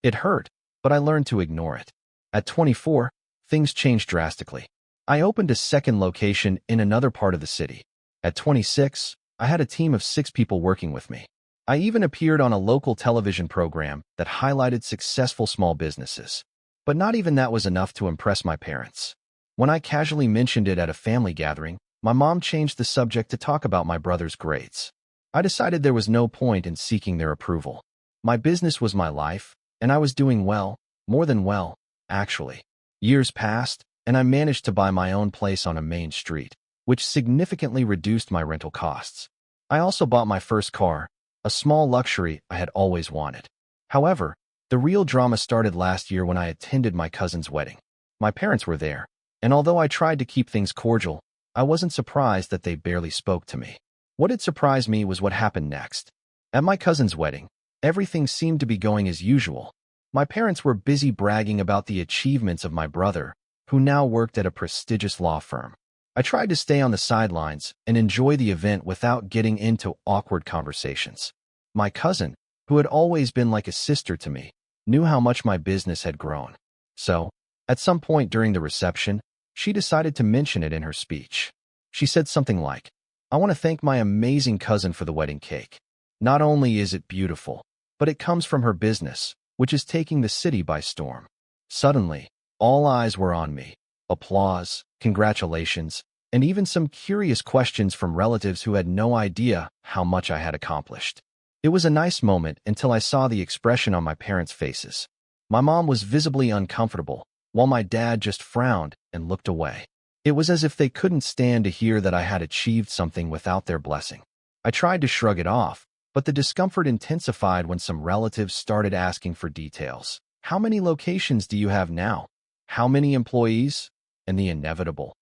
A: It hurt, but I learned to ignore it. At 24, things changed drastically. I opened a second location in another part of the city. At 26, I had a team of 6 people working with me. I even appeared on a local television program that highlighted successful small businesses. But not even that was enough to impress my parents. When I casually mentioned it at a family gathering, my mom changed the subject to talk about my brother's grades. I decided there was no point in seeking their approval. My business was my life, and I was doing well, more than well, actually. Years passed, and I managed to buy my own place on a main street, which significantly reduced my rental costs. I also bought my first car, a small luxury I had always wanted. However, the real drama started last year when I attended my cousin's wedding. My parents were there, and although I tried to keep things cordial, I wasn't surprised that they barely spoke to me. What had surprised me was what happened next. At my cousin's wedding, everything seemed to be going as usual. My parents were busy bragging about the achievements of my brother, who now worked at a prestigious law firm. I tried to stay on the sidelines and enjoy the event without getting into awkward conversations. My cousin, who had always been like a sister to me, knew how much my business had grown. So, at some point during the reception, she decided to mention it in her speech. She said something like, "I want to thank my amazing cousin for the wedding cake. Not only is it beautiful, but it comes from her business, which is taking the city by storm." Suddenly, all eyes were on me. Applause, congratulations, and even some curious questions from relatives who had no idea how much I had accomplished. It was a nice moment until I saw the expression on my parents' faces. My mom was visibly uncomfortable, while my dad just frowned and looked away. It was as if they couldn't stand to hear that I had achieved something without their blessing. I tried to shrug it off, but the discomfort intensified when some relatives started asking for details. How many locations do you have now? How many employees? And the inevitable,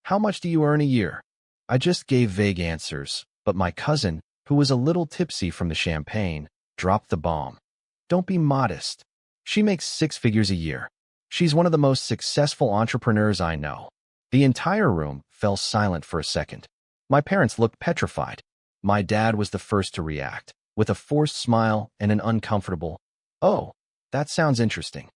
A: how much do you earn a year? I just gave vague answers, but my cousin, who was a little tipsy from the champagne, dropped the bomb. Don't be modest. She makes 6 figures a year. She's one of the most successful entrepreneurs I know. The entire room fell silent for a second. My parents looked petrified. My dad was the first to react, with a forced smile and an uncomfortable, "Oh, that sounds interesting."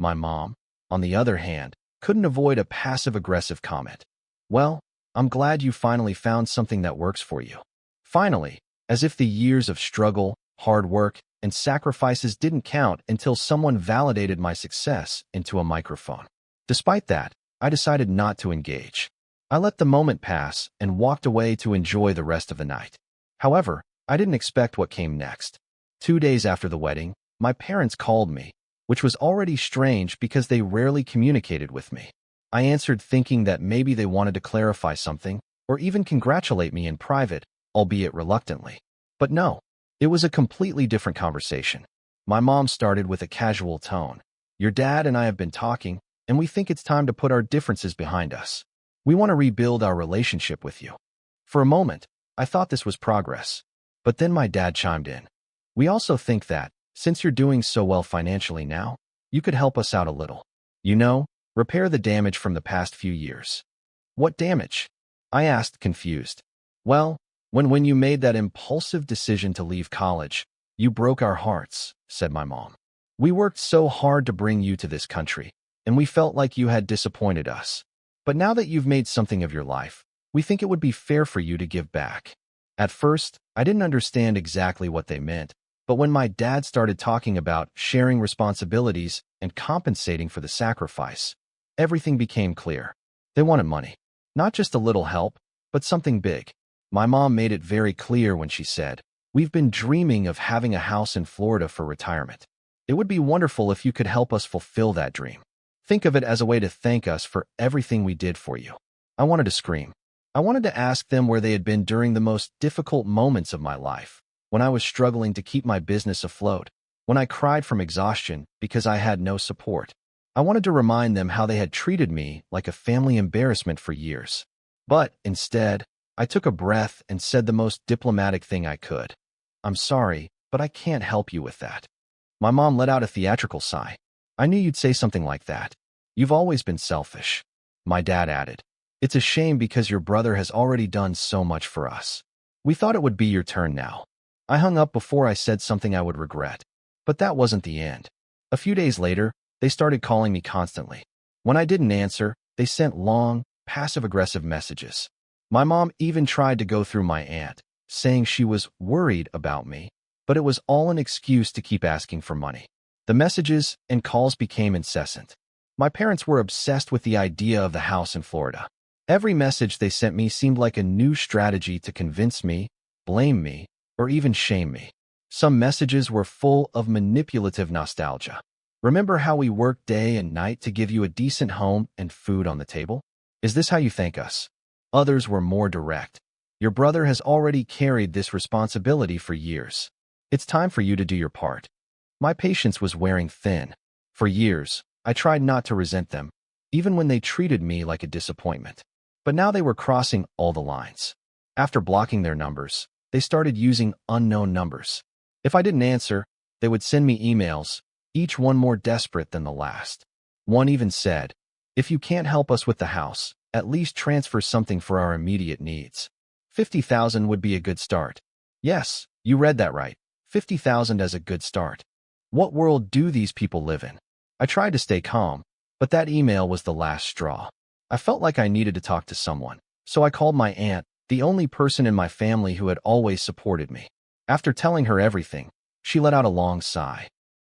A: My mom, on the other hand, couldn't avoid a passive-aggressive comment. "Well, I'm glad you finally found something that works for you." Finally, as if the years of struggle, hard work, and sacrifices didn't count until someone validated my success into a microphone. Despite that, I decided not to engage. I let the moment pass and walked away to enjoy the rest of the night. However, I didn't expect what came next. 2 days after the wedding, my parents called me, which was already strange because they rarely communicated with me. I answered thinking that maybe they wanted to clarify something or even congratulate me in private, albeit reluctantly. But no, it was a completely different conversation. My mom started with a casual tone. "Your dad and I have been talking, and we think it's time to put our differences behind us. We want to rebuild our relationship with you." For a moment, I thought this was progress. But then my dad chimed in. "We also think that, since you're doing so well financially now, you could help us out a little. You know, repair the damage from the past few years." "What damage?" I asked, confused. "Well, when you made that impulsive decision to leave college, you broke our hearts," said my mom. "We worked so hard to bring you to this country, and we felt like you had disappointed us. But now that you've made something of your life, we think it would be fair for you to give back." At first, I didn't understand exactly what they meant, but when my dad started talking about sharing responsibilities and compensating for the sacrifice, everything became clear. They wanted money. Not just a little help, but something big. My mom made it very clear when she said, "We've been dreaming of having a house in Florida for retirement. It would be wonderful if you could help us fulfill that dream. Think of it as a way to thank us for everything we did for you." I wanted to scream. I wanted to ask them where they had been during the most difficult moments of my life, when I was struggling to keep my business afloat, when I cried from exhaustion because I had no support. I wanted to remind them how they had treated me like a family embarrassment for years. But instead, I took a breath and said the most diplomatic thing I could. "I'm sorry, but I can't help you with that." My mom let out a theatrical sigh. "I knew you'd say something like that. You've always been selfish." My dad added, "It's a shame because your brother has already done so much for us. We thought it would be your turn now." I hung up before I said something I would regret. But that wasn't the end. A few days later, they started calling me constantly. When I didn't answer, they sent long, passive-aggressive messages. My mom even tried to go through my aunt, saying she was worried about me, but it was all an excuse to keep asking for money. The messages and calls became incessant. My parents were obsessed with the idea of the house in Florida. Every message they sent me seemed like a new strategy to convince me, blame me, or even shame me. Some messages were full of manipulative nostalgia. "Remember how we worked day and night to give you a decent home and food on the table? Is this how you thank us?" Others were more direct. "Your brother has already carried this responsibility for years. It's time for you to do your part." My patience was wearing thin. For years, I tried not to resent them, even when they treated me like a disappointment. But now they were crossing all the lines. After blocking their numbers, they started using unknown numbers. If I didn't answer, they would send me emails, each one more desperate than the last. One even said, "If you can't help us with the house, at least transfer something for our immediate needs. 50,000 would be a good start." Yes, you read that right. 50,000 as a good start. What world do these people live in? I tried to stay calm, but that email was the last straw. I felt like I needed to talk to someone, so I called my aunt, the only person in my family who had always supported me. After telling her everything, she let out a long sigh.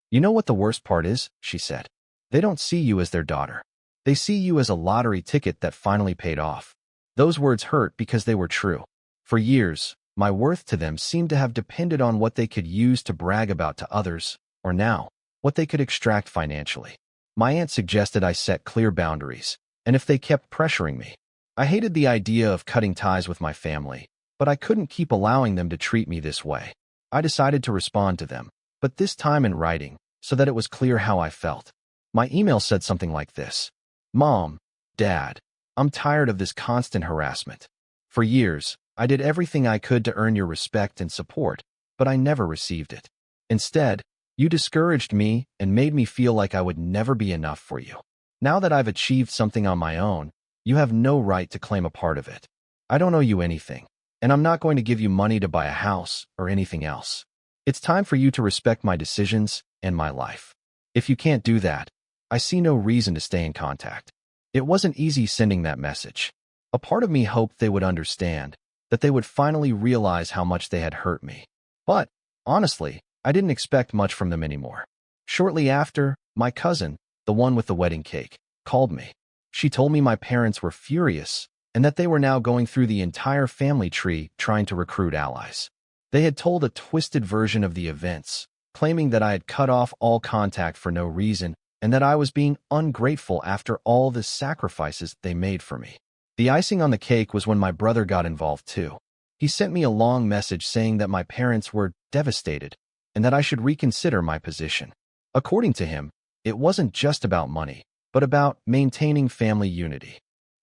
A: "You know what the worst part is?" she said. "They don't see you as their daughter. They see you as a lottery ticket that finally paid off." Those words hurt because they were true. For years, my worth to them seemed to have depended on what they could use to brag about to others, or now, what they could extract financially. My aunt suggested I set clear boundaries, and if they kept pressuring me, I hated the idea of cutting ties with my family, but I couldn't keep allowing them to treat me this way. I decided to respond to them, but this time in writing, so that it was clear how I felt. My email said something like this: "Mom, Dad, I'm tired of this constant harassment. For years, I did everything I could to earn your respect and support, but I never received it. Instead, you discouraged me and made me feel like I would never be enough for you. Now that I've achieved something on my own, you have no right to claim a part of it. I don't owe you anything, and I'm not going to give you money to buy a house or anything else. It's time for you to respect my decisions and my life. If you can't do that, I see no reason to stay in contact." It wasn't easy sending that message. A part of me hoped they would understand, that they would finally realize how much they had hurt me. But, honestly, I didn't expect much from them anymore. Shortly after, my cousin, the one with the wedding cake, called me. She told me my parents were furious and that they were now going through the entire family tree trying to recruit allies. They had told a twisted version of the events, claiming that I had cut off all contact for no reason and that I was being ungrateful after all the sacrifices they made for me. The icing on the cake was when my brother got involved too. He sent me a long message saying that my parents were devastated and that I should reconsider my position. According to him, it wasn't just about money, but about maintaining family unity.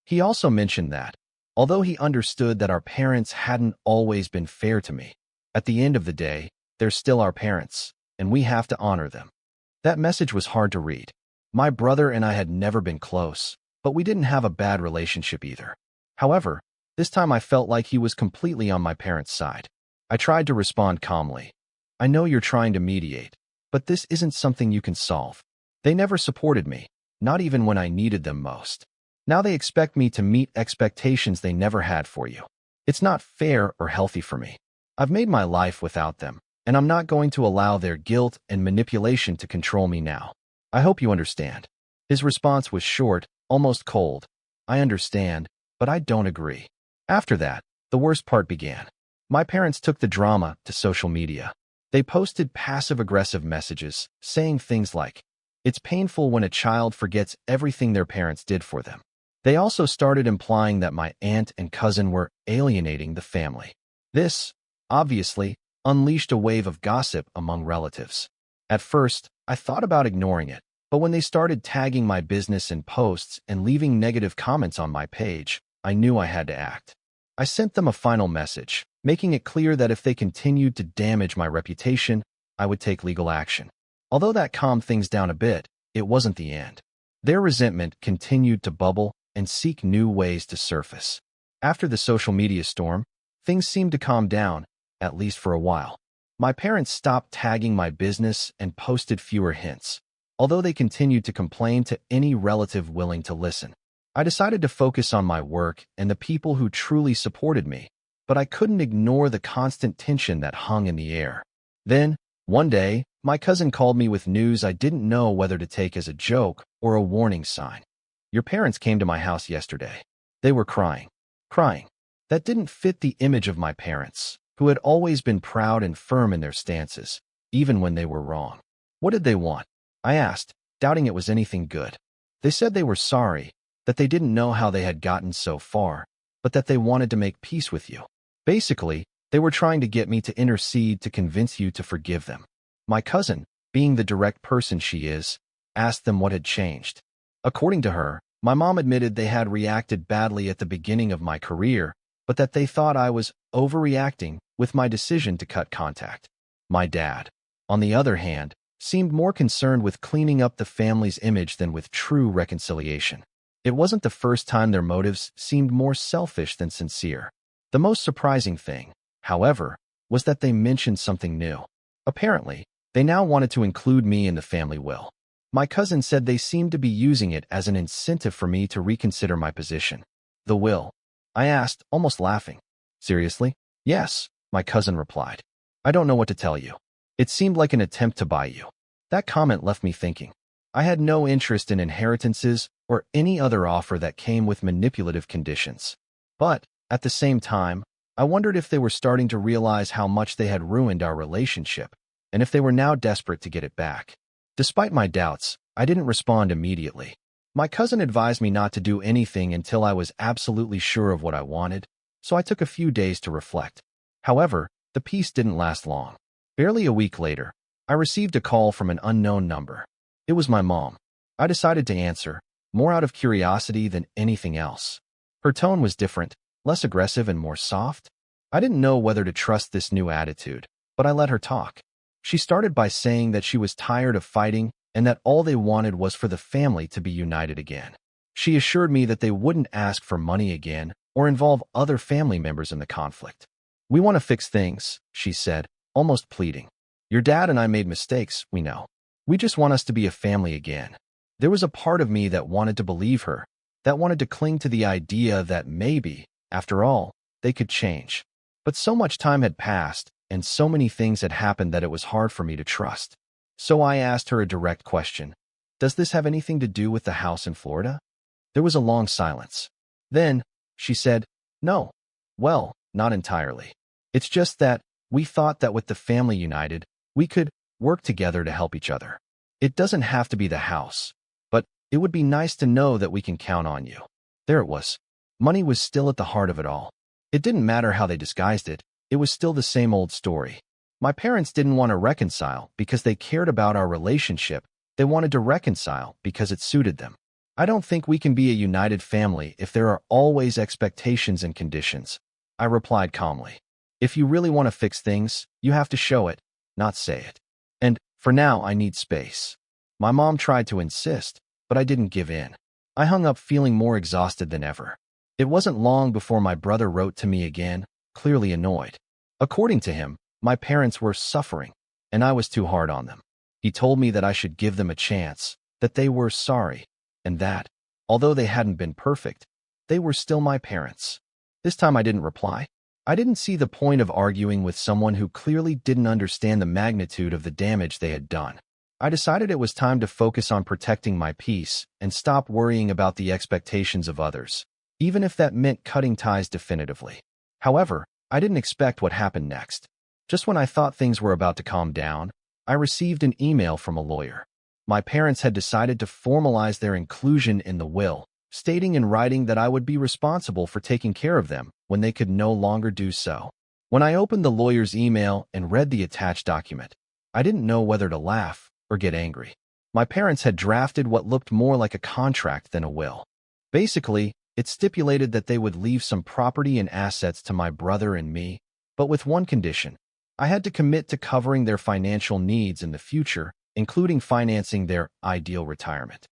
A: He also mentioned that, although he understood that our parents hadn't always been fair to me, at the end of the day, they're still our parents, and we have to honor them. That message was hard to read. My brother and I had never been close, but we didn't have a bad relationship either. However, this time I felt like he was completely on my parents' side. I tried to respond calmly. "I know you're trying to mediate, but this isn't something you can solve. They never supported me, not even when I needed them most. Now they expect me to meet expectations they never had for you. It's not fair or healthy for me. I've made my life without them, and I'm not going to allow their guilt and manipulation to control me now. I hope you understand." His response was short, almost cold. "I understand, but I don't agree." After that, the worst part began. My parents took the drama to social media. They posted passive-aggressive messages, saying things like, "It's painful when a child forgets everything their parents did for them. They also started implying that my aunt and cousin were alienating the family. This, obviously, unleashed a wave of gossip among relatives. At first, I thought about ignoring it, but when they started tagging my business in posts and leaving negative comments on my page, I knew I had to act. I sent them a final message, making it clear that if they continued to damage my reputation, I would take legal action. Although that calmed things down a bit, it wasn't the end. Their resentment continued to bubble and seek new ways to surface. After the social media storm, things seemed to calm down, at least for a while. My parents stopped tagging my business and posted fewer hints, although they continued to complain to any relative willing to listen. I decided to focus on my work and the people who truly supported me, but I couldn't ignore the constant tension that hung in the air. Then, one day, my cousin called me with news I didn't know whether to take as a joke or a warning sign. "Your parents came to my house yesterday. They were crying. Crying." That didn't fit the image of my parents, who had always been proud and firm in their stances, even when they were wrong. "What did they want?" I asked, doubting it was anything good. "They said they were sorry, that they didn't know how they had gotten so far, but that they wanted to make peace with you. Basically, they were trying to get me to intercede to convince you to forgive them." My cousin, being the direct person she is, asked them what had changed. According to her, my mom admitted they had reacted badly at the beginning of my career, but that they thought I was overreacting with my decision to cut contact. My dad, on the other hand, seemed more concerned with cleaning up the family's image than with true reconciliation. It wasn't the first time their motives seemed more selfish than sincere. The most surprising thing, however, was that they mentioned something new. Apparently, they now wanted to include me in the family will. My cousin said they seemed to be using it as an incentive for me to reconsider my position. "The will?" I asked, almost laughing. "Seriously?" "Yes," my cousin replied. "I don't know what to tell you. It seemed like an attempt to buy you." That comment left me thinking. I had no interest in inheritances or any other offer that came with manipulative conditions. But, at the same time, I wondered if they were starting to realize how much they had ruined our relationship, and if they were now desperate to get it back. Despite my doubts, I didn't respond immediately. My cousin advised me not to do anything until I was absolutely sure of what I wanted, so I took a few days to reflect. However, the peace didn't last long. Barely a week later, I received a call from an unknown number. It was my mom. I decided to answer, more out of curiosity than anything else. Her tone was different, less aggressive and more soft. I didn't know whether to trust this new attitude, but I let her talk. She started by saying that she was tired of fighting and that all they wanted was for the family to be united again. She assured me that they wouldn't ask for money again or involve other family members in the conflict. "We want to fix things," she said, almost pleading. "Your dad and I made mistakes, we know. We just want us to be a family again." There was a part of me that wanted to believe her, that wanted to cling to the idea that maybe, after all, they could change. But so much time had passed, and so many things had happened that it was hard for me to trust. So I asked her a direct question. "Does this have anything to do with the house in Florida?" There was a long silence. Then, she said, "No. Well, not entirely. It's just that we thought that with the family united, we could work together to help each other. It doesn't have to be the house, but it would be nice to know that we can count on you." There it was. Money was still at the heart of it all. It didn't matter how they disguised it. It was still the same old story. My parents didn't want to reconcile because they cared about our relationship. They wanted to reconcile because it suited them. "I don't think we can be a united family if there are always expectations and conditions," I replied calmly. "If you really want to fix things, you have to show it, not say it. And, for now, I need space." My mom tried to insist, but I didn't give in. I hung up feeling more exhausted than ever. It wasn't long before my brother wrote to me again, clearly annoyed. According to him, my parents were suffering, and I was too hard on them. He told me that I should give them a chance, that they were sorry, and that, although they hadn't been perfect, they were still my parents. This time I didn't reply. I didn't see the point of arguing with someone who clearly didn't understand the magnitude of the damage they had done. I decided it was time to focus on protecting my peace and stop worrying about the expectations of others, even if that meant cutting ties definitively. However, I didn't expect what happened next. Just when I thought things were about to calm down, I received an email from a lawyer. My parents had decided to formalize their inclusion in the will, stating in writing that I would be responsible for taking care of them when they could no longer do so. When I opened the lawyer's email and read the attached document, I didn't know whether to laugh or get angry. My parents had drafted what looked more like a contract than a will. Basically, it stipulated that they would leave some property and assets to my brother and me, but with one condition. I had to commit to covering their financial needs in the future, including financing their ideal retirement.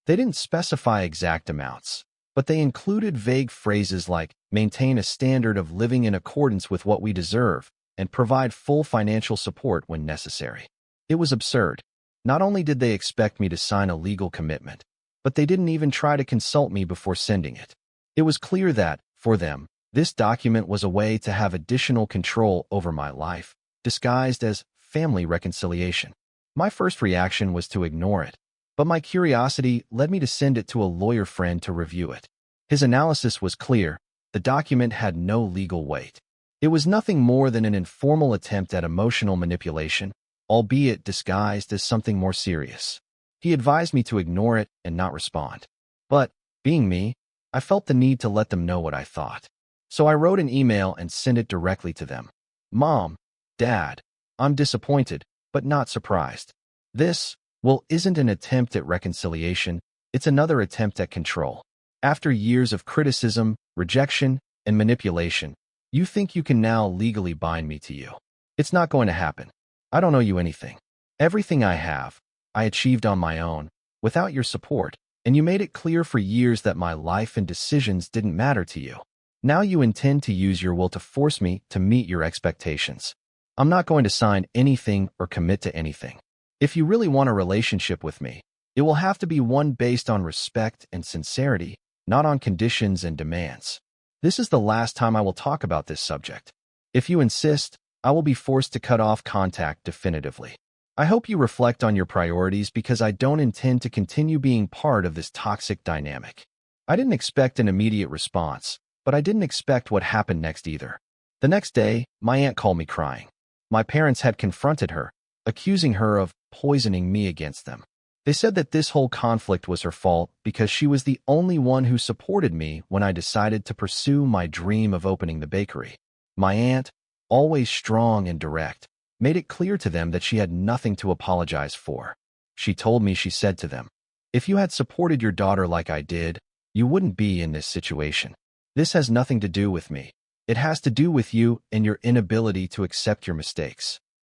A: They didn't specify exact amounts, but they included vague phrases like maintain a standard of living in accordance with what we deserve and provide full financial support when necessary. It was absurd. Not only did they expect me to sign a legal commitment, but they didn't even try to consult me before sending it. It was clear that, for them, this document was a way to have additional control over my life, disguised as family reconciliation. My first reaction was to ignore it, but my curiosity led me to send it to a lawyer friend to review it. His analysis was clear. The document had no legal weight. It was nothing more than an informal attempt at emotional manipulation, albeit disguised as something more serious. He advised me to ignore it and not respond. But, being me, I felt the need to let them know what I thought. So I wrote an email and sent it directly to them. Mom, Dad, I'm disappointed, but not surprised. This, well, isn't an attempt at reconciliation, it's another attempt at control. After years of criticism, rejection, and manipulation, you think you can now legally bind me to you. It's not going to happen. I don't owe you anything. Everything I have, I achieved on my own, without your support, and you made it clear for years that my life and decisions didn't matter to you. Now you intend to use your will to force me to meet your expectations. I'm not going to sign anything or commit to anything. If you really want a relationship with me, it will have to be one based on respect and sincerity, not on conditions and demands. This is the last time I will talk about this subject. If you insist, I will be forced to cut off contact definitively. I hope you reflect on your priorities because I don't intend to continue being part of this toxic dynamic. I didn't expect an immediate response, but I didn't expect what happened next either. The next day, my aunt called me crying. My parents had confronted her, accusing her of poisoning me against them. They said that this whole conflict was her fault because she was the only one who supported me when I decided to pursue my dream of opening the bakery. My aunt, always strong and direct, made it clear to them that she had nothing to apologize for. She told me she said to them, "If you had supported your daughter like I did, you wouldn't be in this situation. This has nothing to do with me. It has to do with you and your inability to accept your mistakes."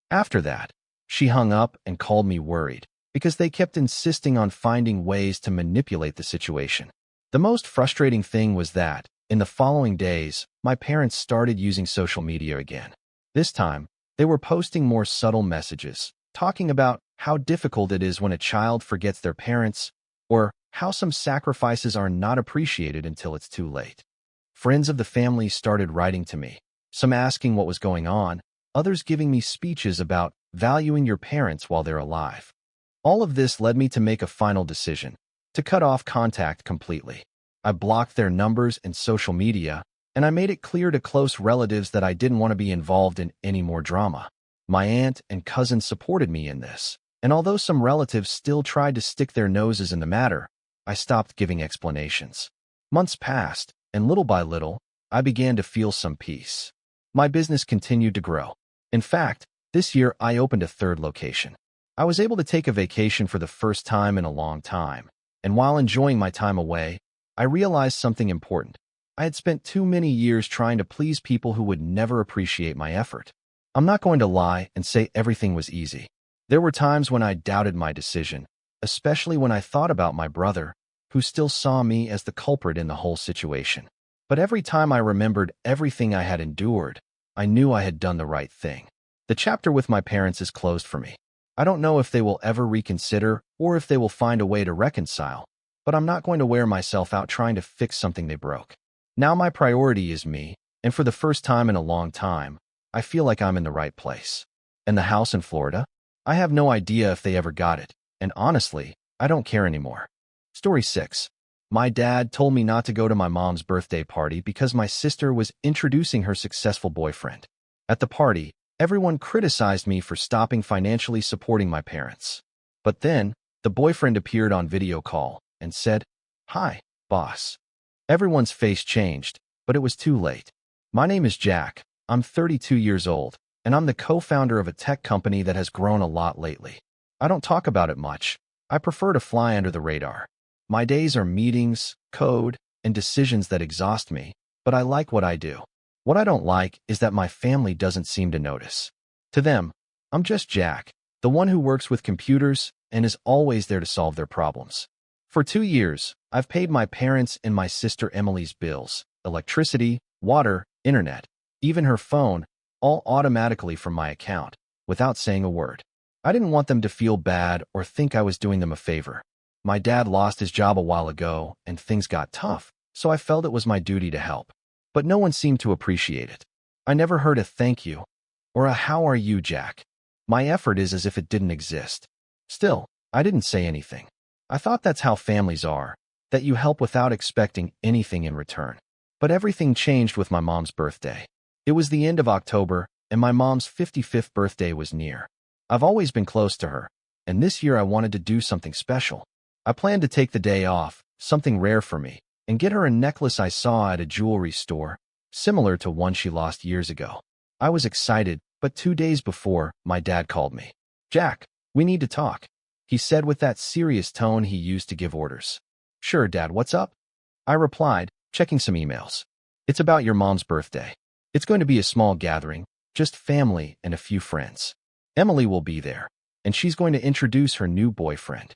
A: After that, she hung up and called me worried, because they kept insisting on finding ways to manipulate the situation. The most frustrating thing was that, in the following days, my parents started using social media again. This time, they were posting more subtle messages, talking about how difficult it is when a child forgets their parents, or how some sacrifices are not appreciated until it's too late. Friends of the family started writing to me, some asking what was going on, others giving me speeches about valuing your parents while they're alive. All of this led me to make a final decision, to cut off contact completely. I blocked their numbers and social media, and I made it clear to close relatives that I didn't want to be involved in any more drama. My aunt and cousins supported me in this, and although some relatives still tried to stick their noses in the matter, I stopped giving explanations. Months passed, and little by little, I began to feel some peace. My business continued to grow. In fact, this year I opened a third location. I was able to take a vacation for the first time in a long time, and while enjoying my time away, I realized something important. I had spent too many years trying to please people who would never appreciate my effort. I'm not going to lie and say everything was easy. There were times when I doubted my decision, especially when I thought about my brother, who still saw me as the culprit in the whole situation. But every time I remembered everything I had endured, I knew I had done the right thing. The chapter with my parents is closed for me. I don't know if they will ever reconsider or if they will find a way to reconcile, but I'm not going to wear myself out trying to fix something they broke. Now my priority is me, and for the first time in a long time, I feel like I'm in the right place. And the house in Florida? I have no idea if they ever got it, and honestly, I don't care anymore. Story 6. My dad told me not to go to my mom's birthday party because my sister was introducing her successful boyfriend. At the party, everyone criticized me for stopping financially supporting my parents. But then, the boyfriend appeared on video call and said, "Hi, boss. Everyone's face changed, but it was too late. My name is Jack. I'm 32 years old, and I'm the co-founder of a tech company that has grown a lot lately. I don't talk about it much. I prefer to fly under the radar. My days are meetings, code, and decisions that exhaust me, but I like what I do. What I don't like is that my family doesn't seem to notice. To them, I'm just Jack, the one who works with computers and is always there to solve their problems. For 2 years, I've paid my parents and my sister Emily's bills, electricity, water, internet, even her phone, all automatically from my account, without saying a word. I didn't want them to feel bad or think I was doing them a favor. My dad lost his job a while ago and things got tough, so I felt it was my duty to help. But no one seemed to appreciate it. I never heard a thank you or a how are you, Jack. My effort is as if it didn't exist. Still, I didn't say anything. I thought that's how families are, that you help without expecting anything in return. But everything changed with my mom's birthday. It was the end of October, and my mom's 55th birthday was near. I've always been close to her, and this year I wanted to do something special. I planned to take the day off, something rare for me, and get her a necklace I saw at a jewelry store, similar to one she lost years ago. I was excited, but 2 days before, my dad called me. "Jack, we need to talk," he said with that serious tone he used to give orders. "Sure, Dad, what's up?" I replied, checking some emails. "It's about your mom's birthday. It's going to be a small gathering, just family and a few friends. Emily will be there, and she's going to introduce her new boyfriend."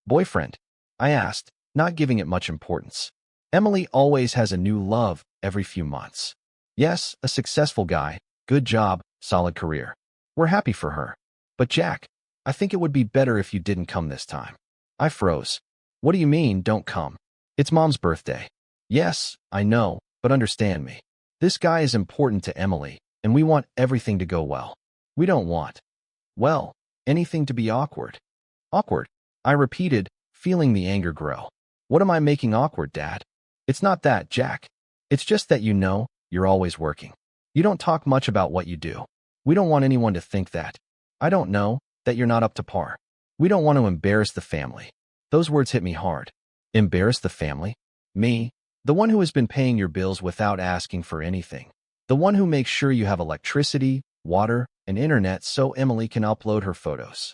A: "Boyfriend?" I asked, not giving it much importance. Emily always has a new love every few months. Yes, a successful guy, good job, solid career. We're happy for her. But Jack, I think it would be better if you didn't come this time. I froze. "What do you mean, don't come? It's Mom's birthday." "Yes, I know, but understand me. This guy is important to Emily, and we want everything to go well. We don't want, well, anything to be awkward." "Awkward?" I repeated, feeling the anger grow. "What am I making awkward, Dad?" "It's not that, Jack. It's just that you're always working. You don't talk much about what you do. We don't want anyone to think that, I don't know, that you're not up to par. We don't want to embarrass the family." Those words hit me hard. Embarrass the family? Me? The one who has been paying your bills without asking for anything. The one who makes sure you have electricity, water, and internet so Emily can upload her photos.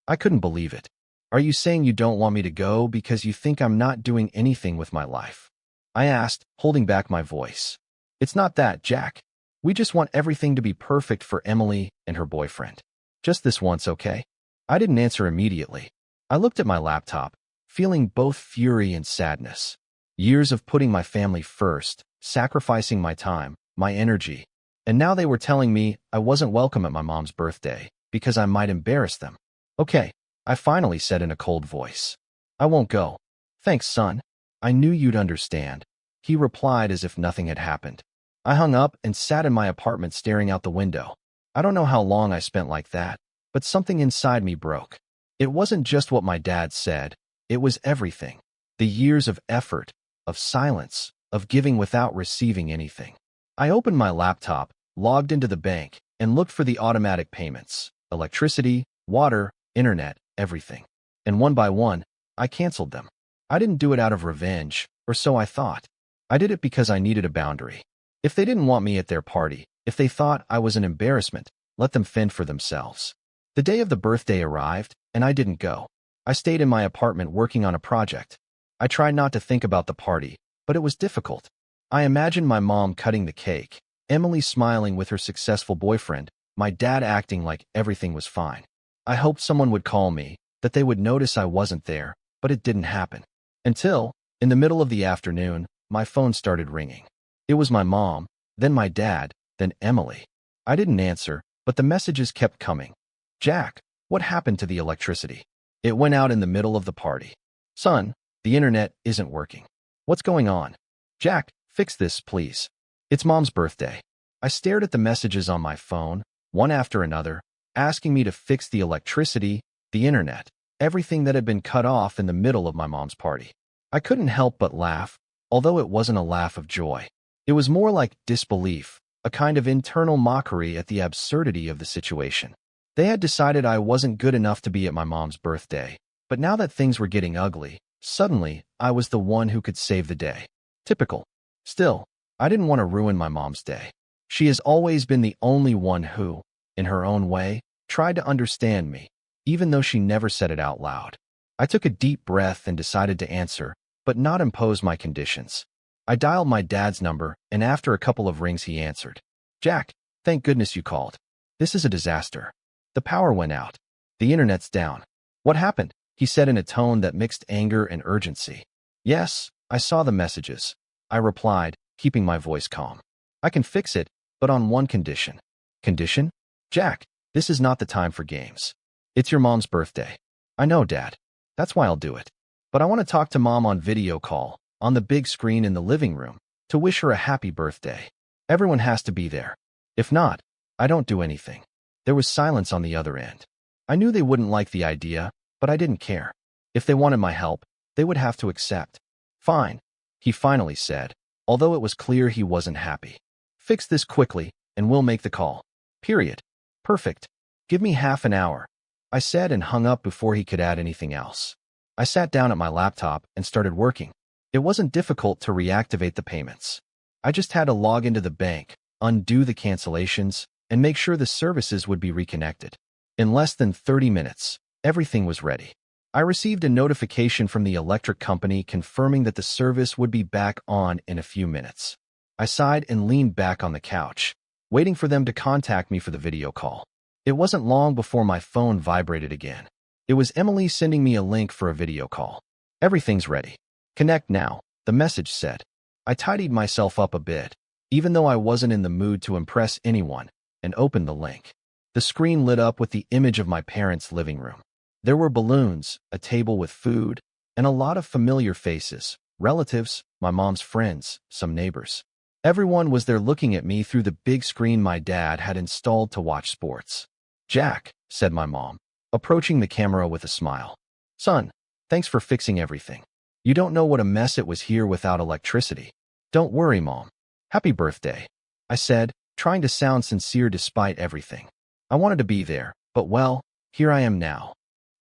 A: I couldn't believe it. "Are you saying you don't want me to go because you think I'm not doing anything with my life?" I asked, holding back my voice. "It's not that, Jack. We just want everything to be perfect for Emily and her boyfriend. Just this once, okay?" I didn't answer immediately. I looked at my laptop, feeling both fury and sadness. Years of putting my family first, sacrificing my time, my energy, and now they were telling me I wasn't welcome at my mom's birthday because I might embarrass them. "Okay," I finally said in a cold voice. "I won't go." "Thanks, son. I knew you'd understand," he replied as if nothing had happened. I hung up and sat in my apartment staring out the window. I don't know how long I spent like that, but something inside me broke. It wasn't just what my dad said, it was everything. The years of effort, of silence, of giving without receiving anything. I opened my laptop, logged into the bank, and looked for the automatic payments, electricity, water, internet, everything. And one by one, I canceled them. I didn't do it out of revenge, or so I thought. I did it because I needed a boundary. If they didn't want me at their party, if they thought I was an embarrassment, let them fend for themselves. The day of the birthday arrived, and I didn't go. I stayed in my apartment working on a project. I tried not to think about the party, but it was difficult. I imagined my mom cutting the cake, Emily smiling with her successful boyfriend, my dad acting like everything was fine. I hoped someone would call me, that they would notice I wasn't there, but it didn't happen. Until, in the middle of the afternoon, my phone started ringing. It was my mom, then my dad, then Emily. I didn't answer, but the messages kept coming. "Jack, what happened to the electricity? It went out in the middle of the party." "Son, the internet isn't working." "What's going on?" "Jack, fix this, please. It's Mom's birthday." I stared at the messages on my phone, one after another, asking me to fix the electricity, the internet, everything that had been cut off in the middle of my mom's party. I couldn't help but laugh, although it wasn't a laugh of joy. It was more like disbelief, a kind of internal mockery at the absurdity of the situation. They had decided I wasn't good enough to be at my mom's birthday, but now that things were getting ugly, Suddenly, I was the one who could save the day. Typical. Still, I didn't want to ruin my mom's day. She has always been the only one who, in her own way, tried to understand me, even though she never said it out loud. I took a deep breath and decided to answer, but not impose my conditions. I dialed my dad's number, and after a couple of rings he answered. "Jack, thank goodness you called. This is a disaster. The power went out. The internet's down." "What happened?" he said in a tone that mixed anger and urgency. "Yes, I saw the messages," I replied, keeping my voice calm. "I can fix it, but on one condition." "Condition?" "Jack, this is not the time for games. It's your mom's birthday." "I know, Dad. That's why I'll do it. But I want to talk to Mom on video call, on the big screen in the living room, to wish her a happy birthday. Everyone has to be there. If not, I don't do anything." There was silence on the other end. I knew they wouldn't like the idea, but I didn't care. If they wanted my help, they would have to accept. "Fine," he finally said, although it was clear he wasn't happy. "Fix this quickly, and we'll make the call. Period." "Perfect. Give me half an hour," I said and hung up before he could add anything else. I sat down at my laptop and started working. It wasn't difficult to reactivate the payments. I just had to log into the bank, undo the cancellations, and make sure the services would be reconnected. In less than 30 minutes, everything was ready. I received a notification from the electric company confirming that the service would be back on in a few minutes. I sighed and leaned back on the couch, waiting for them to contact me for the video call. It wasn't long before my phone vibrated again. It was Emily sending me a link for a video call. "Everything's ready. Connect now," the message said. I tidied myself up a bit, even though I wasn't in the mood to impress anyone, and opened the link. The screen lit up with the image of my parents' living room. There were balloons, a table with food, and a lot of familiar faces, relatives, my mom's friends, some neighbors. Everyone was there looking at me through the big screen my dad had installed to watch sports. "Jack," said my mom, approaching the camera with a smile. "Son, thanks for fixing everything. You don't know what a mess it was here without electricity." "Don't worry, Mom. Happy birthday," I said, trying to sound sincere despite everything. I wanted to be there, but well, here I am now.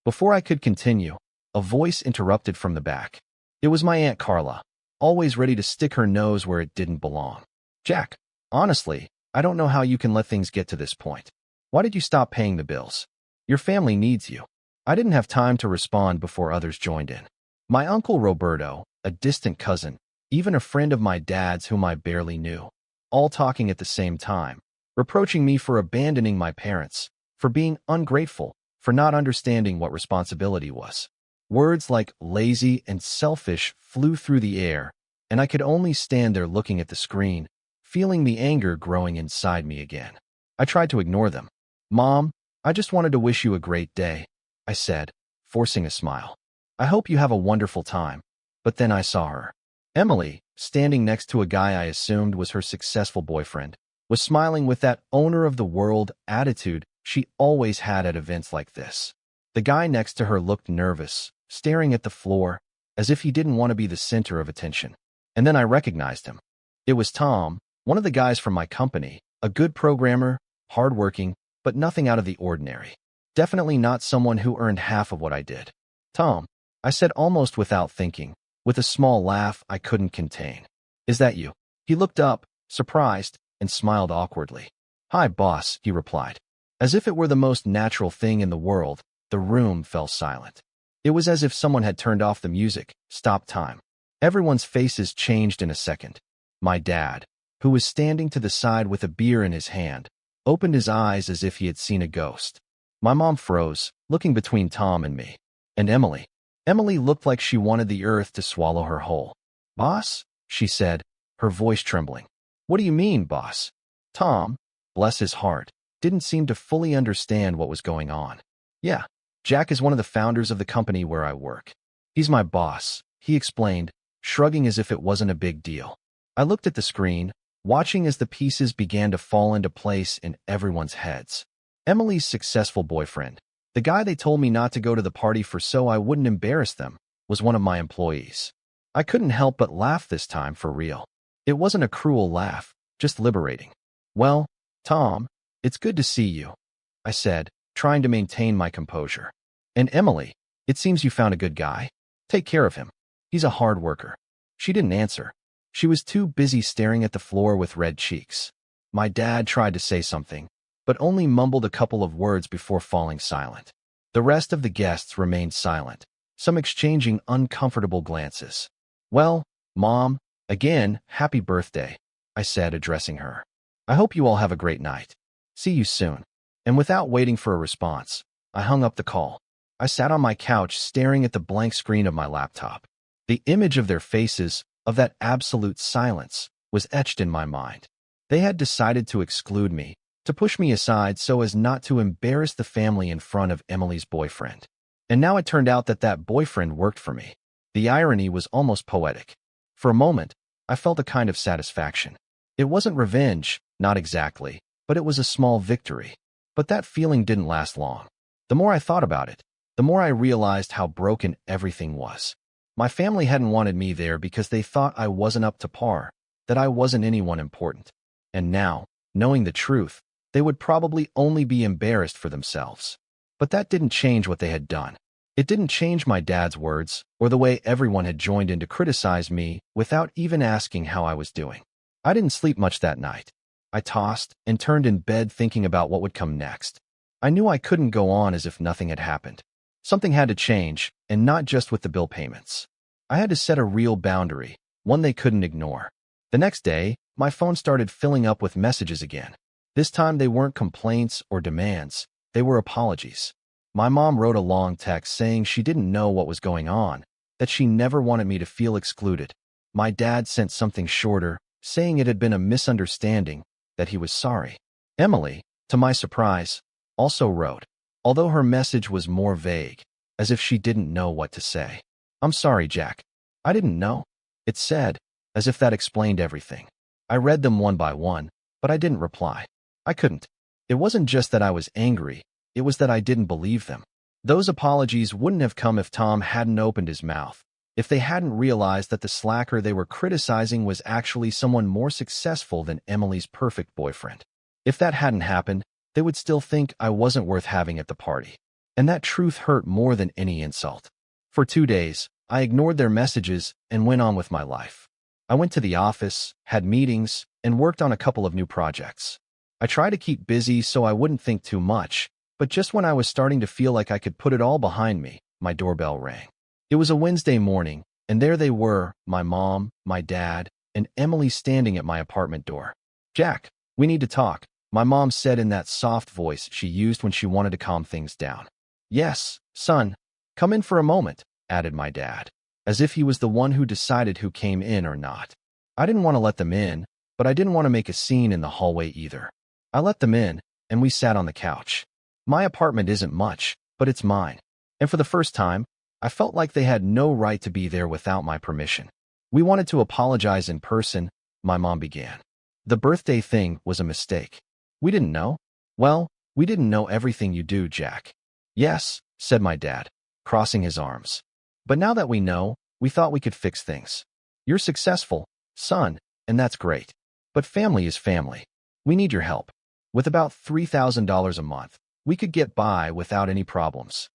A: Before I could continue, a voice interrupted from the back. It was my Aunt Carla, always ready to stick her nose where it didn't belong. "Jack, honestly, I don't know how you can let things get to this point. Why did you stop paying the bills? Your family needs you." I didn't have time to respond before others joined in. My uncle Roberto, a distant cousin, even a friend of my dad's whom I barely knew, all talking at the same time, reproaching me for abandoning my parents, for being ungrateful, for not understanding what responsibility was. Words like lazy and selfish flew through the air, and I could only stand there looking at the screen, feeling the anger growing inside me again. I tried to ignore them. "Mom, I just wanted to wish you a great day," I said, forcing a smile. "I hope you have a wonderful time." But then I saw her. Emily, standing next to a guy I assumed was her successful boyfriend, was smiling with that owner of the world attitude she always had at events like this. The guy next to her looked nervous, staring at the floor, as if he didn't want to be the center of attention. And then I recognized him. It was Tom, one of the guys from my company, a good programmer, hardworking, but nothing out of the ordinary. Definitely not someone who earned half of what I did. "Tom," I said almost without thinking, with a small laugh I couldn't contain. "Is that you?" He looked up, surprised, and smiled awkwardly. "Hi, boss," he replied. As if it were the most natural thing in the world, the room fell silent. It was as if someone had turned off the music, stopped time. Everyone's faces changed in a second. My dad, who was standing to the side with a beer in his hand, opened his eyes as if he had seen a ghost. My mom froze, looking between Tom and me. And Emily. Emily looked like she wanted the earth to swallow her whole. "Boss?" she said, her voice trembling. "What do you mean, boss?" Tom, bless his heart, didn't seem to fully understand what was going on. "Yeah, Jack is one of the founders of the company where I work. He's my boss," he explained, shrugging as if it wasn't a big deal. I looked at the screen, watching as the pieces began to fall into place in everyone's heads. Emily's successful boyfriend, the guy they told me not to go to the party for so I wouldn't embarrass them, was one of my employees. I couldn't help but laugh this time for real. It wasn't a cruel laugh, just liberating. "Well, Tom, it's good to see you," I said, trying to maintain my composure. "And Emily, it seems you found a good guy." Take care of him. He's a hard worker. She didn't answer. She was too busy staring at the floor with red cheeks. My dad tried to say something, but only mumbled a couple of words before falling silent. The rest of the guests remained silent, some exchanging uncomfortable glances. Well, Mom, again, happy birthday, I said, addressing her. I hope you all have a great night. See you soon. And without waiting for a response, I hung up the call. I sat on my couch staring at the blank screen of my laptop. The image of their faces, of that absolute silence, was etched in my mind. They had decided to exclude me, to push me aside so as not to embarrass the family in front of Emily's boyfriend. And now it turned out that that boyfriend worked for me. The irony was almost poetic. For a moment, I felt a kind of satisfaction. It wasn't revenge, not exactly, but it was a small victory. But that feeling didn't last long. The more I thought about it, the more I realized how broken everything was. My family hadn't wanted me there because they thought I wasn't up to par, that I wasn't anyone important. And now, knowing the truth, they would probably only be embarrassed for themselves. But that didn't change what they had done. It didn't change my dad's words or the way everyone had joined in to criticize me without even asking how I was doing. I didn't sleep much that night. I tossed and turned in bed thinking about what would come next. I knew I couldn't go on as if nothing had happened. Something had to change, and not just with the bill payments. I had to set a real boundary, one they couldn't ignore. The next day, my phone started filling up with messages again. This time they weren't complaints or demands, they were apologies. My mom wrote a long text saying she didn't know what was going on, that she never wanted me to feel excluded. My dad sent something shorter, saying it had been a misunderstanding, that he was sorry. Emily, to my surprise, also wrote, although her message was more vague, as if she didn't know what to say. I'm sorry, Jack. I didn't know. It said, as if that explained everything. I read them one by one, but I didn't reply. I couldn't. It wasn't just that I was angry, it was that I didn't believe them. Those apologies wouldn't have come if Tom hadn't opened his mouth, if they hadn't realized that the slacker they were criticizing was actually someone more successful than Emily's perfect boyfriend. If that hadn't happened, they would still think I wasn't worth having at the party. And that truth hurt more than any insult. For 2 days, I ignored their messages and went on with my life. I went to the office, had meetings, and worked on a couple of new projects. I tried to keep busy so I wouldn't think too much, but just when I was starting to feel like I could put it all behind me, my doorbell rang. It was a Wednesday morning, and there they were, my mom, my dad, and Emily standing at my apartment door. Jack, we need to talk, my mom said in that soft voice she used when she wanted to calm things down. Yes, son. Come in for a moment, added my dad, as if he was the one who decided who came in or not. I didn't want to let them in, but I didn't want to make a scene in the hallway either. I let them in, and we sat on the couch. My apartment isn't much, but it's mine. And for the first time, I felt like they had no right to be there without my permission. We wanted to apologize in person, my mom began. The birthday thing was a mistake. We didn't know. Well, we didn't know everything you do, Jack. Yes, said my dad, crossing his arms. But now that we know, we thought we could fix things. You're successful, son, and that's great. But family is family. We need your help. With about $3,000 a month, we could get by without any problems.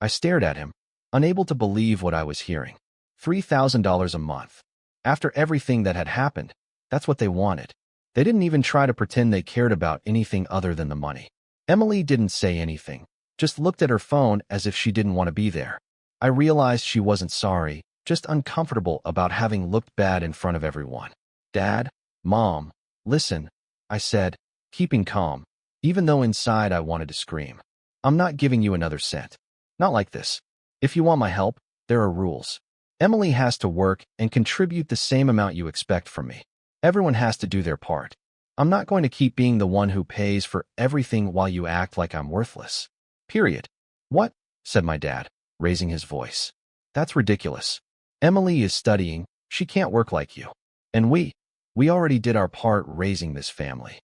A: I stared at him, unable to believe what I was hearing. $3,000 a month. After everything that had happened, that's what they wanted. They didn't even try to pretend they cared about anything other than the money. Emily didn't say anything, just looked at her phone as if she didn't want to be there. I realized she wasn't sorry, just uncomfortable about having looked bad in front of everyone. Dad, Mom, listen, I said, keeping calm, even though inside I wanted to scream. I'm not giving you another cent. Not like this. If you want my help, there are rules. Emily has to work and contribute the same amount you expect from me. Everyone has to do their part. I'm not going to keep being the one who pays for everything while you act like I'm worthless. Period. What? Said my dad, raising his voice. That's ridiculous. Emily is studying, she can't work like you. And we already did our part raising this family.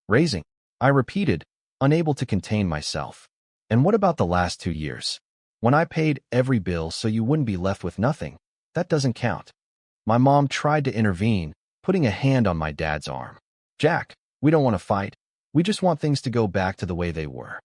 A: Raising? I repeated, unable to contain myself. And what about the last 2 years? When I paid every bill so you wouldn't be left with nothing, that doesn't count. My mom tried to intervene, putting a hand on my dad's arm. Jack, we don't want to fight. We just want things to go back to the way they were.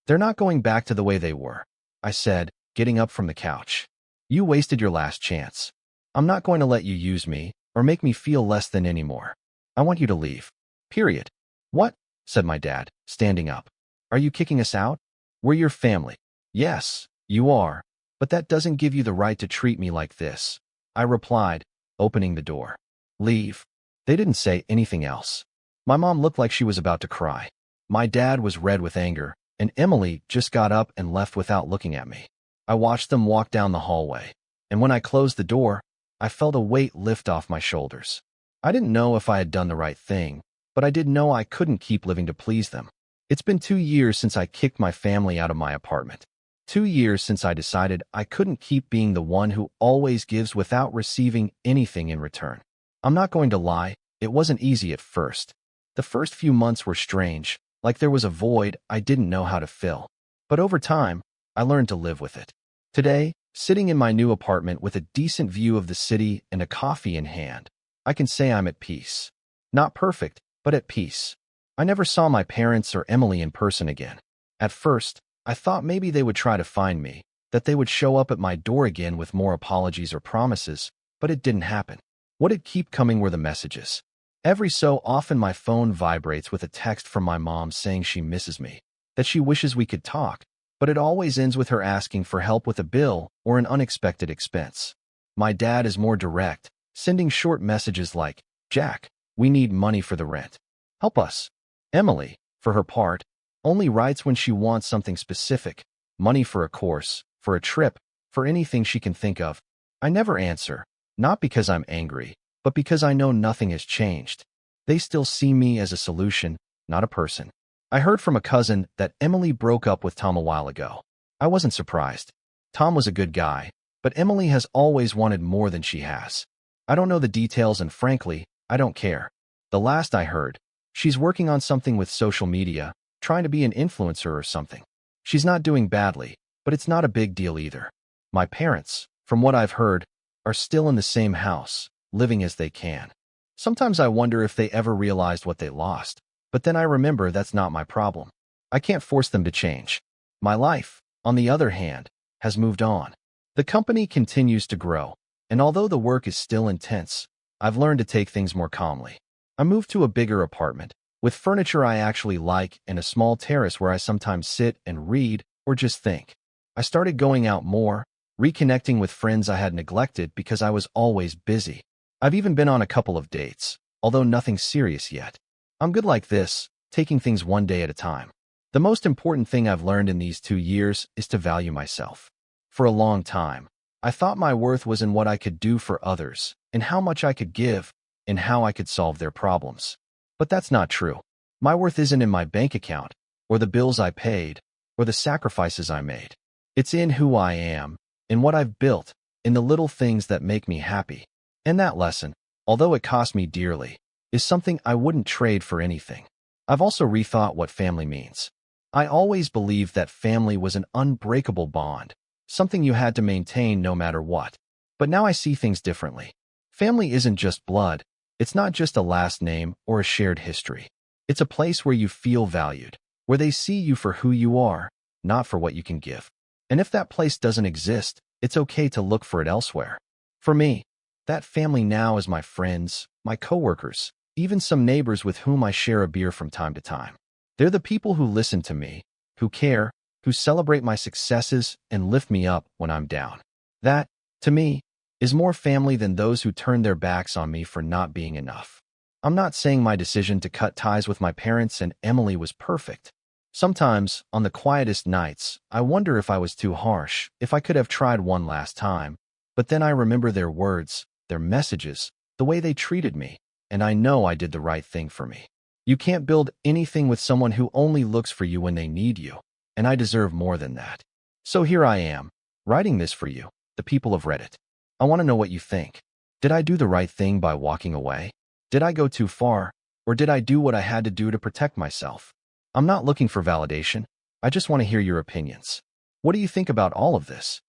A: They're not going back to the way they were, I said, getting up from the couch. You wasted your last chance. I'm not going to let you use me or make me feel less than anymore. I want you to leave. Period. What? Said my dad, standing up. Are you kicking us out? We're your family. Yes, you are, but that doesn't give you the right to treat me like this. I replied, opening the door. Leave. They didn't say anything else. My mom looked like she was about to cry. My dad was red with anger, and Emily just got up and left without looking at me. I watched them walk down the hallway, and when I closed the door, I felt a weight lift off my shoulders. I didn't know if I had done the right thing, but I did know I couldn't keep living to please them. It's been 2 years since I kicked my family out of my apartment. 2 years since I decided I couldn't keep being the one who always gives without receiving anything in return. I'm not going to lie, it wasn't easy at first. The first few months were strange, like there was a void I didn't know how to fill. But over time, I learned to live with it. Today, sitting in my new apartment with a decent view of the city and a coffee in hand, I can say I'm at peace. Not perfect, but at peace. I never saw my parents or Emily in person again. At first, I thought maybe they would try to find me, that they would show up at my door again with more apologies or promises, but it didn't happen. What did keep coming were the messages. Every so often my phone vibrates with a text from my mom saying she misses me, that she wishes we could talk, but it always ends with her asking for help with a bill or an unexpected expense. My dad is more direct, sending short messages like, Jack, we need money for the rent. Help us. Emily, for her part, only writes when she wants something specific, money for a course, for a trip, for anything she can think of. I never answer, not because I'm angry, but because I know nothing has changed. They still see me as a solution, not a person. I heard from a cousin that Emily broke up with Tom a while ago. I wasn't surprised. Tom was a good guy, but Emily has always wanted more than she has. I don't know the details and frankly, I don't care. The last I heard, she's working on something with social media, trying to be an influencer or something. She's not doing badly, but it's not a big deal either. My parents, from what I've heard, are still in the same house, living as they can. Sometimes I wonder if they ever realized what they lost, but then I remember that's not my problem. I can't force them to change. My life, on the other hand, has moved on. The company continues to grow, and although the work is still intense, I've learned to take things more calmly. I moved to a bigger apartment, with furniture I actually like and a small terrace where I sometimes sit and read or just think. I started going out more, reconnecting with friends I had neglected because I was always busy. I've even been on a couple of dates, although nothing serious yet. I'm good like this, taking things one day at a time. The most important thing I've learned in these 2 years is to value myself. For a long time, I thought my worth was in what I could do for others, and how much I could give, and how I could solve their problems. But that's not true. My worth isn't in my bank account, or the bills I paid, or the sacrifices I made. It's in who I am, in what I've built, in the little things that make me happy. And that lesson, although it cost me dearly, is something I wouldn't trade for anything. I've also rethought what family means. I always believed that family was an unbreakable bond, something you had to maintain no matter what. But now I see things differently. Family isn't just blood. It's not just a last name or a shared history. It's a place where you feel valued, where they see you for who you are, not for what you can give. And if that place doesn't exist, it's okay to look for it elsewhere. For me, that family now is my friends, my coworkers, even some neighbors with whom I share a beer from time to time. They're the people who listen to me, who care, who celebrate my successes and lift me up when I'm down. That, to me, is more family than those who turn their backs on me for not being enough. I'm not saying my decision to cut ties with my parents and Emily was perfect. Sometimes, on the quietest nights, I wonder if I was too harsh, if I could have tried one last time. But then I remember their words, their messages, the way they treated me, and I know I did the right thing for me. You can't build anything with someone who only looks for you when they need you, and I deserve more than that. So here I am, writing this for you, the people of Reddit. I want to know what you think. Did I do the right thing by walking away? Did I go too far, or did I do what I had to do to protect myself? I'm not looking for validation. I just want to hear your opinions. What do you think about all of this?